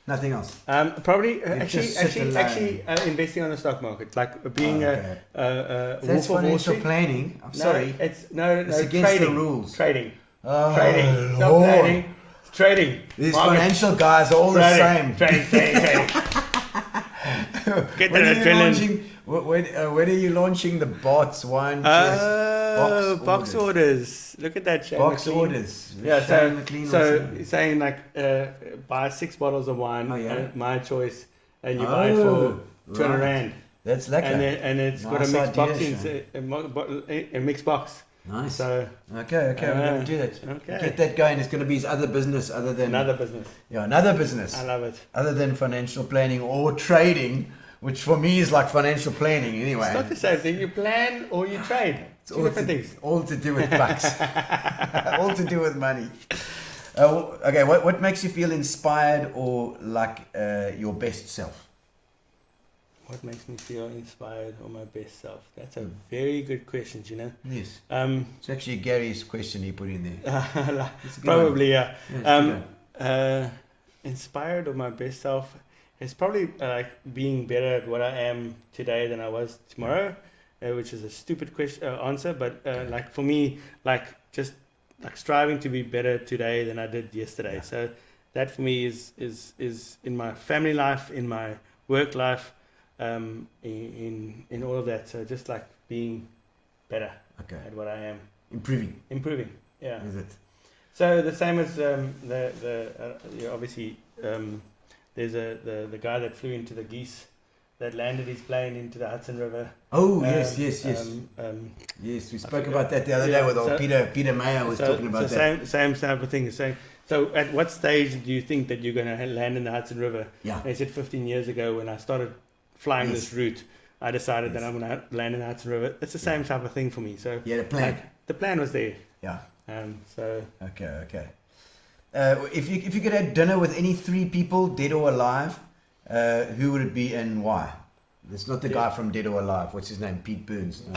Nothing else? Probably just sit actually investing on the stock market, like being okay. a That's wolf of Wall financial Street. planning. I'm No, sorry. it's It's against trading. the rules. Trading. Oh, Trading. Not Lord. planning. It's trading. These Market. financial guys are all the same. Trading. Get When that are you adrenaline. launching? When are you launching the Bart's wine? Box orders. Look at that. Shane Box McLean. orders. Yeah, Shane McLean or so something. saying like buy 6 bottles of wine, Oh, yeah. my choice, and you buy it for 200 right. rand, That's lekker. and it's got a Nice mixed box, idea, a mixed box. Nice. So Okay, we're going to do that. okay. Get that going. It's going to be his other business other than... Another business. Yeah, another business. I love it. Other than financial planning or trading, which for me is like financial planning anyway. It's not the same thing. You plan or you trade. It's Two different things. All to do with bucks. All to do with money. Okay, what makes you feel inspired or like your best self? What makes me feel inspired or my best self? That's a very good question, Gino. Yes. Um, It's actually Gary's question he put in there. It's a good probably, one. yeah. Yeah, it's a good one. Inspired or my best self is probably like being better at what I am today than I was tomorrow, which is a stupid question answer, but like for me, like just like striving to be better today than I did yesterday. Yeah. So that for me is in my family life, in my work life, in all of that. So just like being better Okay. at what I am, Improving, yeah. is it? So the same as obviously there's the guy that flew into the geese that landed his plane into the Hudson River. Oh, yes. Yes, we spoke about that the other day with old Peter Mayer was talking about that. Same type of thing. So at what stage do you think that you're going to land in the Hudson River? Yeah. They said 15 years ago when I started flying this route, I decided that I'm going to land in the Hudson River. It's the same type of thing for me. So the plan. The plan was there. Yeah. Okay. If you could have dinner with any 3 people, dead or alive, who would it be and why? It's not the guy from Dead or Alive. What's his name? Pete Burns. No.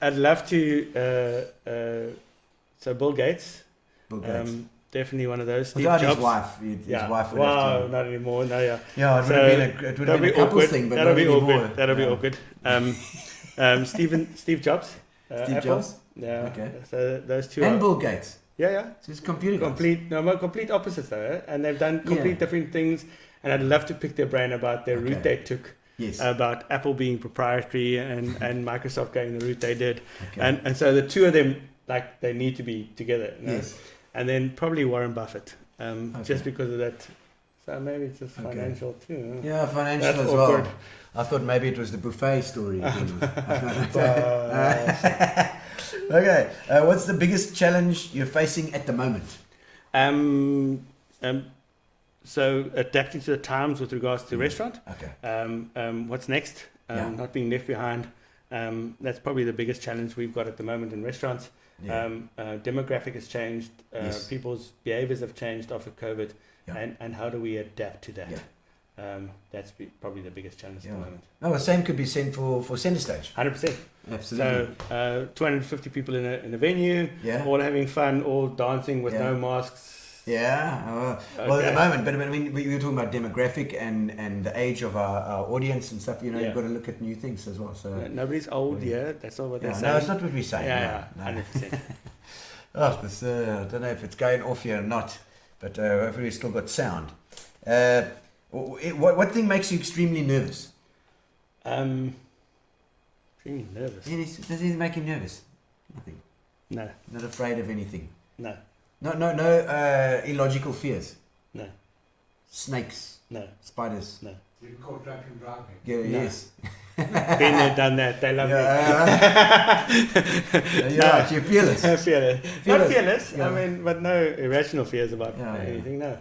I'd love to. So Bill Gates. Definitely one of those. Steve Jobs. His wife. His wife would have to. Not anymore. No, yeah. Yeah, it would have been a couples thing, but that'll not be anymore. awkward. That'll be awkward. Steve Jobs. Steve Apple. Jobs. Yeah. Okay. So those two. And Bill Gates. Yeah. So it's computer guys. Complete opposites though, and they've done complete different things. And I'd love to pick their brain about their route they took. Yes. About Apple being proprietary and Microsoft going the route they did. Okay. And so the two of them, like, they need to be together. You know? Yes. And then probably Warren Buffett, just because of that. So maybe it's just financial too. Huh? Yeah, financial That's as awkward. well. I thought maybe it was the buffet story. Okay. What's the biggest challenge you're facing at the moment? So adapting to the times with regards to restaurant. Okay. What's next? Not being left behind. That's probably the biggest challenge we've got at the moment in restaurants. Yeah. Demographic has changed. People's behaviors have changed after COVID. Yeah. And how do we adapt to that? Yeah. That's probably the biggest challenge at the moment. No, the same could be said for Centre Stage. 100%. Absolutely. So 250 people in a venue, all having fun, all dancing with no masks. Yeah. Well, at the moment, but I mean, we were talking about demographic and the age of our audience and stuff. You've got to look at new things as well. So nobody's old here. That's not what they're saying. No, it's not what we're saying. Yeah, no. 100%. I don't know if it's going off here or not, but hopefully we've still got sound. What thing makes you extremely nervous? Extremely nervous. Does it make you nervous? Nothing. No. Not afraid of anything. No. No illogical fears. No. Snakes. No. Spiders. No. You caught drunk and driving. Yeah, no. Yes. Been there, done that. They love me. You're right. You're fearless. Fearless. Not fearless. Yeah. I mean, but no irrational fears about anything. No.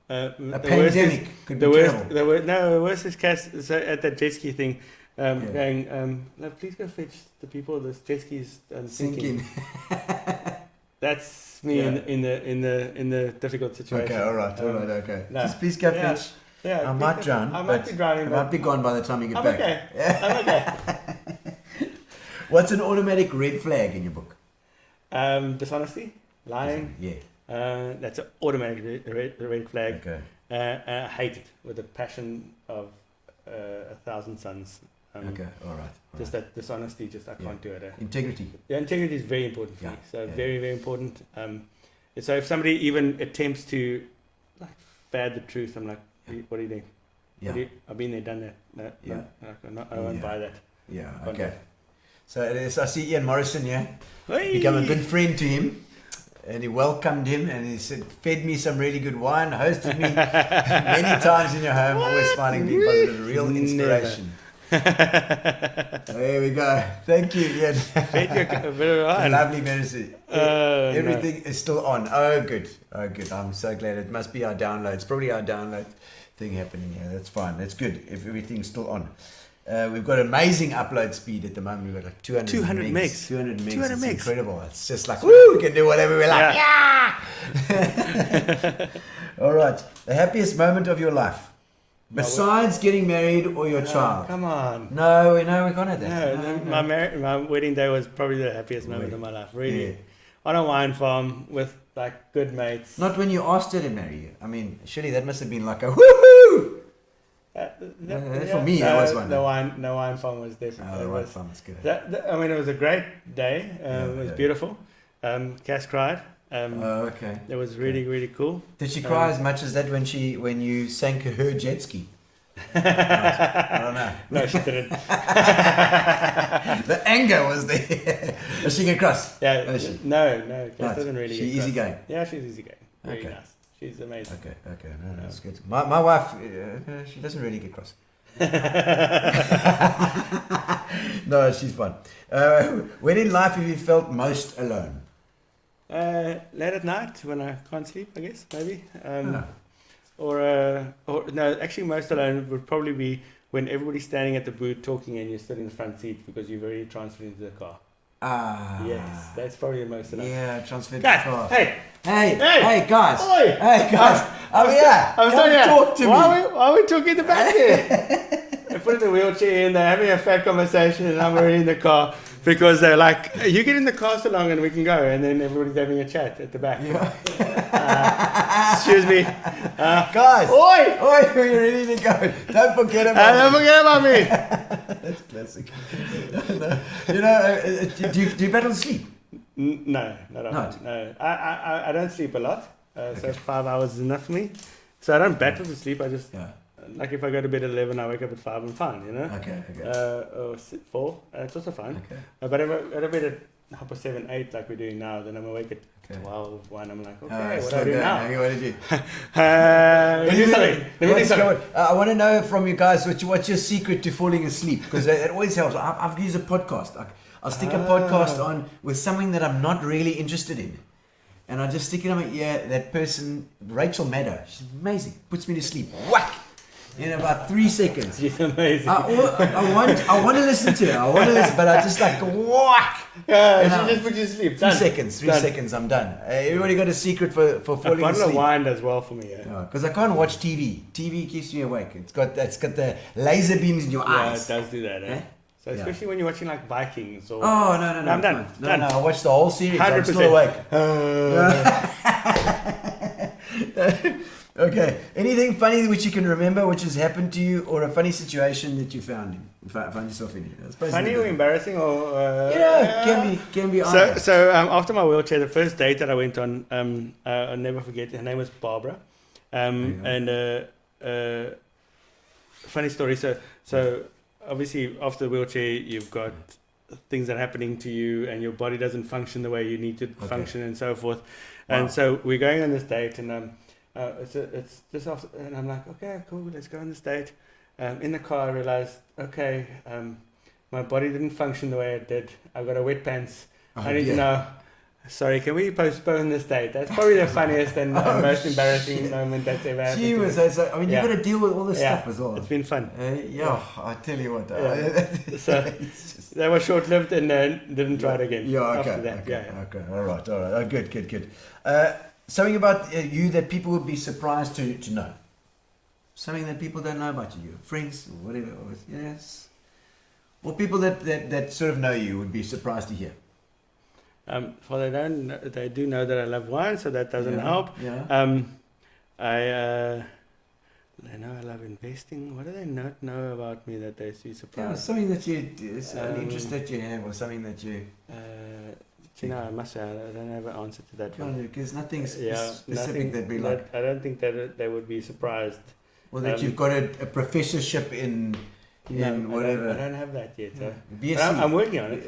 A pandemic could be terrible. The worst is so at that jet ski thing. Going. No, please go fetch the people. This jet ski is sinking. That's me in the difficult situation. Okay, all right, okay. No. Just please go fetch. Yeah, I might drown. I might be drowning. I might be gone by the time you get back. Okay. I'm okay. What's an automatic red flag in your book? Dishonesty, lying. Yeah. That's an automatic red flag. Okay. I hate it with the passion of 1,000 suns. Okay, all right. Just that dishonesty, I can't do it. Integrity. Yeah, integrity is very important for me. So very, very important. So if somebody even attempts to fad the truth, I'm like, what are you doing? Yeah. I've been there, done that. I won't buy that. Yeah, okay. So I see Ian Morrison here. Hey! Become a good friend to him. And he welcomed him and he said, fed me some really good wine, hosted me many times in your home, always smiling, being positive, real inspiration. There we go. Thank you, Ian. Lovely medicine. Everything is still on. Oh, good. I'm so glad. It must be our download. It's probably our download thing happening here. That's fine. That's good if everything's still on. We've got amazing upload speed at the moment. We've got like 200 megs. 200 megs. It's incredible. It's just like, woo, we can do whatever we like. Yeah. All right. The happiest moment of your life. Besides getting married or your child. Come on. No, we can't have that. No. My wedding day was probably the happiest moment of my life. Really. Yeah. On a wine farm with like good mates. Not when you asked her to marry you. I mean, surely that must have been like a woohoo. For me, that was one. The wine farm was different. Oh, the wine farm was good. It was a great day. It was beautiful. Cass cried. Okay. It was really, really cool. Did she cry as much as that when you sank her jet ski? I don't know. No, she didn't. The anger was there. Is she get cross? Yeah. No. Cass doesn't really. She's easygoing. Yeah, she's easygoing. Very nice. She's amazing. Okay, no, that's good. My wife, she doesn't really get cross. No, she's fun. When in life have you felt most alone? Late at night when I can't sleep, I guess, maybe. Or no, actually most alone would probably be when everybody's standing at the boot talking and you're still in the front seat because you've already transferred into the car. Yes, that's probably the most alone. Yeah, transferred to Guys, the car. hey, Hey, guys. Oi. Hey, guys. I'm here. I was Come telling you, talk to me. why are we talking in the back here? They put in the wheelchair in, they're having a fat conversation, and I'm already in the car because they're like, you get in the car so long and we can go, and then everybody's having a chat at the back. Excuse me. Guys. Oi! Oi, you're ready to go. Don't forget about me. Don't forget about me. That's classic. No. You know, do you battle sleep? No. I don't sleep a lot, so 5 hours is enough for me. So I don't battle to sleep. I just like if I go to bed at 11, I wake up at 5. I'm fine, you know. Okay. Or 4. It's also fine. Okay. But if I go to bed at 7, 8, like we're doing now, then I'm awake at 12, 1. I'm like, okay, what do I do now? Okay, what did you? Let me do something. Let me do something. I want to know from you guys what's your secret to falling asleep, because it always helps. I've used a podcast. I'll stick a podcast on with something that I'm not really interested in, and I just stick it on my ear. That person, Rachel Maddow, she's amazing. Puts me to sleep. Whack! In about 3 seconds. She's amazing. I want to listen to her. But I just like whack. Yeah, she just puts you to sleep. 3 seconds. 3 seconds. I'm done. Everybody got a secret for falling asleep. A asleep. bottle of wine does well for me. Because I can't watch TV. TV keeps me awake. It's got the laser beams in your eyes. Yeah, it does do that. Eh? So especially when you're watching like Vikings or. Oh no! I'm done. No, I watched the whole series. 100%. I'm still awake. Okay. Anything funny which you can remember, which has happened to you, or a funny situation that you found yourself in? Funny or embarrassing, or can be. So after my wheelchair, the first date that I went on, I'll never forget. Her name was Barbara, and funny story. So obviously after the wheelchair, you've got things that are happening to you, and your body doesn't function the way you need to function, and so forth. Wow. And so we're going on this date, and it's just after, and I'm like, okay, cool, let's go on this date. In the car, I realized, okay, my body didn't function the way it did. I've got a wet pants. I need to know. Sorry, can we postpone this date? That's probably the funniest and most embarrassing moment that's ever happened. You've got to deal with all this stuff as well. It's been fun. I tell you what. So that was short-lived, and didn't try it again. After that. Okay. All right. Oh, good. Something about you that people would be surprised to know. Something that people don't know about you, friends or whatever. Yes. Or people that sort of know you would be surprised to hear. Well, they do know that I love wine, so that doesn't help. Yeah. They know I love investing. What do they not know about me that they see surprised? Yeah, something that you do, an interest that you have, or something that you. I must say I don't have an answer to that one. Because nothing specific that'd be like. I don't think that they would be surprised. Well, that you've got a professorship in whatever. I don't have that yet. BSc. I'm working on it.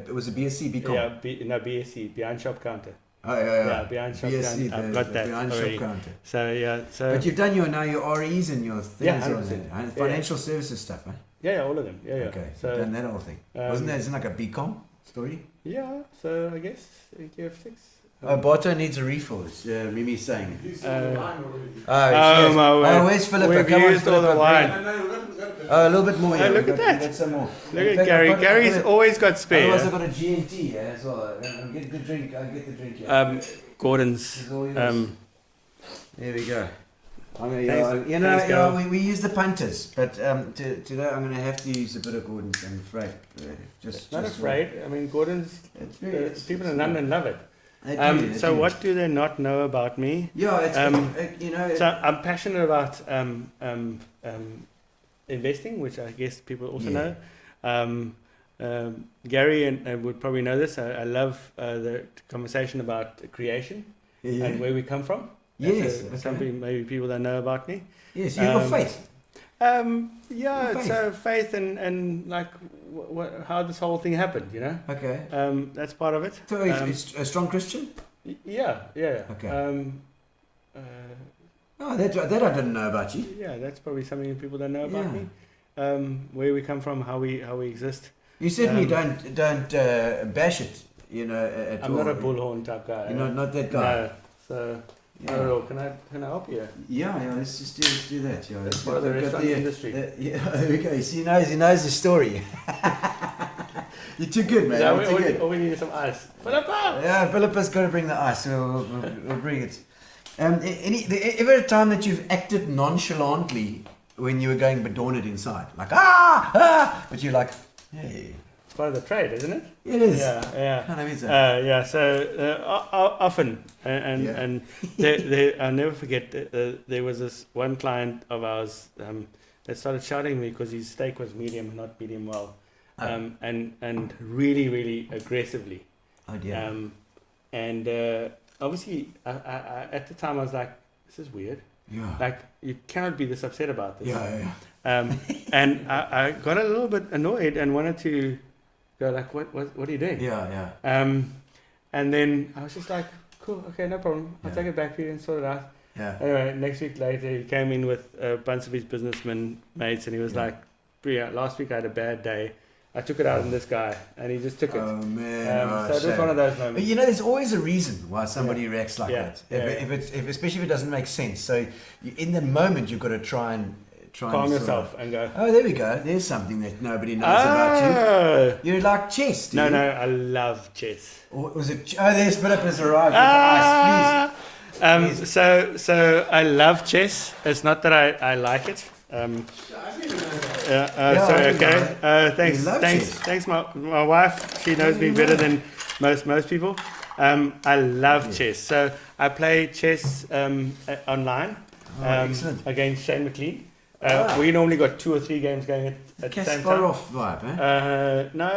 It was a BSc, BCom. Yeah, BSc, behind shop counter. Oh, yeah. Behind shop BSc, counter. I've got that behind already. shop counter. So. But you've done your REs and your things on 100%. financial services stuff, huh? Yeah, all of them. Yeah. Okay, so done that whole thing. Isn't it like a BCom story? Yeah, so I guess you have 6. Bartho needs a refill. It's Mimi's saying. He's on the line already. My way. Where's Philippa? We've used all the wine. A little bit more. Yeah, look at that. Got some more. Look at Gary. Gary's always got spare. Otherwise, I've got a G&T as well. I'll get the drink. Here. Gordon's. There we go. Thanks, we use the punters, but today I'm going to have to use a bit of Gordon's, I'm afraid. Not afraid. I mean, Gordon's. People in London love it. So what do they not know about me? Yeah, So I'm passionate about investing, which I guess people also know. Gary and would probably know this. I love the conversation about creation and where we come from. Yes, something maybe people don't know about me. Yes, you've got faith. So faith and like how this whole thing happened, you know. Okay. That's part of it. So he's a strong Christian. Yeah. Okay. Oh, that I didn't know about you. Yeah, that's probably something people don't know about Yeah. me. Where we come from, how we exist. You certainly don't bash it, you know. At I'm all. not a bullhorn type guy. You're not that guy. No. So, not at all. Can I help you? Yeah. Let's just do that. Yeah, That's part of the restaurant industry. Yeah, there we go. You see, he knows the story. You're too good, man. Yeah, You're too good. all we need is some ice. Philippa! Yeah, Philippa's got to bring the ice. We'll bring it. Ever a time that you've acted nonchalantly when you were going bedorned inside, like but you're like, hey, It's part of the trade, isn't it? it is. Yeah. Kind of is that. Yeah. So often, and I'll never forget. There was this one client of ours that started shouting at me because his steak was medium, not medium well, and really, really aggressively. Oh dear. And obviously, I at the time I was like, "This is weird. Yeah. Like, you cannot be this upset about this." Yeah. And I got a little bit annoyed and wanted to go like, "What are you doing?" Yeah. And then I was just like, "Cool, okay, no problem. I'll Yeah. take it back for you and sort it out." Yeah. Anyway, next week later, he came in with a bunch of his businessmen mates, and he was Yeah. like, "Bria, last week I had a bad day. I took it out on this guy," and he just took it. Oh man. So it was one of those moments. But you know, there's always a reason why somebody Yeah. reacts like Yeah. that. Yeah. If especially if it doesn't make sense. So in the moment, you've got to try and Calm sort of- yourself and go. Oh, there we go. There's something that nobody knows about Oh! you. You like chess, do No, you? no, I love chess. Or was it? Oh, there's Philippa's arrived with the ice. Please. So I love chess. It's not that I like it. Sorry. I Okay. know. Thanks. You love Thanks. chess. Thanks. My wife. She knows me better than most people. I love chess. So I play chess online excellent. against Shane McLean. We normally got 2 or 3 games going at the same time. Kasparov vibe, eh? No.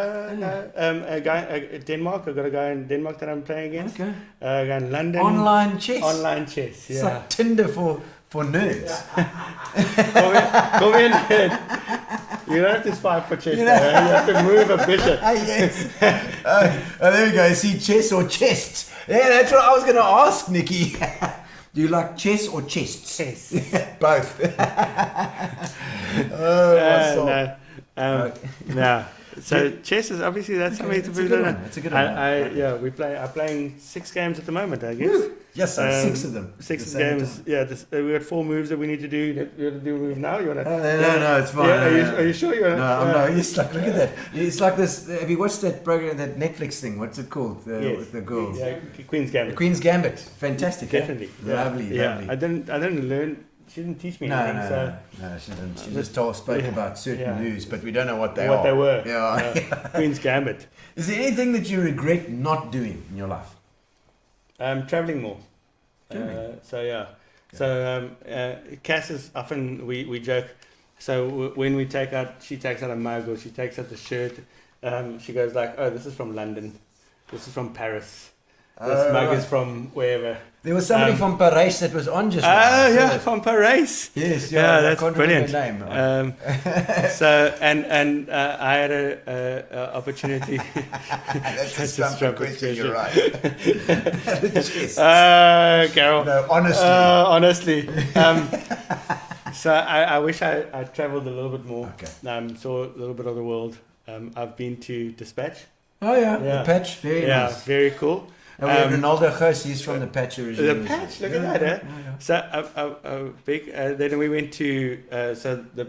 A guy Denmark. I've got a guy in Denmark that I'm playing against. Okay. A guy in London. Online chess. Online chess. It's Yeah. like Tinder for nerds. Call me a nerd. You don't have to spike for chess. You though, know- eh? You have to move a bishop. Ah, yes. There we go. See, chess or chests? Yeah, that's what I was going to ask, Nikki. Do you like chess or chests? Chess. Both. Oh, my soul. No. No. So chess is obviously that's something to it's a put good in. one. It's a good one. I'm playing 6 games at the moment, I guess. Yes, sir. 6 of them. 6 At the same games. time. Yeah, we got 4 moves that we need to do. You want to do a move now? You want to? No, it's fine. Yeah, No, no. are you sure you want to? No, I'm not. It's like, look at that. It's like this. Have you watched that program, that Netflix thing? What's it called? Yes. With the girls. Yeah, Queen's The Gambit. Queen's Gambit. Fantastic. Definitely. Eh? Lovely, Yeah. lovely. I didn't learn. She didn't teach me No, anything. so she didn't. She just spoke about certain Yeah. moves, but we don't know what they what are. they were. Yeah. Queen's Gambit. Is there anything that you regret not doing in your life? Traveling more. Traveling. So Cass is often we joke. So when she takes out a mug or she takes out the shirt, she goes like, "Oh, this is from London. This is from Paris. This mug is from wherever." There was somebody from Paris that was on just now. Oh So yeah, that- from Paris. Yes, Yeah, I that's can't remember brilliant. the name. So I had a opportunity. That's a Just stupid drop it, question, just- you're right. Yes. Carol. No, honestly. Honestly. So I wish I traveled a little bit more. Okay. Saw a little bit of the world. I've been to Dispatch. Oh yeah, Yeah. the patch, very Yeah, nice. very cool. And we have Ronaldo Ghost, he's from the patch originally. The Patch, look at that, eh? So big. Then we went to. So the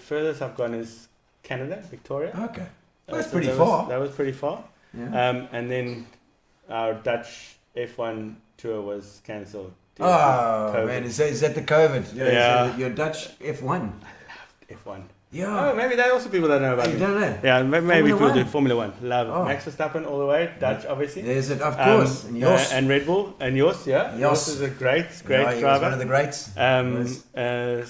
furthest I've gone is Canada, Victoria. Okay, that's So pretty that far. that was pretty far. Yeah. And then our Dutch F1 tour was cancelled. due to Oh COVID. man, is that the COVID? Yeah. So your Dutch F1. F1. Yeah. Oh, maybe that also people don't know about You me. don't know. Yeah, maybe Formula people One. do Formula One. Love Oh. Max Verstappen all the way. Dutch, obviously. There's it, of course. And yours. And Red Bull and yours, yeah. Jos. Yours is a great Yeah, he was driver. one of the greats.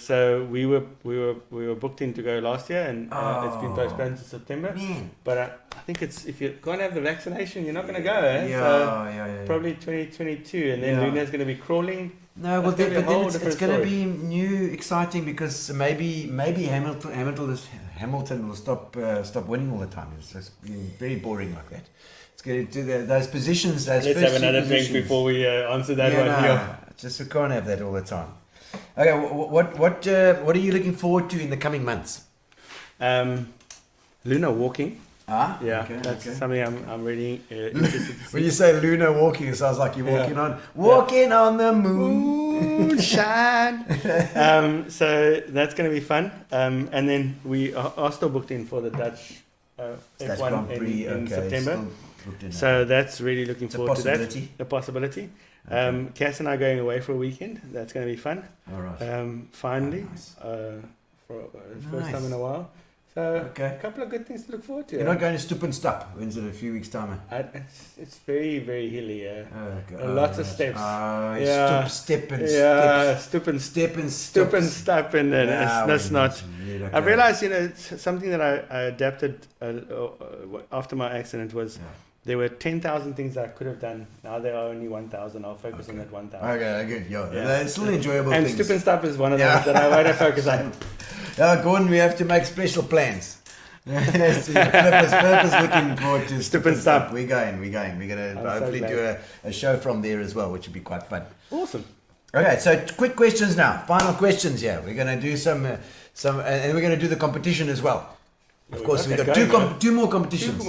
So we were booked in to go last year, and it's been postponed to September. Man. But I think it's if you can't have the vaccination, you're not going to go. Eh? Yeah, So yeah. Probably 2022, and then Yeah. Luna's going to be crawling. No, well, That's gonna be a but then whole it's different going to story. be new, exciting because maybe Hamilton will stop winning all the time. It's just been very boring like that. It's going to do those positions. Those Let's first have another few drink positions. before we answer that Yeah, one. no, Yeah. Just we can't have that all the time. Okay, what are you looking forward to in the coming months? Lunar walking. Ah, Yeah, okay, that's okay. something I'm really interested to see. When you say lunar walking, it sounds like you're walking on the moon. Shine. So that's going to be fun. And then we are still booked in for the Dutch That's F1 Grand Prix, in okay, September. still booked in now. So that's really looking It's a forward to that. possibility. A possibility. Okay. Cass and I are going away for a weekend. That's going to be fun. All right. Finally, Nice. for the first time Nice. in a while. So Okay. a couple of good things to look forward to. You're not going to Stoep and Stap. When's it? A few weeks' time? It's very, very hilly. Okay. Lots of steps. Stoep, step and Yeah, step and stoop and steps. step, and then that's not. I Okay. realized, it's something that I adapted after my accident was there were 10,000 things I could have done. Now there are only 1,000. I'll focus on that 1,000. Okay, good. Yeah. Yeah. It's still enjoyable And things. stoop and step is one of Yeah. those that I want to focus on. Gordon, we have to make special plans. So Flip is looking forward to Stoep and Stap. We're going. We're going to I'm so hopefully glad. do a show from there as well, which would be quite fun. Awesome. Okay, so quick questions now. Final questions here. We're going to do some, and we're going to do the competition as well. Of course, we've got two more competitions.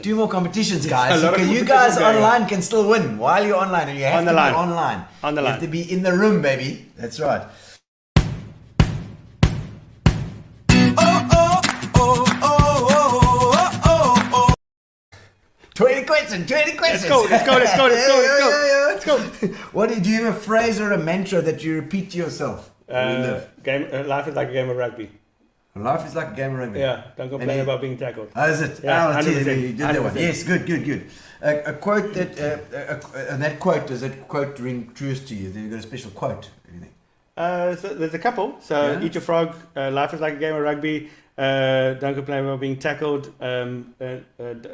Two more competitions, guys. A lot of You competitions guys going on. online can still win while you're online, and you have On to the line. be online. On the You line. have to be in the room, baby. That's right. 20 questions. Let's go. Let's go. What do you have a phrase or a mantra that you repeat to yourself? when you live? Life is like a game of rugby. Life is like a game of rugby. Yeah, don't complain And about being tackled. Oh, is it? Yeah, oh, geez, 100%, you did that one. 100%. Yes, good. A quote that, and that quote, does that quote ring truest to you? Have you got a special quote or anything? So there's a couple. So Yeah. eat your frog. Life is like a game of rugby. Don't complain about being tackled.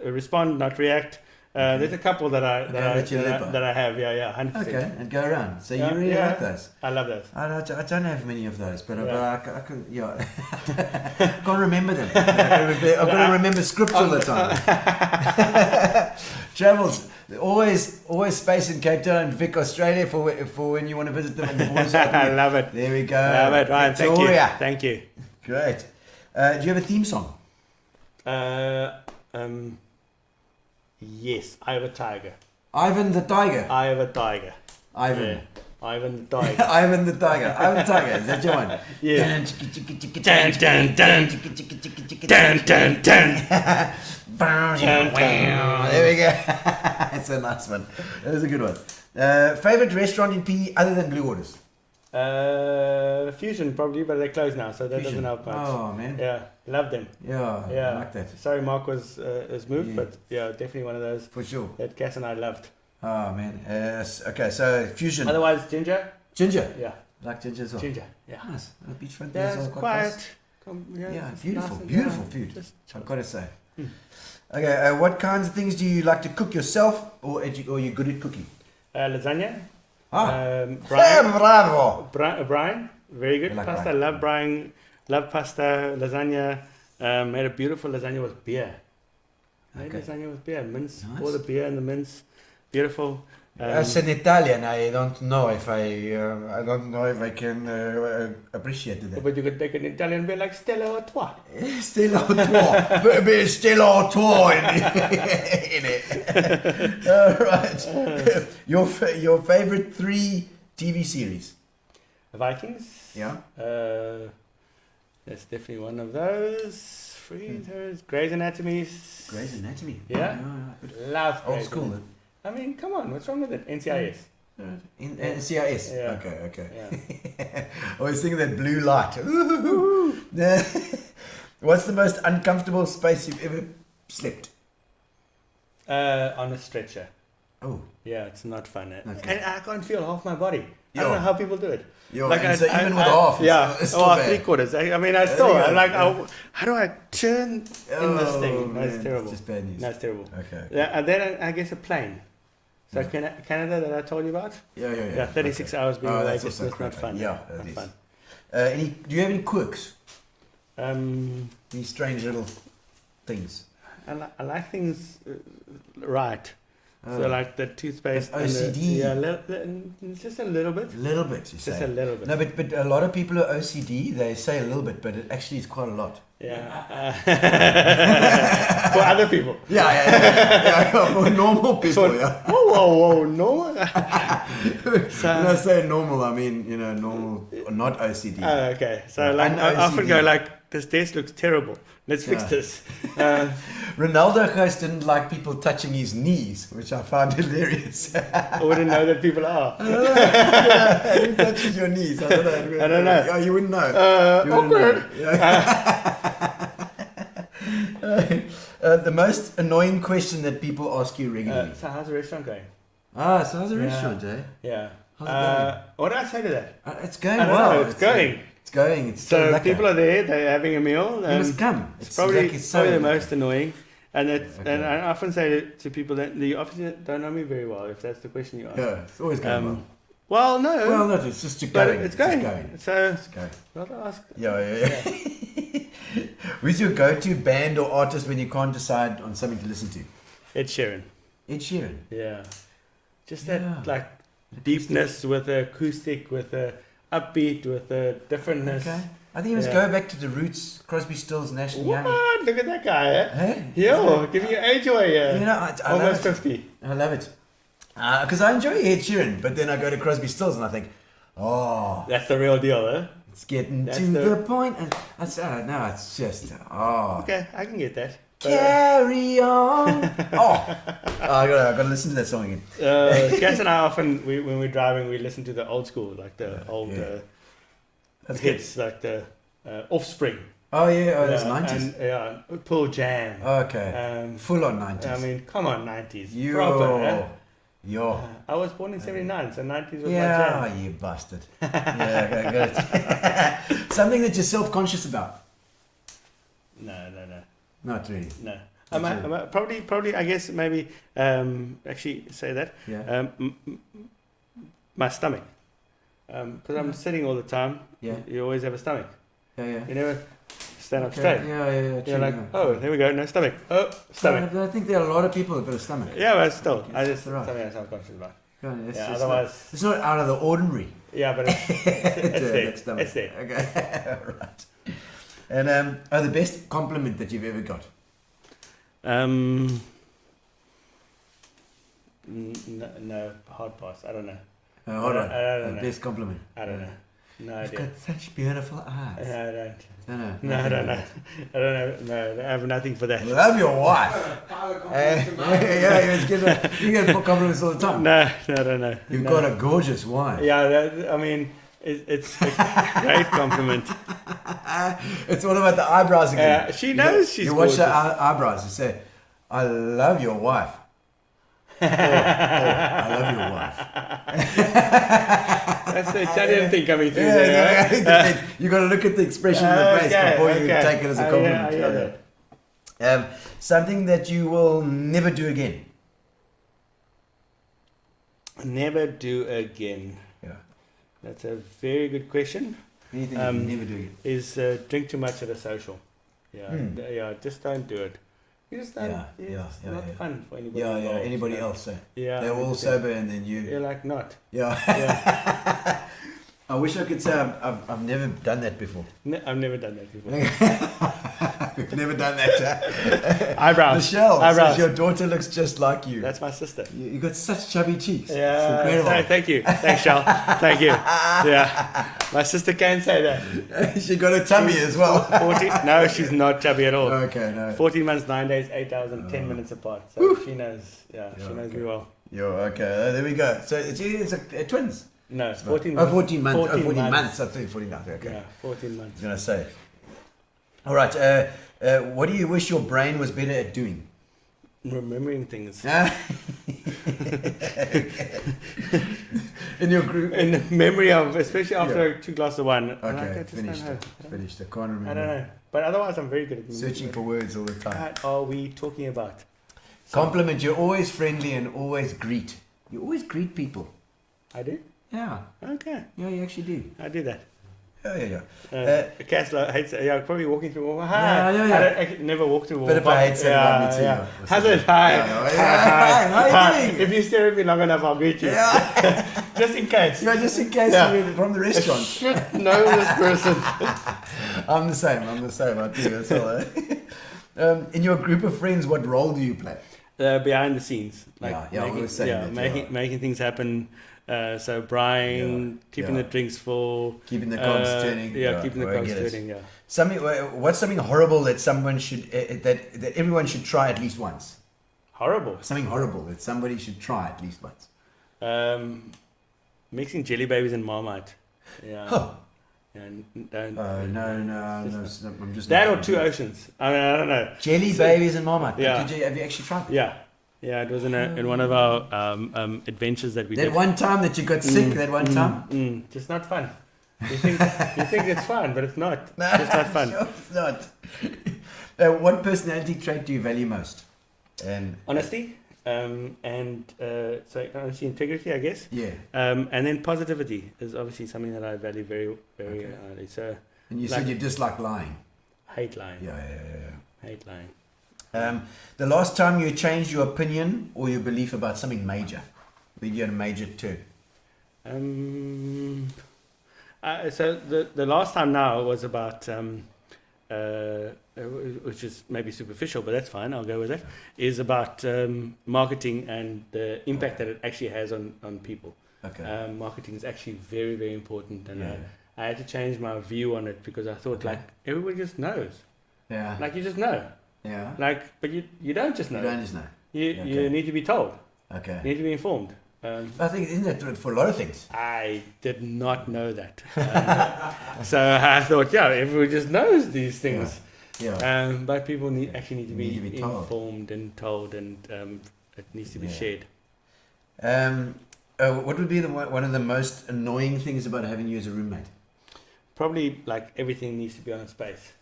Respond, not react. There's a couple that I have. Yeah, 100%. Okay, and go around. So Yeah, you really yeah. like those? I love those. I don't have many of those, but Yeah. I can, I can't remember them. I've got to remember scripts all the time. Travels, always space in Cape Town and Vic, Australia for when you want to visit them. And the boys I love it. There we go. Love it, Ryan. Victoria. Thank you. Great. Do you have a theme song? Yes, I have a tiger. Ivan the Tiger. I have a tiger. Ivan. Yeah. Ivan the tiger. Ivan the Tiger. Ivan the Tiger. Is that your one? Yeah. Dun, dun, dun. Dun, dun, dun. There we go. It's a nice one. That was a good one. Favorite restaurant in PE other than Blue Waters? Fusion probably, but they're closed now, so that Fusion. doesn't help much. Oh man. Yeah, love them. Yeah. Yeah, I like that. Sorry, Mark was moved, Yeah. but yeah, definitely one of those For sure. that Cass and I loved. Oh man. Okay, so Fusion. Otherwise, ginger. Ginger. Yeah, Like ginger as well. ginger. Yeah, Nice. Beachfront yeah, as well. it's quite quiet. close. Yeah, it's beautiful. nice and- Beautiful yeah, food. just I've got to say. Okay, what kinds of things do you like to cook yourself, or are you good at cooking? lasagna. Brian. Bravo. Brian, very good. I like Pasta, Brian. love Brian. Love pasta, lasagna. Made a beautiful lasagna with beer. Made Okay. lasagna with beer, mince, Nice. all the beer and the mince. Beautiful. As an Italian, I don't know if I can appreciate that. But you could take an Italian beer like Stella Artois. Still au still au in it. All right. Your favorite 3 TV series? Vikings. Yeah. That's definitely one of those. Freezers. Grey's Anatomy. Grey's Anatomy. Yeah. Love Old Grey's school. Anatomy. I mean, come on, what's wrong with it? NCIS. In CIS. Yeah. Okay. Yeah. I was thinking that blue light. What's the most uncomfortable space you've ever slept? On a stretcher. Oh. Yeah, it's not fun. Okay. And I can't feel half my body. I don't Yeah. know how people do it. Yo, and so even with half, yeah, it's still or bad. 3/4. I mean, I still, you go. I'm like, Yeah. how do I turn in this Oh, thing? That's man, terrible. it's just bad news. That's terrible. Okay. Yeah, and then I guess a plane. So Canada that I told you about. Yeah. Yeah, 36 hours being Oh, away. that's That's also not quite fun. Yeah, not that is. fun. Do you have any quirks? Um, These strange little things. I like things right. So like the toothpaste. That's OCD. Just a little bit. A little bit, you say. Just a little bit. No, but a lot of people are OCD. They say a little bit, but it actually is quite a lot. Yeah. For other people. Yeah. For normal people, yeah. Whoa, normal. When I say normal, I mean, normal, not OCD. Oh, okay. So like, I often go like, this desk looks terrible. Let's fix this. Ronaldo Ghost didn't like people touching his knees, which I found hilarious. I wouldn't know that people are. I don't know. Who touches your knees? I don't know. I don't know. Oh, you wouldn't know. Awkward. The most annoying question that people ask you regularly. So how's the restaurant going? So how's the restaurant, eh? Yeah. How's it going? What did I say to that? It's going I don't well. know, it's going. It's going. It's So lekker. people are there, they're having a meal. You must come. It's probably so the lekker. most annoying. And I often say to people that you often don't know me very well, if that's the question you ask. Yeah, it's always going well. Well, no. Well, no, it's just but going. it's going. So, It's going. rather ask. Yeah. Who's your go-to band or artist when you can't decide on something to listen to? Ed Sheeran. Ed Sheeran. Yeah. Just that, like, deepness with the acoustic, with the upbeat, with the differentness. Okay. I think you must go back to the roots. Crosby, Stills, Nash and Young. What? Look at that guy, eh? Hey? Yo, giving you age away, I almost love it. 50. I love it. Because I enjoy Ed Sheeran, but then I go to Crosby, Stills and I think, That's the real deal, eh? it's getting That's to the- the point. And no, it's just, Okay, I can get that. carry on. I gotta listen to that song again. Cass and I often, when we're driving, we listen to the old school, like the old That's good. hits, like the Offspring. Oh yeah, that's 90s. And, Pearl Jam. Okay. Full on 90s. I mean, come on, 90s. Proper, eh? Yo. I was born in 79, so 90s was my Yeah, jam. you bastard. Yeah, good. Something that you're self-conscious about. No. Not really. No. I might, probably, I guess, maybe, actually say that. Yeah. My stomach. Because I'm sitting all the time. Yeah. You always have a stomach. Yeah. You never stand up Okay. straight. Yeah. You're like, oh, there we go, no stomach. Oh, stomach. I think there are a lot of people who've got a stomach. Yeah, but still, I just That's right. something I'm self-conscious about. It's Otherwise, it's not out of the ordinary. yeah, but it's there. Stomach. It's there. Okay. Right. And the best compliment that you've ever got? No, hard pass. I don't know. Hold on. I don't know. Best compliment. I don't know. No You've idea. got such beautiful eyes. I don't. No, I don't know. I don't know. No, I have nothing for that. Love your wife. Pile of compliments to mine. You get compliments all the time. No, I don't know. You've No. got a gorgeous wife. Yeah, I mean, it's a great compliment. It's all about the eyebrows again. She knows she's You watch gorgeous. the eyebrows and say, I love your wife. I love your wife. That's the Italian thing coming through there, right? Yeah. You got to look at the expression on the face before you take it as a compliment. I hear that. Something that you will never do again. Never do again. Yeah. That's a very good question. Anything you never do again. Is drink too much at a social. Yeah, just don't do it. You just don't. It's not fun for anybody. involved, Anybody you know. else. Yeah. They're all sober and then You're you. like not. Yeah. I wish I could say I've never done that before. I've never done that before. We've never done that. Eyebrows. Michelle, Eyebrows. says your daughter looks just like you. That's my sister. You got such chubby cheeks. Yeah. It's incredible. Thank you. Thanks, Shell. Thank you. Yeah. My sister can say that. She got a tummy as well. 14. No, she's not chubby at all. Okay, no. 14 months, 9 days, 8 hours, and 10 minutes apart. So she knows. Yeah, she knows me well. Okay. There we go. So it's twins. No, 14 months. 14 months. 14 months. months. I think 14 months. Okay. Yeah, 14 I months. was going to say. All right. What do you wish your brain was better at doing? Remembering things. In your group. In the memory of, especially after 2 glasses of wine. Okay, I just finished. don't know. Finished. I can't remember. I don't know. But otherwise, I'm very good at Searching for words all the time. What are we talking about? Compliment. You're always friendly and always greet. You always greet people. I do? Yeah. Okay. Yeah, you actually do. I do that. Cass hates. Probably walking through. Hi. Yeah. I don't actually never walk through. Bit of a hate about me too. How's it? Hi. Hi. How you doing? If you stare at me long enough, I'll greet you. Just in case. Yeah, just in case you're from the restaurant. Should know this person. I'm the same. I do as well. In your group of friends, what role do you play? Behind the scenes, making things happen. So Brian, keeping the drinks full, keeping the cogs turning. Keeping the cogs turning. Yeah. What's something horrible that someone should that everyone should try at least once? Horrible. Something horrible that somebody should try at least once. Mixing jelly babies and Marmite. Yeah. Huh. Don't. No. I'm just. That or Two Oceans. I don't know. Jelly babies and Marmite. Yeah. Have you actually tried it? Yeah. It was in one of our adventures that we did. That one time that you got sick. That one time. Just not fun. You think it's fun, but it's not. It's not fun. Sure it's not. What personality trait do you value most? And honesty. Honesty, integrity, I guess. Yeah. And then positivity is obviously something that I value very, very highly. So. And you said you dislike lying. Hate lying. Yeah. Hate lying. The last time you changed your opinion or your belief about something major, when you had a major turn. So the last time now was about. Which is maybe superficial, but that's fine. I'll go with it. Is about marketing and the impact that it actually has on people. Okay. Marketing is actually very, very important, and I had to change my view on it because I thought everybody just knows. Yeah. You just know. Yeah. But you don't just know. You don't just know. You need to be told. Okay. You need to be informed. I think isn't that for a lot of things? I did not know that. So I thought, everyone just knows these things. Yeah. But people actually need to be informed and told, and it needs to be shared. What would be one of the most annoying things about having you as a roommate? Probably everything needs to be on its space.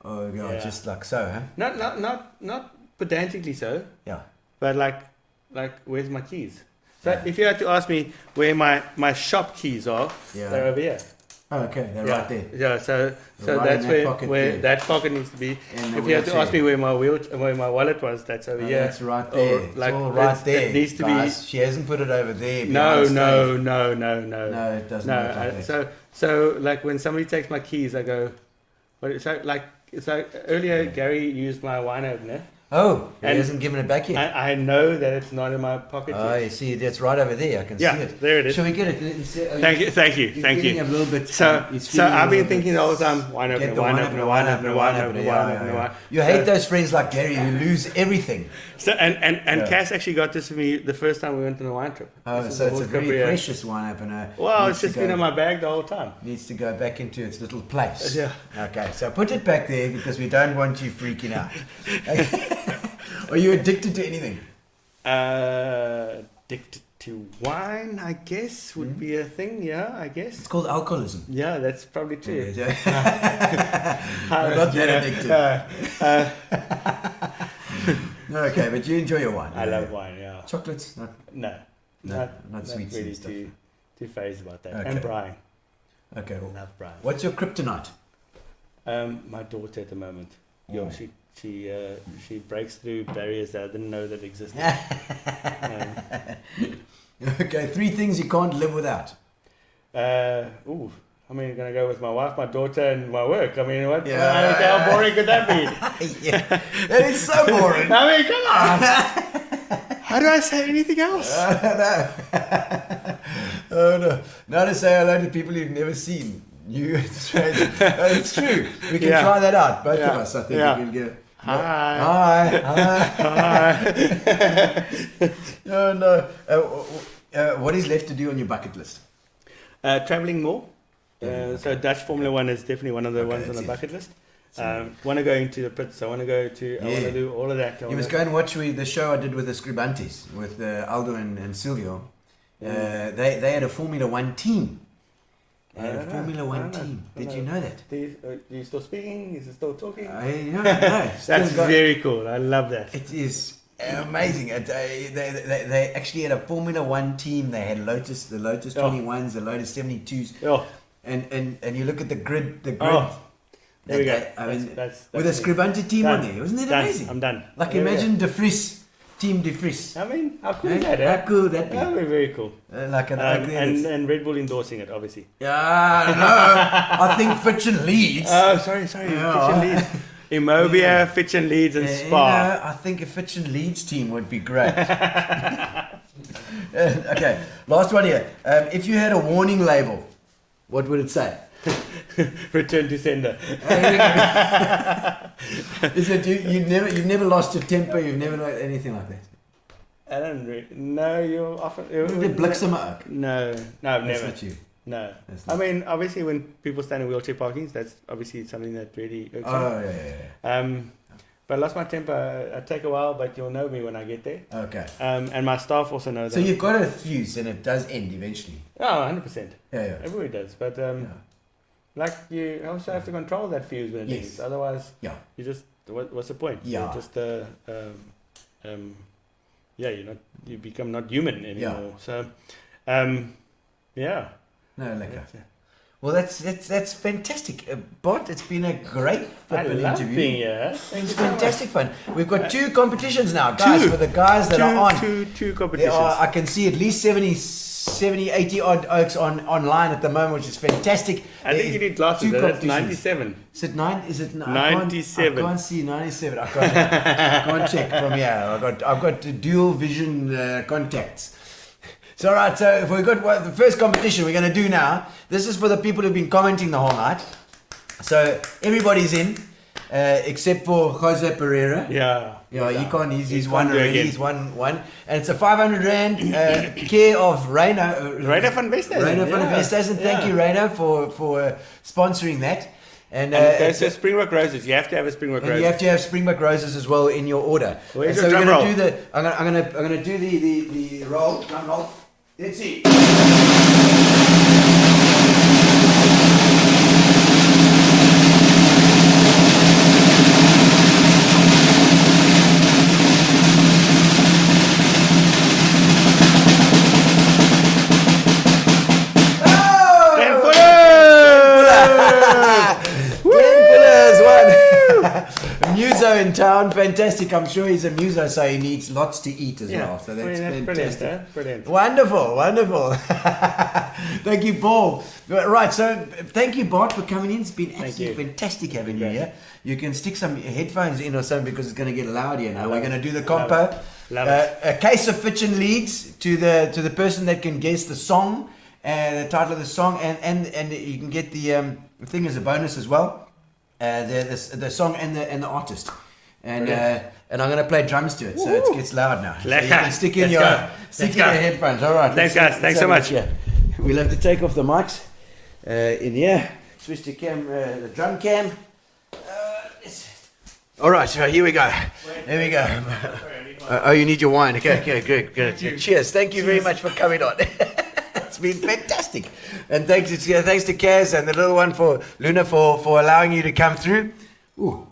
Oh God, just like so, huh? Not pedantically so. Yeah. But where's my keys? So if you had to ask me where my shop keys are, they're over here. Oh, okay, they're right there. Yeah, so right that's in where that pocket needs to be. And if you had to ask me where my wallet was, that's over here. That's right there. It's all right there. It needs to be. She hasn't put it over there. No. No, it doesn't. So when somebody takes my keys, I go. So earlier Gary used my wine opener. Oh, he hasn't given it back yet. I know that it's not in my pocket. Oh, you see, that's right over there. I can see it. There it is. Shall we get it? Thank you. A little bit. So I've been thinking all the time, wine opener. You hate those friends like Gary who lose everything. So and Cass actually got this for me the first time we went on a wine trip. Oh, so it's a very precious wine opener. Well, it's just been in my bag the whole time. Needs to go back into its little place. Yeah. Okay, so put it back there because we don't want you freaking out. Are you addicted to anything? Addicted to wine, I guess, would be a thing. Yeah, I guess. It's called alcoholism. Yeah, that's probably true. I'm not that addicted. Okay, but you enjoy your wine. I love wine. Yeah. Chocolates? No, not sweets really and stuff. Too phased about that. Okay. And Brian. Okay. I love Brian. What's your kryptonite? My daughter at the moment. Yeah, she breaks through barriers that I didn't know that existed. Okay, 3 things you can't live without. I'm gonna go with my wife, my daughter, and my work. How boring could that be? Yeah, that is so boring. Come on. How do I say anything else? No. Now to say hello to people you've never seen. It's true. We can try that out. Both of us, I think we can get. Hi. No. What is left to do on your bucket list? Traveling more. So Dutch Formula 1 is definitely one of the ones on the bucket list. Want to go into the pits. I want to do all of that. You must go and watch the show I did with the Scribantes, with Aldo and Silvio. They had a Formula 1 team. Did you know that? Are you still speaking? Is it still talking? No. That's very cool. I love that. It is amazing. They actually had a Formula 1 team. They had the Lotus 21s, the Lotus 72s. Oh. and you look at the grid. Oh, there we go. I mean, That's with a it. Scribante team Done. on there, wasn't it Done. amazing? I'm done. Like There we imagine De Vries, Team De Vries. I mean, how cool Eh? is that? How cool would that be? That would be very cool. Like an ugly. And Red Bull endorsing it, obviously. Yeah, no. I think Fitch and Leeds. Oh, sorry. Yeah. Fitch and Leeds. Immobia, Fitch and Leeds, and Spa. I think a Fitch and Leeds team would be great. Okay, last one here. If you had a warning label, what would it say? Return to sender. Is it you've never lost your temper? You've never anything like that? I don't really. No, you're often. The bliksema ook. No, I've That's never. not you. No. That's I not mean, obviously, when people stand in wheelchair parkings, that's obviously something that really irks me. Oh yeah. But I lost my temper. I take a while, but you'll know me when I get there. Okay. And my staff also know that. So you've got a fuse, and it does end eventually. Oh, 100%. Yeah. Everybody does. But like you also have to control that fuse when it Yes. ends. Otherwise, Yeah. you just what's the point? Yeah. You're just you become not human anymore. So yeah. No, like That's it. well, that's fantastic, Bart. It's been a great I flippin' love interview. being here. Thank It's you so much. fantastic fun. We've got 2 competitions now, guys. Two. For the guys that are on, Two there competitions. are, I can see at least 70, 80 odd oaks online at the moment, which is fantastic. I think you need glasses. That's 97. Is it 9? Is it 97. I can't see 97. I can't check from here. I've got the dual vision contacts. So all right, so if we've got the first competition we're going to do now. This is for the people who've been commenting the whole night. So everybody's in, except for Jose Pereira. Yeah. He can't. He's can't won do already. again. He's won, and it's a 500 rand care of Reino. Reino van Westhuizen. Reino van Yeah. Westhuizen. Thank you, Reino, for sponsoring that. And There's a Springbok Roses. You have to have a Springbok and Rose. you have to have Springbok roses as well in your order. Where's And your so drum we're roll? going to do the. I'm gonna do the roll. Drum roll. Let's see. Muso in town, fantastic. I'm sure he's a muso, so he needs lots to eat as well. So that's brilliant. fantastic. Brilliant. Wonderful. Thank you, Paul. Right, so thank you, Bart, for coming in. It's been absolutely fantastic having you here. You can stick some headphones in or something because it's going to get loud here now. We're going to do the compo. Love it. A case of Fitch and Leeds to the person that can guess the song and the title of the song, and you can get the thing as a bonus as well. The song and the artist, and I'm gonna play drums to it, so it gets loud now. So you can stick in your headphones. All right. Thanks, guys. Thanks so much. Yeah. We'll have to take off the mics in here. Switch the the drum cam. All right. So here we go. There we go. You need your wine. Okay. Good. Cheers. Thank you very much for coming on. It's been fantastic, and thanks to Kaz and the little one for Luna for allowing you to come through. Ooh.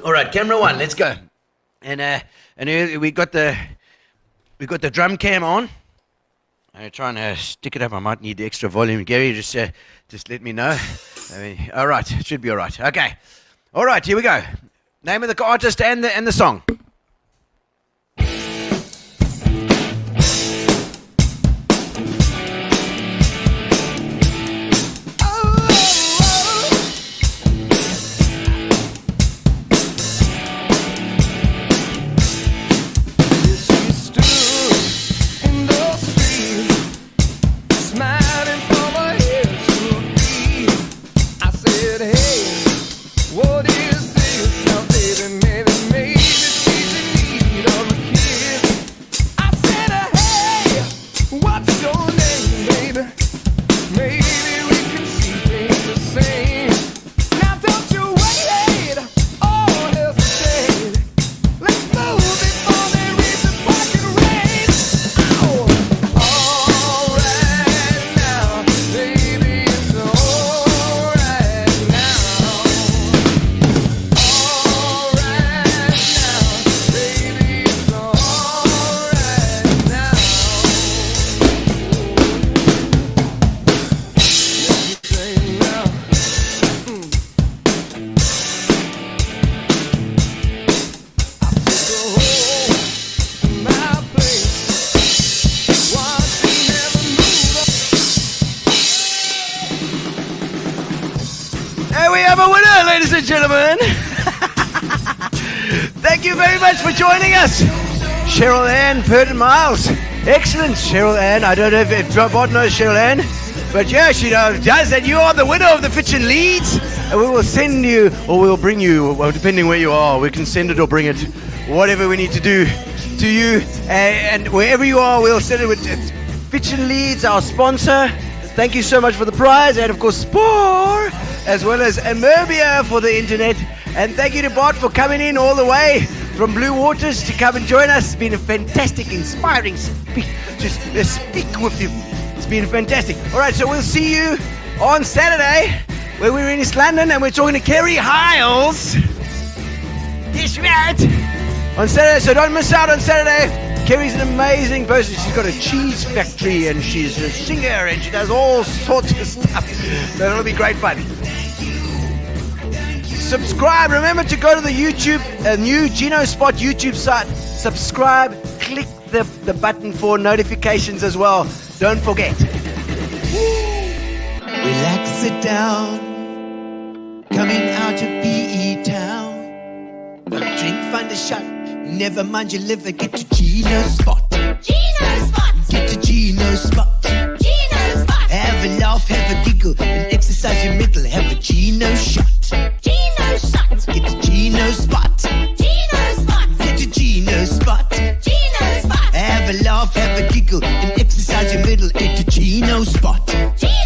All right, camera 1, let's go. And we got the drum cam on. I'm trying to stick it up. I might need the extra volume. Gary, just let me know. All right, it should be all right. Okay. All right, here we go. Name of the artist and the song. What is this? Now, baby, maybe ladies and gentlemen. Thank you very much for joining us. Cheryl Ann Purden Miles. Excellent, Cheryl Ann. I don't know if Bart knows Cheryl Ann, but yeah, she does. And you are the winner of the Fitchin Leads. And we will send you, or we'll bring you, well, depending where you are, we can send it or bring it, whatever we need to do to you. And wherever you are, we'll send it with Fitchin Leads, our sponsor. Thank you so much for the prize, and of course Spar, as well as Amerbia for the internet. And thank you to Bart for coming in all the way from Blue Waters to come and join us. It's been a fantastic, inspiring speak with you. It's been fantastic. All right, so we'll see you on Saturday, where we're in East London, and we're talking to Kerry Hiles. Yes, right. On Saturday, so don't miss out on Saturday. Kerry's an amazing person. She's got a cheese factory, and she's a singer, and she does all sorts of stuff. So it'll be great fun. Subscribe. Remember to go to the YouTube, new Gino Spot YouTube site. Subscribe. Click the button for notifications as well. Don't forget. Relax, sit down. Coming out of PE town. Drink, find a shot. Never mind your liver. Get to Gino Spot. Gino Spot. Get to Gino Spot. Gino Spot. Have a laugh, have a giggle, and exercise your middle. Have a Gino shot. Gino Shot. Get to Gino Spot. Gino Spot. Get to Gino Spot. Gino Spot. Have a laugh, have a giggle, and exercise your middle. Get to Gino Spot. Gino